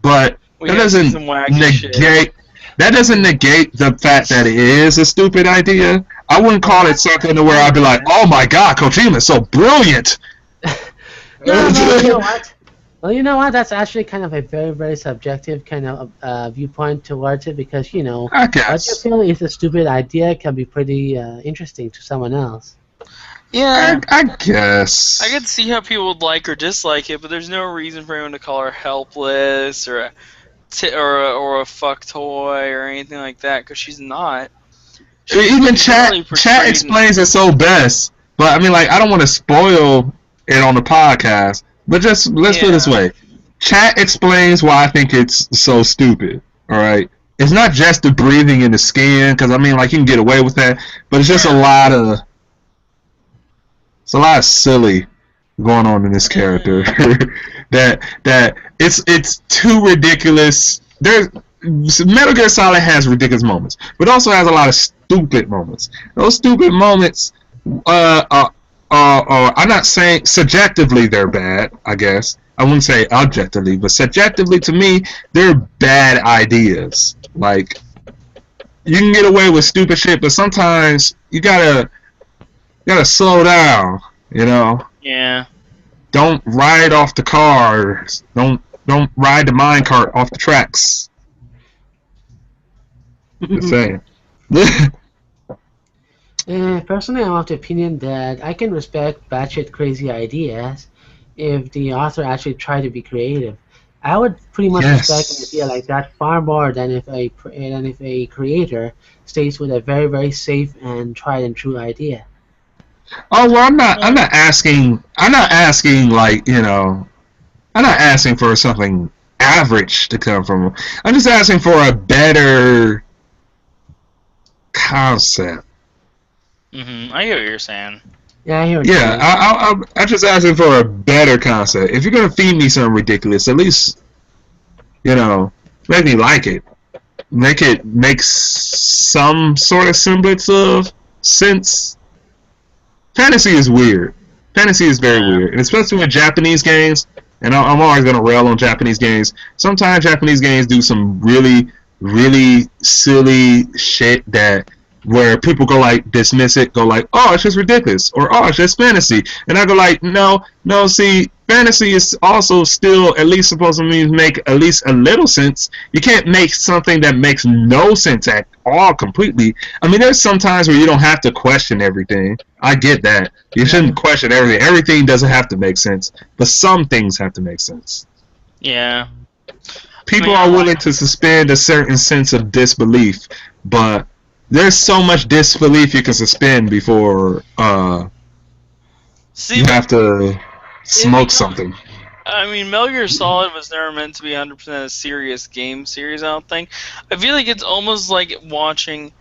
but that doesn't negate. That doesn't negate the fact that it is a stupid idea. I wouldn't call it something to where I'd be like, "Oh my God, Kojima is so brilliant." No, you know what? Well, you know what? That's actually kind of a very, very subjective kind of viewpoint towards it because, I what guess. you feel is a stupid idea can be pretty interesting to someone else. Yeah, I guess. I could see how people would like or dislike it, but there's no reason for anyone to call her helpless or a fuck toy or anything like that because she's not. Even chat explains it so best, but I mean, like, I don't want to spoil it on the podcast, but just let's put it this way: chat explains why I think it's so stupid. All right, it's not just the breathing in the skin, because I mean, like, you can get away with that, but it's just a lot of silly going on in this character that it's too ridiculous. Metal Gear Solid has ridiculous moments, but also has a lot of stupid moments. Those stupid moments I'm not saying subjectively they're bad, I guess. I wouldn't say objectively, but subjectively to me, they're bad ideas. Like, you can get away with stupid shit, but sometimes you gotta slow down, Yeah. Don't ride off the cars. Don't ride the minecart off the tracks. Just saying. Personally, I'm of the opinion that I can respect batshit crazy ideas if the author actually tried to be creative. I would pretty much respect an idea like that far more than if a creator stays with a very, very safe and tried and true idea. Oh well, I'm not asking like, I'm not asking for something average to come from him. I'm just asking for a better concept. I get what you're saying. Yeah, I hear what you're saying. I'm just asking for a better concept. If you're gonna feed me something ridiculous, at least, make me like it. Make some sort of semblance of sense. Fantasy is weird. Fantasy is very weird, and especially with Japanese games. And I'm always gonna rail on Japanese games. Sometimes Japanese games do some really, really silly shit where people go like dismiss it, go like, oh, it's just ridiculous, or oh, it's just fantasy, and I go like, no, see, fantasy is also still at least supposed to make at least a little sense. You can't make something that makes no sense at all completely. I mean, there's some times where you don't have to question everything. I get that. You shouldn't question everything. Everything doesn't have to make sense, but some things have to make sense. Yeah. People are willing to suspend a certain sense of disbelief, but there's so much disbelief you can suspend before you have to smoke something. I mean, Metal Gear Solid was never meant to be 100% a serious game series, I don't think. I feel like it's almost like watching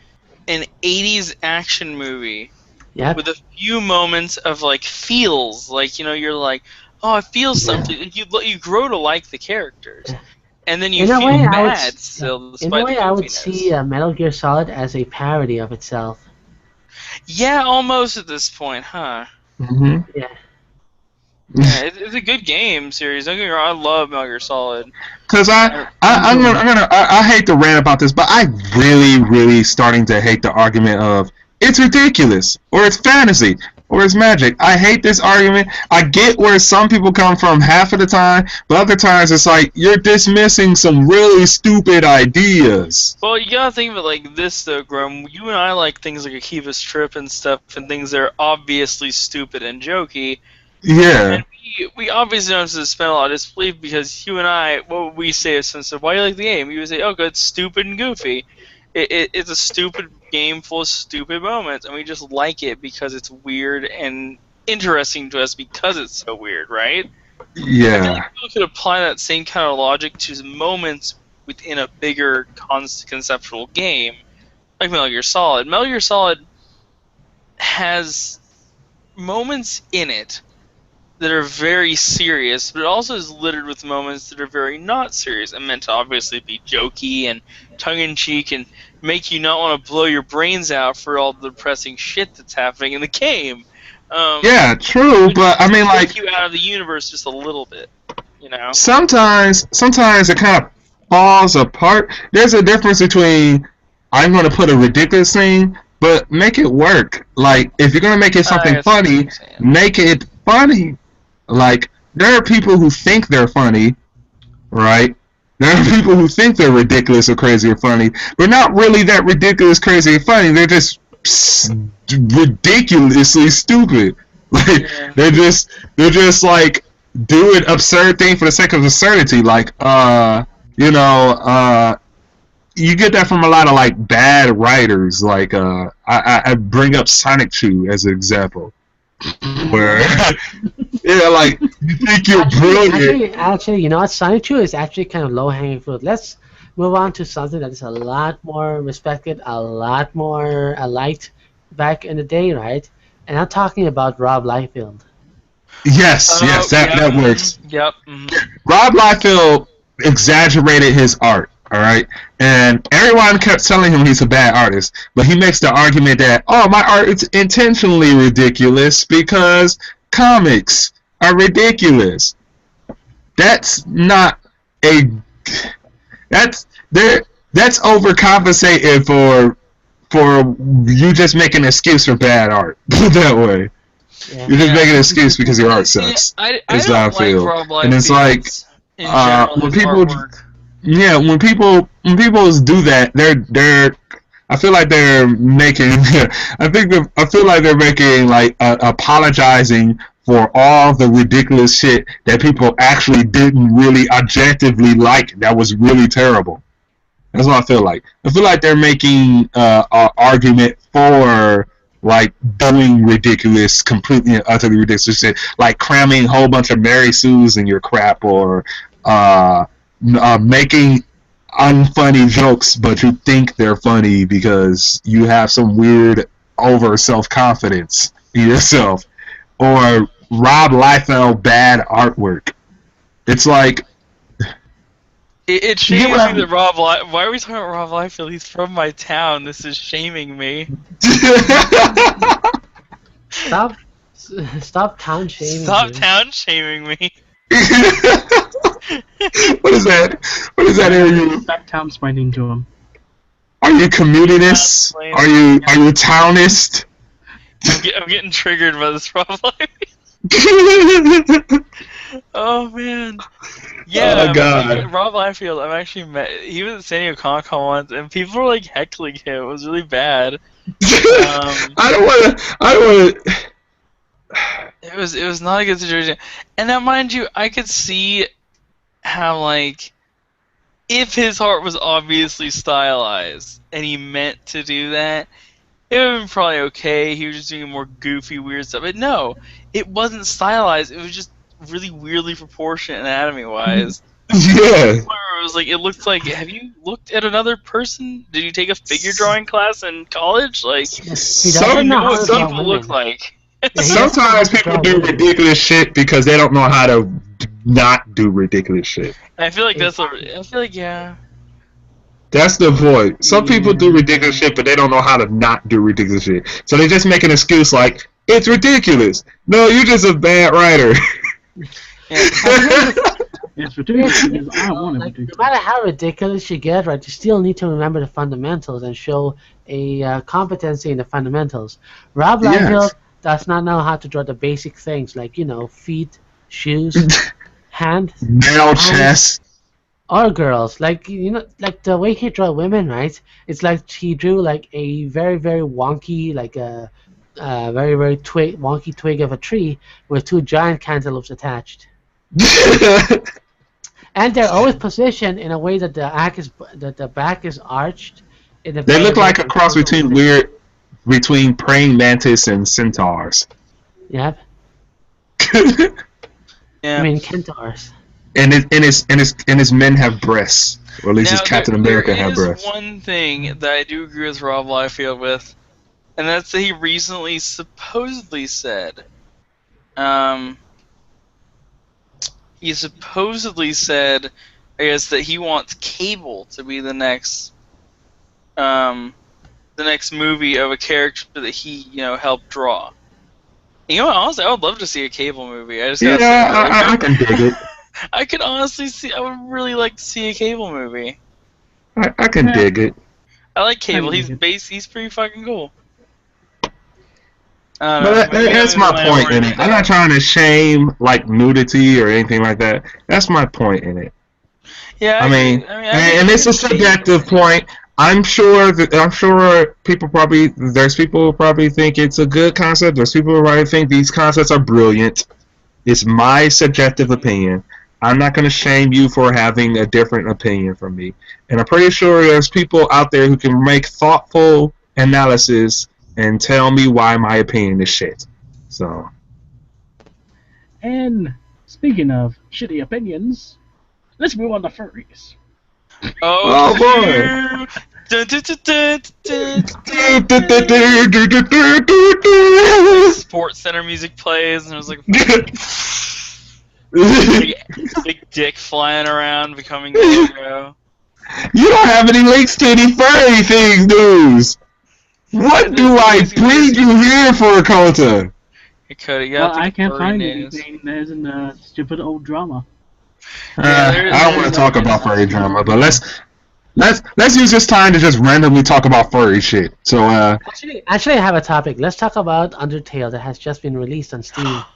an 80s action movie with a few moments of, like, feels. Like, you're like, oh, I feel something. You grow to like the characters. And then you feel bad still, despite the goofiness. In a way, I would see Metal Gear Solid as a parody of itself. Yeah, almost at this point, huh? Mm-hmm. Yeah. Yeah, it's a good game series. Don't get me wrong, I love Metal Gear Solid. Because I hate to rant about this, but I really starting to hate the argument of it's ridiculous, or it's fantasy, or it's magic. I hate this argument. I get where some people come from half of the time, but other times it's like you're dismissing some really stupid ideas. Well, you gotta think of it like this, though, Grum. You and I like things like Akiva's Trip and stuff, and things that are obviously stupid and jokey. Yeah. And we obviously don't have to suspend a lot of disbelief because you and I, what would we say if someone said, "Why do you like the game?" You would say, "Oh, good, it's stupid and goofy. It's a stupid game full of stupid moments, and we just like it because it's weird and interesting to us because it's so weird, right?" I feel Yeah. like people could apply that same kind of logic to moments within a bigger conceptual game, like Metal Gear Solid. Metal Gear Solid has moments in it that are very serious, but it also is littered with moments that are very not serious and meant to obviously be jokey and tongue-in-cheek and make you not want to blow your brains out for all the depressing shit that's happening in the game. Yeah, true, but I mean, like, take you out of the universe just a little bit, you know? sometimes it kind of falls apart. There's a difference between I'm going to put a ridiculous thing, but make it work. Like, if you're going to make it something I see what funny, you're saying. make it funny. Like, there are people who think they're funny, right? There are people who think they're ridiculous or crazy or funny, but not really that ridiculous, crazy, or funny. They're just ridiculously stupid. Like, Yeah. they're just like doing absurd thing for the sake of absurdity. Like, you get that from a lot of like bad writers. Like, I bring up Sonic Chew as an example, where yeah, like you think you're brilliant. Actually, you know what? Sonic 2 is actually kind of low-hanging fruit. Let's move on to something that is a lot more respected, a lot more liked back in the day, right? And I'm talking about Rob Liefeld. Yes, that yep, works. Yep. Rob Liefeld exaggerated his art, all right? And everyone kept telling him he's a bad artist, but he makes the argument that, oh, my art is intentionally ridiculous because comics are ridiculous. That's not a... That's overcompensating for you just making an excuse for bad art. Put it that way. Yeah. You're just making an excuse because your art sucks. I Is don't how I like feel. Rob Liefeld's And it's like, in general, when his people- artwork. yeah, when people do that, they're I feel like they're making I feel like they're making like apologizing for all the ridiculous shit that people actually didn't really objectively like. That was really terrible. That's what I feel like. I feel like they're making an argument for like doing ridiculous, completely and utterly ridiculous shit, like cramming a whole bunch of Mary Sue's in your crap, or making unfunny jokes, but you think they're funny because you have some weird over self-confidence in yourself, or Rob Liefeld bad artwork. It's like It You shames have- me that why are we talking about Rob Liefeld? He's from my town. This is shaming me. Stop town shaming. Stop dude. town shaming me. What is that? What is that? Are you Back town spending to him. communist? Are you townist? I'm getting triggered by this Rob Liefeld. Oh man. Yeah, Oh, God. Rob Liefeld, I've actually met. He was at San Diego Comic Con once, and people were like heckling him. It was really bad. I don't want to. It was not a good situation. And now, mind you, I could see how, like, if his art was obviously stylized and he meant to do that, it would have been probably okay. He was just doing more goofy, weird stuff. But no, it wasn't stylized. It was just really weirdly proportionate anatomy-wise. Yeah. It was like, it looked like, have you looked at another person? Did you take a figure drawing class in college? Like, He I doesn't don't know know how what to draw people look women. like. Yeah, he Sometimes doesn't people know how to do draw women. ridiculous shit because they don't know how to not do ridiculous shit. I feel like yeah. That's the point. Some people do ridiculous shit, but they don't know how to not do ridiculous shit. So they just make an excuse like, it's ridiculous. No, you're just a bad writer. It's ridiculous because I don't want it Like, no ridiculous. matter how ridiculous you get, right, you still need to remember the fundamentals and show a competency in the fundamentals. Rob Yes. Liefeld does not know how to draw the basic things like, feet, shoes, hand, Male chest. or girls. Like, like the way he draw women, right? It's like he drew like a very, very wonky, like a very very wonky twig of a tree with two giant cantaloupes attached. And they're always positioned in a way that the back is arched. They look like a cross between praying mantis and centaurs. Yep. Yeah. I mean centaurs. And his men have breasts, or at least his Captain America have breasts. There is one thing that I do agree with Rob Liefeld with, and that's that he recently supposedly said, I guess, that he wants Cable to be the next movie of a character that he, helped draw. You know what, honestly, I would love to see a Cable movie. I can dig it. I could honestly see. I would really like to see a Cable movie. I can dig it. I like Cable. He's pretty fucking cool. But that's my point in it. I'm not trying to shame like nudity or anything like that. That's my point in it. Yeah, I mean, and it's a subjective point. I'm sure people probably think it's a good concept. There's people who probably think these concepts are brilliant. It's my subjective opinion. I'm not going to shame you for having a different opinion from me. And I'm pretty sure there's people out there who can make thoughtful analysis and tell me why my opinion is shit. So. And speaking of shitty opinions, let's move on to furries. Oh boy! Sports Center music plays, and it was like big dick flying around, becoming the hero. You don't have any links to any furry things, dudes. What do I bring you here for, Kota? Hey, Cody, you got I can't find names. anything. There's a stupid old drama. I don't want to talk about furry drama, but let's use this time to just randomly talk about furry shit. So actually, I have a topic. Let's talk about Undertale that has just been released on Steam. Oh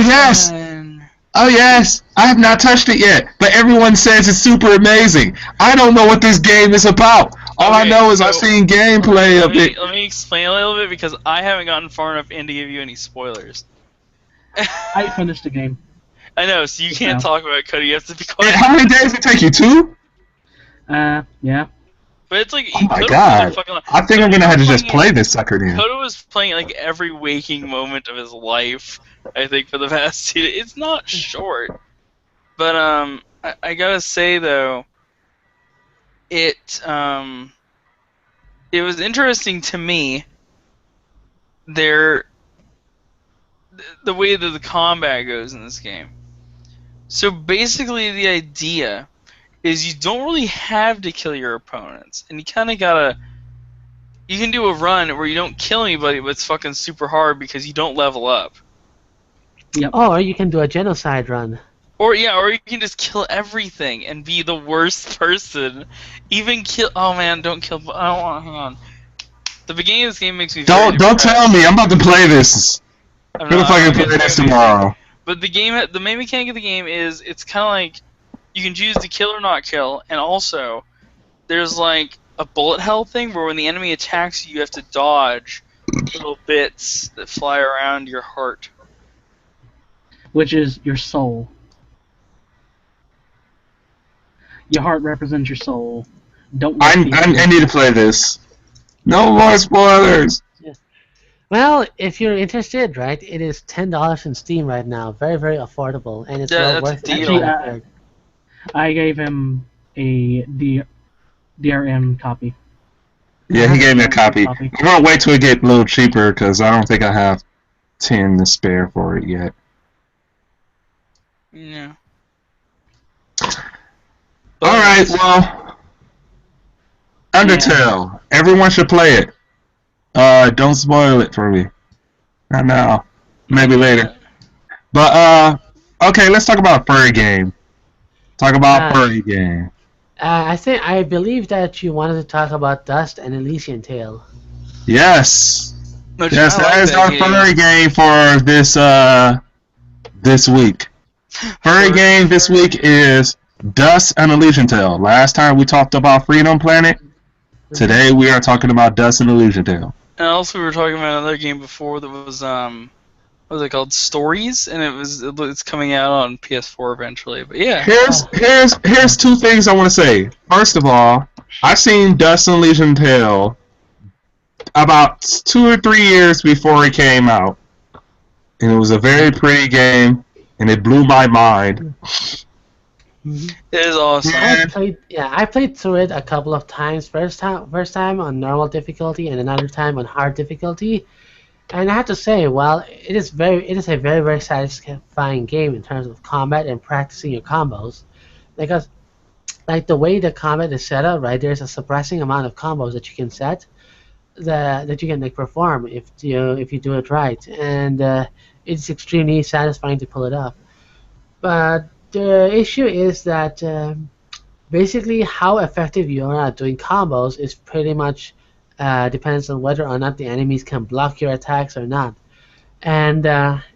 yes! Oh yes! I have not touched it yet, but everyone says it's super amazing. I don't know what this game is about. All I know is I've seen gameplay of it. Let me explain a little bit because I haven't gotten far enough in to give you any spoilers. I finished the game. I know, so you can't talk about it, Cody. You have to be quiet. How many days did it take you? 2? Yeah. But it's like, oh my god! I think I'm gonna have to just play this sucker then. Kodo was playing like every waking moment of his life. I think for the past 2 days. It's not short, but I gotta say though, it was interesting to me. The way that the combat goes in this game. So basically, the idea is you don't really have to kill your opponents, and you kind of gotta. You can do a run where you don't kill anybody, but it's fucking super hard because you don't level up. Yep. Oh, or you can do a genocide run. Or you can just kill everything and be the worst person. Even kill. Oh man, don't kill. I don't want. Hang on. The beginning of this game makes me. Don't tell me. I'm about to play this. I'm gonna fucking play this tomorrow. But the main mechanic of the game is it's kind of like you can choose to kill or not kill, and also there's like a bullet hell thing where when the enemy attacks you, you have to dodge little bits that fly around your heart. Which is your soul. Your heart represents your soul. I need to play this. No more spoilers. Well, if you're interested, right, it is $10 in Steam right now. Very, very affordable, and it's well worth it. Actually, I gave him a DRM copy. Yeah, he gave me a copy. I'm gonna wait till it get a little cheaper because I don't think I have 10 to spare for it yet. Yeah. All right, well, Undertale. Everyone should play it. Don't spoil it for me. Not now. Maybe later. But okay, let's talk about furry game. Talk about furry game. I believe that you wanted to talk about Dust and Elysian Tale. Yes. Yes, that is our furry game for this week. Furry game this week is Dust and Elysian Tale. Last time we talked about Freedom Planet. Today we are talking about Dust and Elysian Tale. And also we were talking about another game before that was what was it called? Stories, and it's coming out on PS4 eventually. But yeah, Here's two things I want to say. First of all, I seen Dust Unleashed Tale about 2 or 3 years before it came out, and it was a very pretty game, and it blew my mind. it is awesome. I played through it a couple of times. First time on normal difficulty, and another time on hard difficulty. And I have to say, well, it is a very, very satisfying game in terms of combat and practicing your combos, because like the way the combat is set up, right? There's a surprising amount of combos that you can set, that you can like perform if you do it right, and it's extremely satisfying to pull it off. But the issue is that basically how effective you are at doing combos is pretty much depends on whether or not the enemies can block your attacks or not, and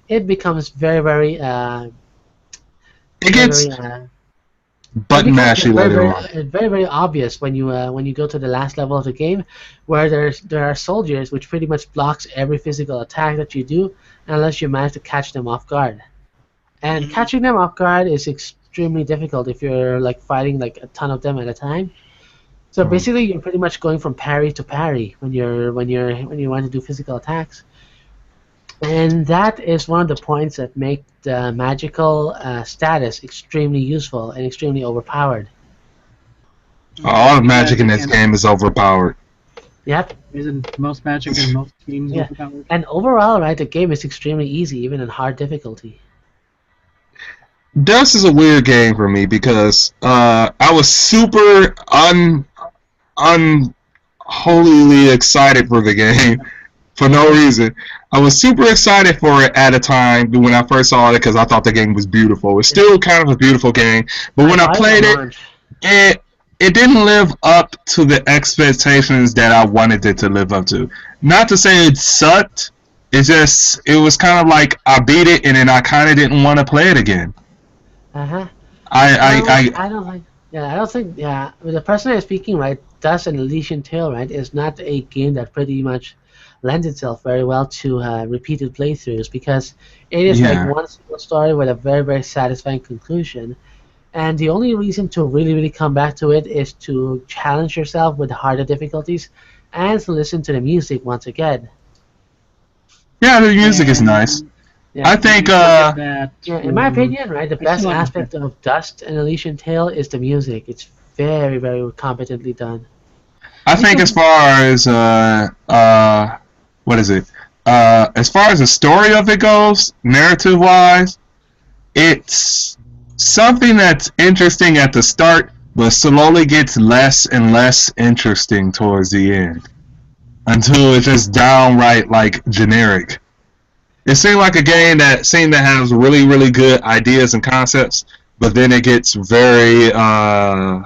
it becomes very, very It gets button mashy later on. very, very obvious when you go to the last level of the game, where there are soldiers which pretty much blocks every physical attack that you do unless you manage to catch them off guard. And catching them off guard is extremely difficult if you're like fighting like a ton of them at a time. So basically, you're pretty much going from parry to parry when you want to do physical attacks, and that is one of the points that make the magical status extremely useful and extremely overpowered. All the magic in this game is overpowered. Yep. Isn't most magic in most games overpowered? And overall, right, the game is extremely easy, even in hard difficulty. Dust is a weird game for me because I was super unholily excited for the game for no reason. I was super excited for it at a time when I first saw it because I thought the game was beautiful. It's still kind of a beautiful game, but when I played it didn't live up to the expectations that I wanted it to live up to. Not to say it sucked. It was kind of like I beat it and then I kind of didn't want to play it again. I don't think with the person I'm speaking, right, Dust and Elysian Tale, right, is not a game that pretty much lends itself very well to repeated playthroughs, because it is like one single story with a very, very satisfying conclusion, and the only reason to really, really come back to it is to challenge yourself with harder difficulties and to listen to the music once again. Yeah, the music is nice. Yeah, I think in my opinion, right, the best aspect of Dust and Elysian Tale is the music. It's very, very competently done. I think as far as what is it? As far as the story of it goes, narrative-wise, it's something that's interesting at the start, but slowly gets less and less interesting towards the end, until it's just downright like generic. It seemed like a game that has really, really good ideas and concepts, but then it gets very, I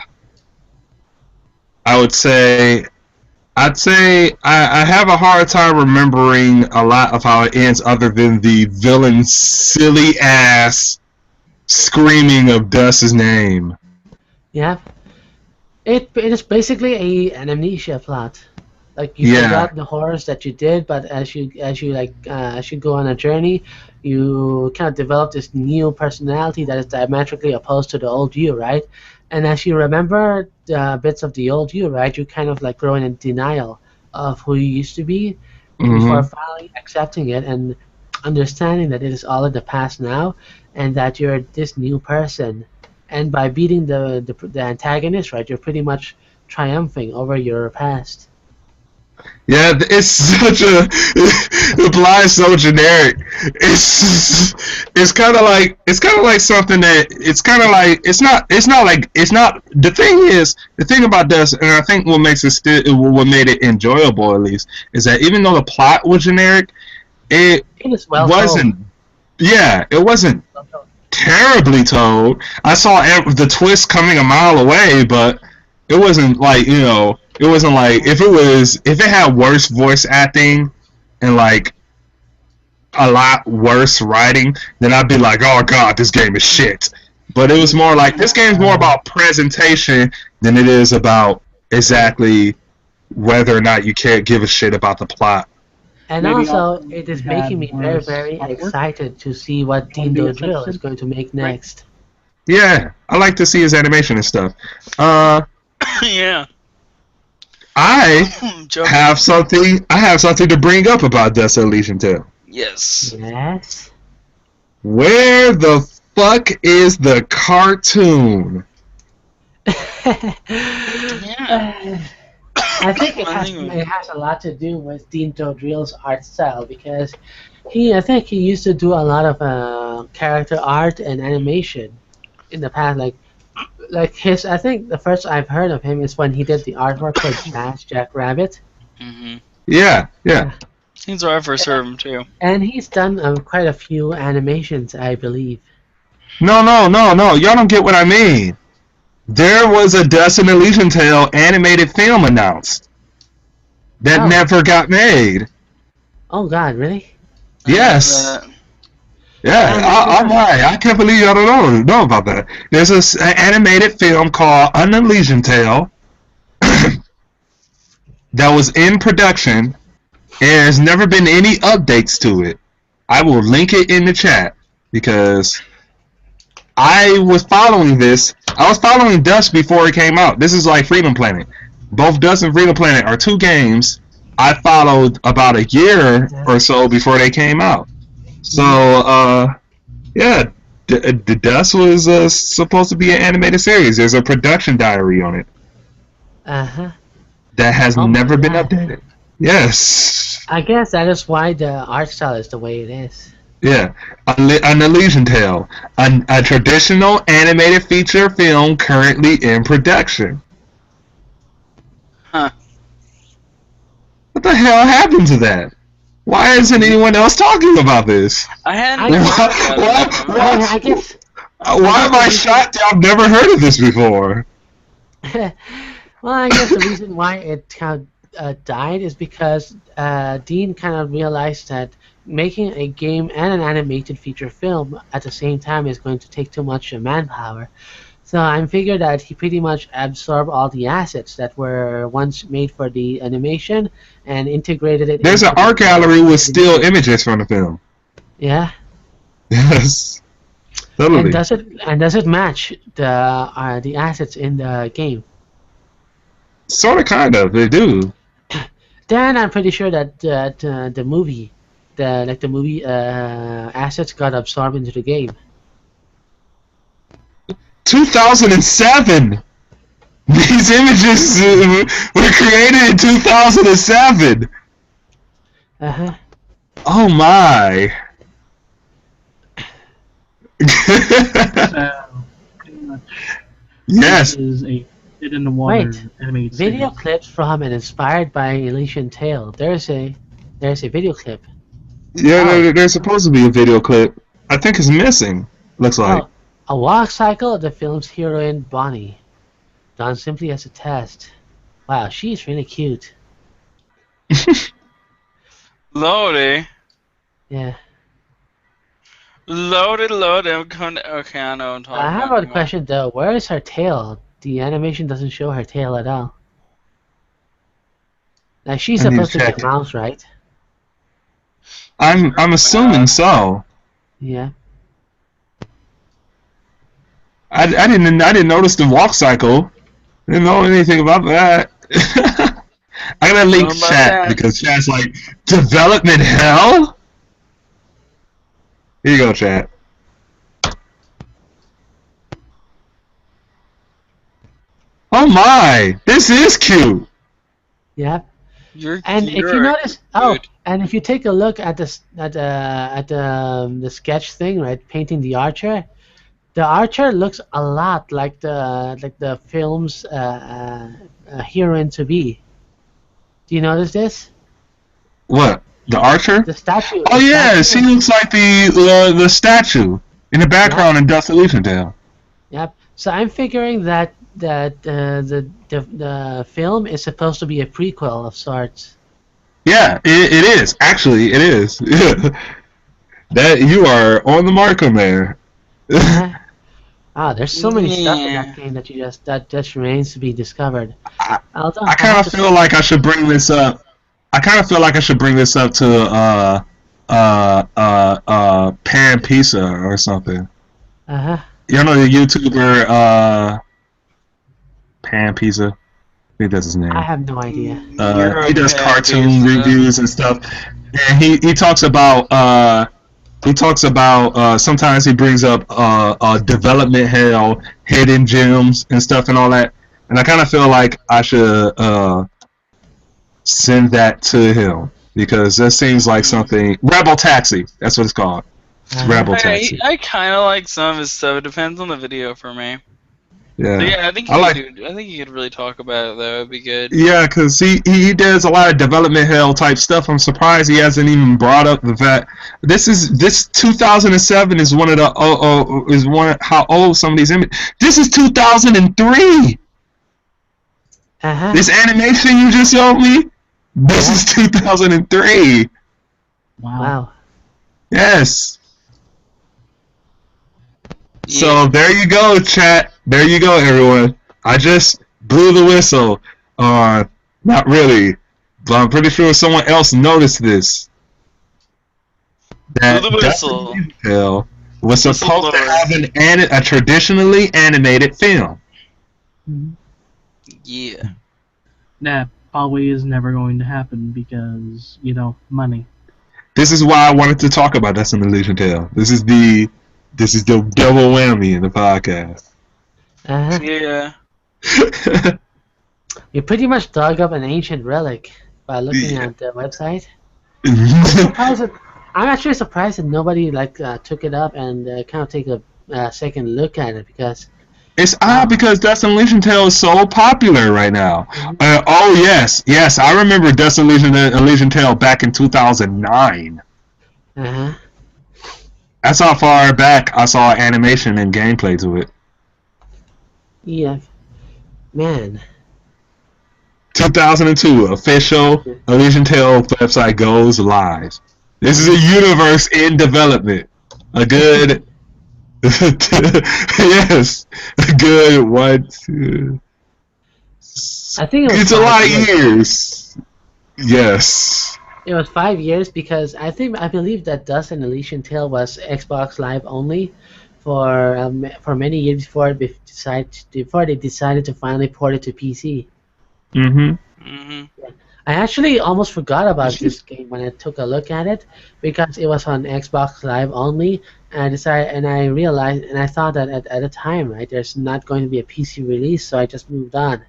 have a hard time remembering a lot of how it ends other than the villain's silly ass screaming of Dust's name. Yeah. It is basically an amnesia plot. Like you forgot the horrors that you did, but as you go on a journey, you kind of develop this new personality that is diametrically opposed to the old you, right? And as you remember bits of the old you, right, you kind of like growing in denial of who you used to be before finally accepting it and understanding that it is all in the past now, and that you're this new person. And by beating the antagonist, right, you're pretty much triumphing over your past. Yeah, it's such the plot is so generic. It's kind of like something that the thing about Dust, and I think what made it enjoyable at least is that even though the plot was generic, it wasn't. Yeah, it wasn't terribly told. I saw the twist coming a mile away, but it wasn't like, it wasn't like if it had worse voice acting and like a lot worse writing, then I'd be like, oh god, this game is shit. But it was more like this game's more about presentation than it is about exactly whether or not you can't give a shit about the plot. And Maybe also, it is had making me very, worse very artwork excited to see what Dean on the Dodrill is episode. going to make next. Yeah, I like to see his animation and stuff. Yeah. I Joke. have something. I have something to bring up about Dust Elysian Tale. Yes. Yes. Where the fuck is the cartoon? I think it Funny. has a lot to do with Dean Dodrill's art style because I think he used to do a lot of character art and animation in the past. I think the first I've heard of him is when he did the artwork for Smash Jackrabbit, Mm-hmm. Yeah. He's where I first heard him too. and he's done quite a few animations, I believe. No. Y'all don't get what I mean. There was a Dust and Elysian Tale animated film announced that Oh. never got made. Oh God, really? Yes. Uh, Yeah, I'm right. I can't believe y'all don't know about that. There's this animated film called An Elysian Tale that was in production, and there's never been any updates to it. I will link it in the chat because I was following this. I was following Dust before it came out. This is like Freedom Planet. Both Dust and Freedom Planet are two games I followed about a year or so before they came out. So, yeah, the Dust was supposed to be an animated series. There's a production diary on it Uh-huh. that has Oh my never been God. updated. Yes. I guess that is why the art style is the way it is. Yeah. An Elysian Tale. A traditional animated feature film currently in production. Huh. What the hell happened to that? Why isn't anyone else talking about this? I hadn't. I- Why I guess am I shocked I've never heard of this before? well, I guess the reason why it kind of died is because Dean kind of realized that making a game and an animated feature film at the same time is going to take too much manpower. So I figured that he pretty much absorbed all the assets that were once made for the animation and integrated it. There's an into art the- gallery with still images from the film. Yeah, Yes. Totally. and does it match the assets in the game? Sort of, kind of. They do. Then I'm pretty sure that the movie, the movie assets got absorbed into the game. 2007! These images were created in 2007! Uh-huh. Oh my! So, pretty much, Yes. this is a Dead in the Water Wait, animated Video series. clips from and inspired by Elysian Tale. There's a video clip. Yeah, there's supposed to be a video clip. I think it's missing. Looks like. Oh, a walk cycle of the film's heroine Bonnie, done simply as a test. Wow, she's really cute. Loaded. Yeah. Loaded. Okay, I know what I'm talking I have about. a question though. Where is her tail? The animation doesn't show her tail at all. Now she's I need to supposed to be check. a mouse, right? I'm assuming so. Yeah. I didn't notice the walk cycle. Didn't know anything about that. I gotta link What about chat that? because chat's like development hell. Here you go, chat. Oh my, this is cute. Yeah. You're, And if you're you notice, good. and if you take a look at the sketch thing, right, painting the archer looks a lot like the film's heroine to be. Do you notice this? What? The archer? The statue. Oh the yeah, statue- she looks like the statue in the background in Dust Elysian Tale. Yep. So I'm figuring that the film is supposed to be a prequel of sorts. Yeah, it is. Actually, it is. That you are on the mark on there. Uh, There's so many stuff in Yeah. that game that just remains to be discovered. I Although I kind of feel like I should bring this up. I kind of feel like I should bring this up to Pan Pizza or something. You know the YouTuber Pan Pizza? I think that's his name. I have no idea. He does Pan cartoon Pizza. reviews and stuff, and he talks about sometimes he brings up development hell, hidden gems and stuff and all that, and I kind of feel like I should send that to him because that seems like something. Rebel Taxi, that's what it's called. It's Rebel Taxi. I kind of like some of his stuff. It depends on the video for me. Yeah. So yeah, I think you could really talk about it though. It'd be good. Yeah, because he does a lot of development hell type stuff. I'm surprised he hasn't even brought up the fact this 2007 is one of the how old some of these images. This is 2003. This animation you just showed me, this is 2003. Wow. Yes. Yeah. So there you go, chat. There you go, everyone. I just blew the whistle. Not really, but I'm pretty sure someone else noticed this. Blew the whistle. Hill was supposed to have a traditionally animated film. Yeah. That probably is never going to happen because, money. This is why I wanted to talk about That's an Illusion Tale. This is the double whammy in the podcast. Yeah. You pretty much dug up an ancient relic by looking at the website. I'm actually surprised that nobody took it up and kind of take a second look at it because It's odd because That's an Illusion Tale is so popular right now. Oh yes, I remember That's an Illusion Tale back in 2009. That's how far back I saw animation and gameplay to it. Yeah, man. 2002, official Illusion Tale website goes live. This is a universe in development. A good, yes, a good 1, 2. I think it was It's a lot of 5 years. Yes. It was 5 years because I believe that Dust and Elysian Tale was Xbox Live only for many years before they decided to finally port it to PC. I actually almost forgot about this game when I took a look at it because it was on Xbox Live only, and I realized and I thought that at the time, right, there's not going to be a PC release, so I just moved on.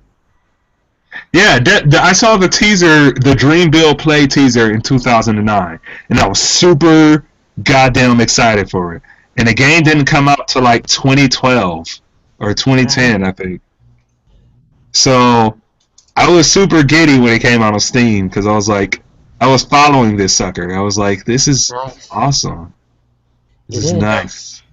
Yeah, I saw the teaser, the Dream Build Play teaser in 2009, and I was super goddamn excited for it. And the game didn't come out till like 2012 or 2010, I think. So I was super giddy when it came out on Steam because I was following this sucker. I was like, this is awesome. This is nice.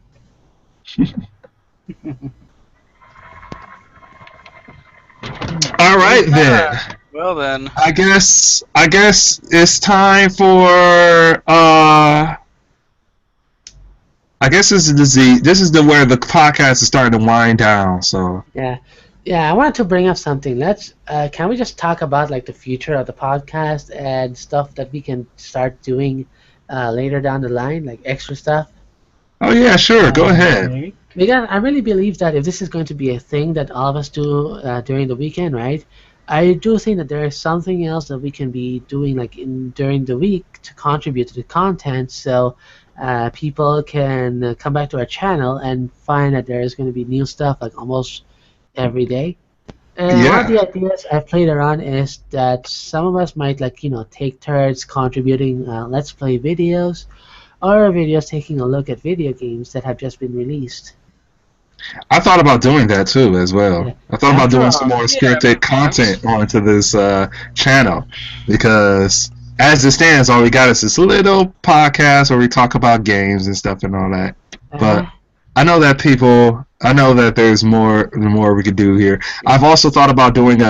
All right then. Well then. I guess it's time for I guess this is where the podcast is starting to wind down. So yeah, I wanted to bring up something. Can we just talk about the future of the podcast and stuff that we can start doing later down the line, like extra stuff? Oh yeah, sure. Go ahead. Because I really believe that if this is going to be a thing that all of us do during the weekend, right? I do think that there is something else that we can be doing during the week to contribute to the content, so people can come back to our channel and find that there is going to be new stuff almost every day. And one of the ideas I've played around is that some of us might take turns contributing Let's Play videos or videos taking a look at video games that have just been released. I thought about doing that too as well. Yeah. I thought about doing some more scripted content onto this channel because as it stands, all we got is this little podcast where we talk about games and stuff and all that. But I know that there's more we could do here. I've also thought about doing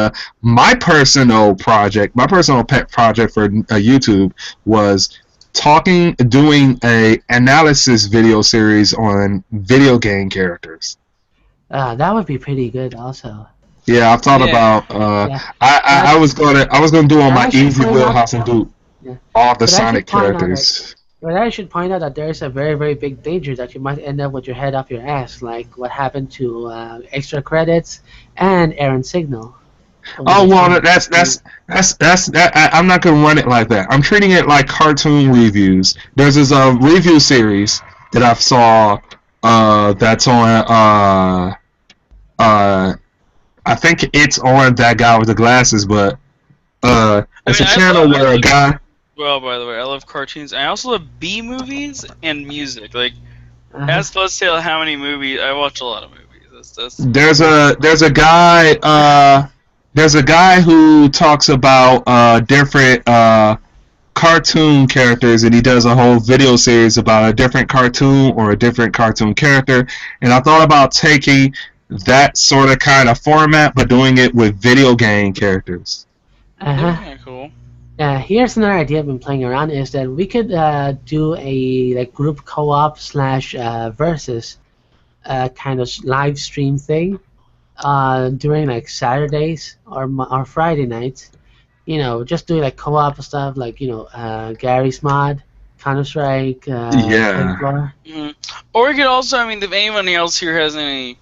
my personal pet project for YouTube was doing a analysis video series on video game characters. That would be pretty good also. Yeah, I thought Yeah. about. Yeah. I was gonna do on I my should easy point out- wheelhouse and do Yeah. all the But I should Sonic point out that- characters. But I should point out that there is a very, very big danger that you might end up with your head up your ass, like what happened to Extra Credits and Aaron Signal. Oh well, I'm not gonna run it like that. I'm treating it like cartoon reviews. There's this review series that I saw that's on I think it's on That Guy with the Glasses, but it's I mean, a channel I where a guy. Well, by the way, I love cartoons. I also love B movies and music. Like, Uh-huh. as opposed to how many movies I watch a lot of movies. That's There's a guy who talks about different cartoon characters, and he does a whole video series about a different cartoon or a different cartoon character. And I thought about taking that sort of kind of format, but doing it with video game characters. Uh-huh. kind of cool. Here's another idea I've been playing around is that we could do a like group co-op slash versus kind of live stream thing during like Saturdays or Friday nights. You know, just do like co-op stuff like Gary's Mod, Counter-Strike, Yeah. Floor. Or you could also, I mean, if anyone else here has any,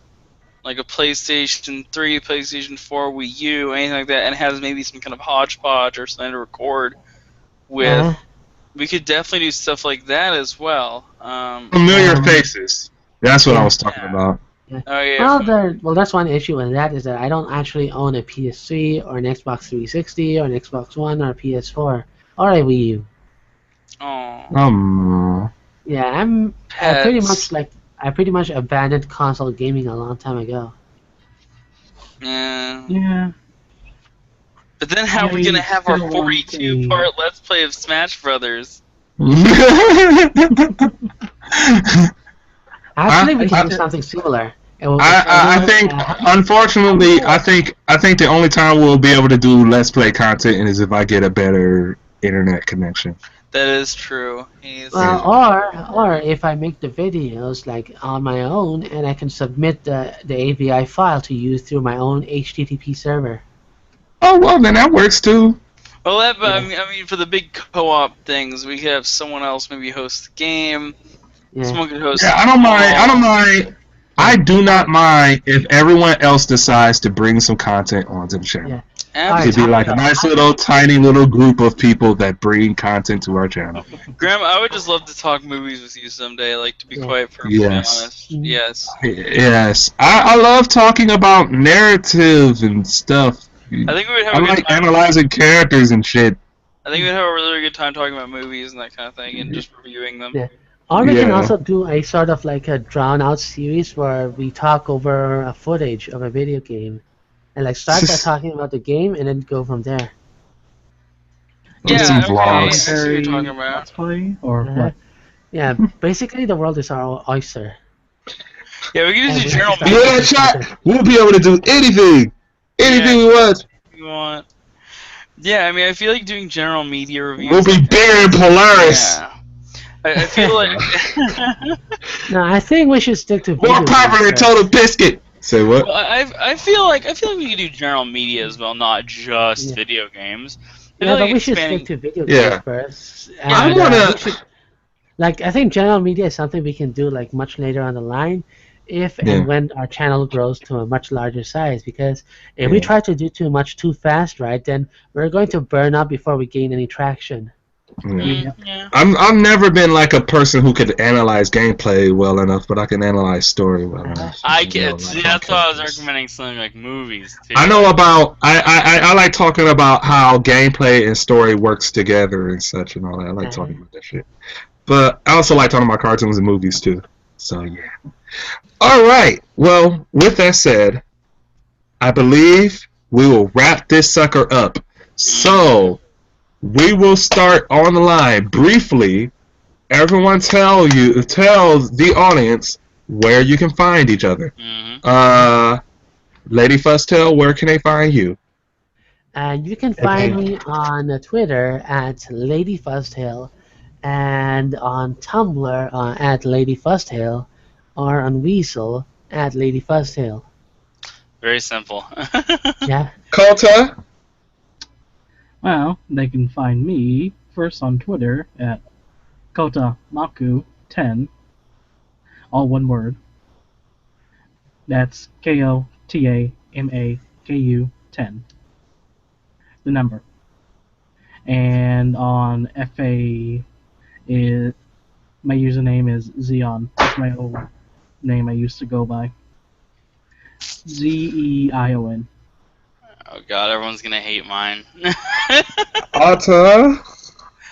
like a PlayStation 3, PlayStation 4, Wii U, anything like that, and has maybe some kind of hodgepodge or something to record with, Uh-huh. we could definitely do stuff like that as well. Familiar faces. That's what I was talking about. Oh yeah. Well, that's one issue with that is that I don't actually own a PS3 or an Xbox 360 or an Xbox One or a PS4 or a Wii U. Oh. Yeah, I Pets. pretty much abandoned console gaming a long time ago. Yeah. Yeah. But then how are we gonna have our still want 42-part Let's Play of Smash Brothers? Actually, we I- can do something similar. I think, unfortunately, I think the only time we'll be able to do Let's Play content is if I get a better internet connection. That is true. or if I make the videos like on my own and I can submit the API file to you through my own HTTP server. Oh well, then that works too. Well, I mean, for the big co-op things, we could have someone else maybe host the game. Yeah. Someone could host. Yeah, I don't mind. I do not mind if everyone else decides to bring some content onto the channel. Yeah. Absolutely. It'd be like a nice little, tiny little group of people that bring content to our channel. Graham, I would just love to talk movies with you someday. Like, to be Yeah. quite perfectly Yes. honest. Yes. Yes, I love talking about narrative and stuff. I think we would have I a good like time. analyzing characters and shit. I think we'd have a really good time talking about movies and that kind of thing, and just reviewing them. Yeah. Or we can Yeah. also do a sort of like a drawn-out series where we talk over a footage of a video game, and like start by talking about the game and then go from there. Yeah, Some okay. I vlogs. see what you're talking about. Let's play or Uh-huh. what? Yeah, basically the world is our oyster. Yeah, we can just do Yeah, general we- media Yeah, chat. We'll be able to do anything we want. if you want. Yeah, I mean, I feel like doing general media reviews. We'll be bigger in Polaris. Yeah. I feel like. No, I think we should stick to More video popular than games. Total Biscuit. Say what? Well, I feel like we could do general media as well, not just Yeah. video games. I Yeah, feel but like we should expanding- stick to video Yeah. games first. I And, wanna- we should- like, I think general media is something we can do like much later on the line, if Yeah. and when our channel grows to a much larger size. Because if we Yeah. try to do too much too fast, right, then we're going to burn out before we gain any traction. Yeah. Yeah. I've never been like a person who could analyze gameplay well enough, but I can analyze story well enough. I You know, get. like See, that's why I was characters. recommending something like movies too. I know about. I like talking about how gameplay and story works together and such and all that. I like talking about that shit. But I also like talking about cartoons and movies too. So yeah. All right. Well, with that said, I believe we will wrap this sucker up. So we will start on the line briefly. Everyone tell the audience where you can find each other. Mm-hmm. Lady Fuzztail, where can they find you? And you can find me on Twitter at Lady Fuzztail, and on Tumblr at Lady Fuzztail, or on Weasel at Lady Fuzztail. Very simple. Yeah. Kota. Well, they can find me first on Twitter at KotaMaku10, all one word. That's KOTAMAKU10, the number. And on FA, my username is Zeon. That's my old name I used to go by. ZEION. Oh god, everyone's gonna hate mine. Alta.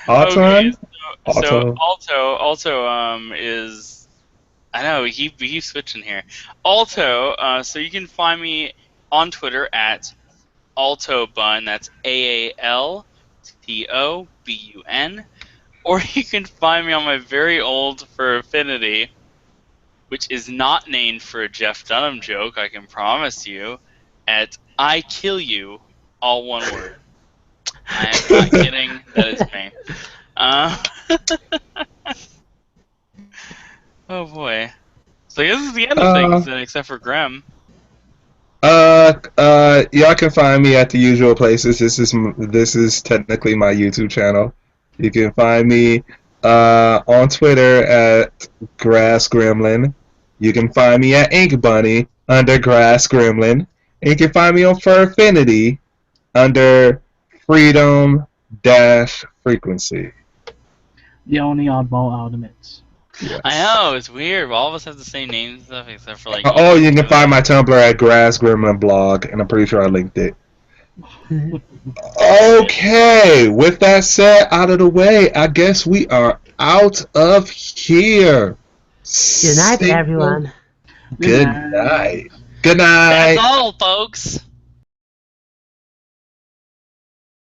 Okay, so Alto. Alto is, I know we keep switching here. Alto, so you can find me on Twitter at AltoBun. That's AALTOBUN. Or you can find me on my very old for Affinity, which is not named for a Jeff Dunham joke, I can promise you, at I Kill You, all one word. I am not kidding, that is me. Oh boy. So this is the end of things, then, except for Graham. Y'all can find me at the usual places. This is technically my YouTube channel. You can find me on Twitter at Grass Gremlin. You can find me at Ink Bunny under Grass Gremlin. And you can find me on Fur Affinity under Freedom-Frequency. The only oddball out of it. Yes. I know, it's weird. All of us have the same names and stuff, except for like. Oh, you can find my Tumblr at Grass Gremlin blog, and I'm pretty sure I linked it. Okay, with that said, out of the way, I guess we are out of here. Good night, everyone. Good night. Good night. That's all, folks.